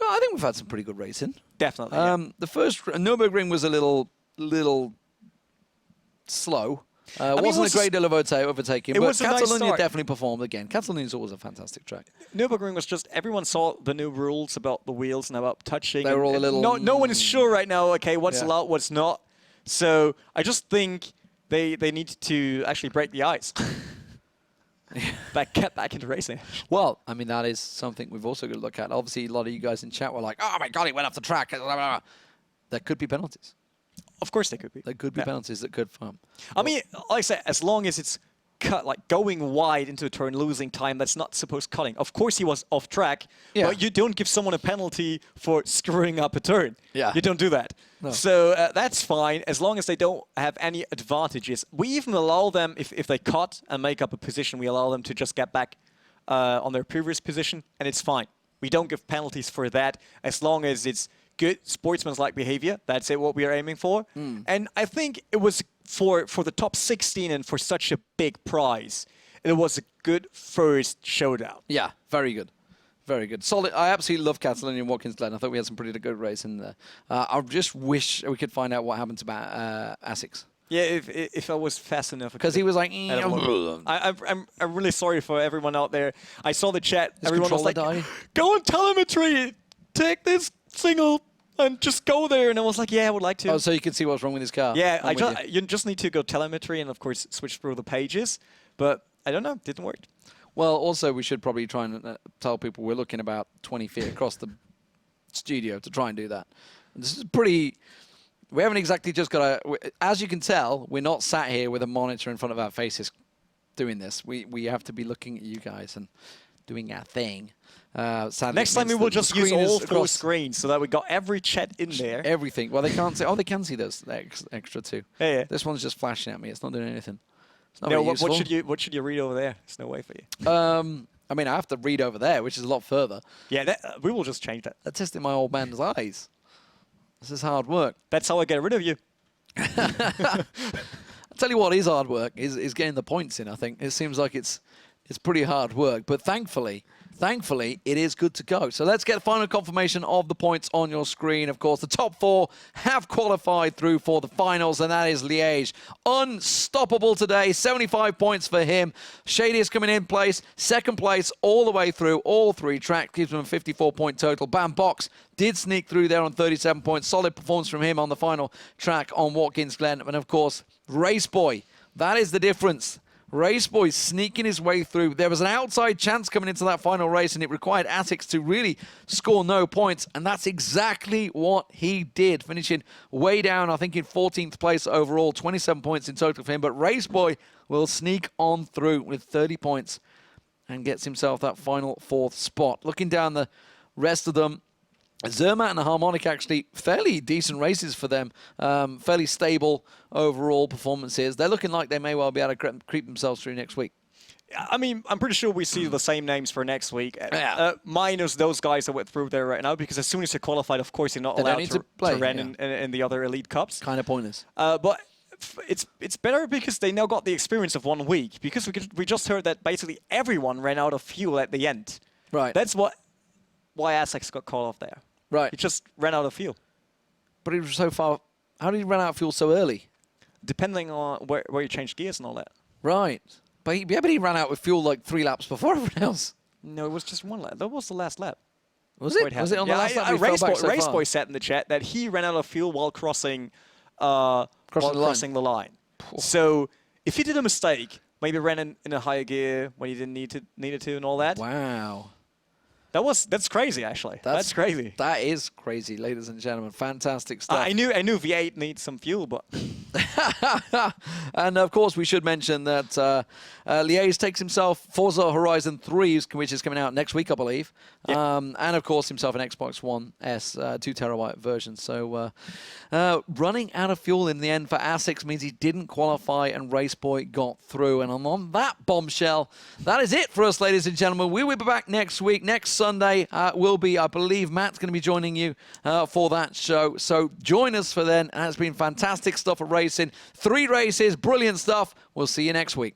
I think we've had some pretty good racing. Definitely, The first Nurburgring was a little slow. Wasn't a great deal of overtaking, but Catalonia definitely performed again. Catalonia is always a fantastic track. Nürburgring was just, everyone saw the new rules about the wheels and about touching. They were all a little... No one is sure right now, okay, what's allowed, what's not. So I just think they need to actually break the ice. Get back into racing. Well, I mean, that is something we've also got to look at. Obviously, a lot of you guys in chat were like, oh my God, he went off the track. There could be penalties. Of course they could be. There could be penalties that could farm. I mean, like I said, as long as it's cut, like going wide into a turn, losing time, that's not supposed cutting. Of course he was off track, but you don't give someone a penalty for screwing up a turn. Yeah. You don't do that. No. So that's fine, as long as they don't have any advantages. We even allow them, if they cut and make up a position, we allow them to just get back on their previous position, and it's fine. We don't give penalties for that, as long as it's good sportsmanlike behavior. That's what we are aiming for. And I think it was for the top 16 and for such a big prize. it was a good first showdown. Yeah, very good. Very good. Solid. I absolutely love Catalonia and Watkins Glen. I thought we had some pretty good race in there. I just wish we could find out what happened to Asics. Yeah, if I was fast enough. Because he was like... I'm really sorry for everyone out there. I saw the chat. His everyone was like, died. go on telemetry. Take this single and just go there. And I was like, yeah, I would like to. Oh, so you can see what's wrong with his car. Yeah, you just need to go telemetry and, of course, switch through the pages. But I don't know. Didn't work. Well, also, we should probably try and tell people we're looking about 20 feet across the studio to try and do that. And this is pretty... We haven't exactly just got a... As you can tell, we're not sat here with a monitor in front of our faces doing this. We have to be looking at you guys and doing our thing. Sadly, next time we will just use all 4 across screens so that we got every chat in there. everything. Well, they can't see... Oh, they can see those extra too. Yeah. This one's just flashing at me. It's not doing anything. It's not No, very what useful. should you read over there? There's no way for you. I mean, I have to read over there, which is a lot further. Yeah, we will just change that. That's testing my old man's eyes. This is hard work. That's how I get rid of you. I'll tell you what is hard work is getting the points in, I think. It seems like it's pretty hard work, but thankfully, it is good to go. So let's get the final confirmation of the points on your screen. Of course, the top 4 have qualified through for the finals, and that is Liège. Unstoppable today, 75 points for him. Shady is coming in place, second place all the way through all 3 tracks, gives him a 54-point total. Bam Box did sneak through there on 37 points. Solid performance from him on the final track on Watkins Glen. And of course, Race Boy, that is the difference. Race Boy sneaking his way through. There was an outside chance coming into that final race, and it required Asics to really score no points, and that's exactly what he did, finishing way down, I think, in 14th place overall, 27 points in total for him. But Race Boy will sneak on through with 30 points and gets himself that final 4th spot. Looking down the rest of them, Zermatt and the Harmonic, actually fairly decent races for them. Fairly stable overall performances. They're looking like they may well be able to creep themselves through next week. I mean, I'm pretty sure we see the same names for next week. Yeah. Minus those guys that went through there right now, because as soon as you're qualified, of course, you're not allowed to run in the other Elite Cups. Kind of pointless. But it's better because they now got the experience of 1 week, because we just heard that basically everyone ran out of fuel at the end. Right. That's why Asics got called off there. Right. He just ran out of fuel. But he was so far... How did he run out of fuel so early? Depending on where you changed gears and all that. Right. But he ran out with fuel like 3 laps before everyone else. No, it was just 1 lap. That was the last lap. Was it? Was it on the last lap? Race Boy said in the chat that he ran out of fuel while crossing the line. So if he did a mistake, maybe ran in a higher gear when he didn't needed to and all that. Wow. That's crazy, actually. That's crazy. That is crazy, ladies and gentlemen. Fantastic stuff. I knew V8 needs some fuel, but... And, of course, we should mention that Liège takes himself Forza Horizon 3, which is coming out next week, I believe. Yep. And, of course, himself an Xbox One S 2 terabyte version. So running out of fuel in the end for Asics means he didn't qualify and Race Boy got through. And on that bombshell, that is it for us, ladies and gentlemen. We will be back next week. Next Sunday will be, I believe, Matt's going to be joining you for that show. So join us for then. And it's been fantastic stuff at racing. 3 races, brilliant stuff. We'll see you next week.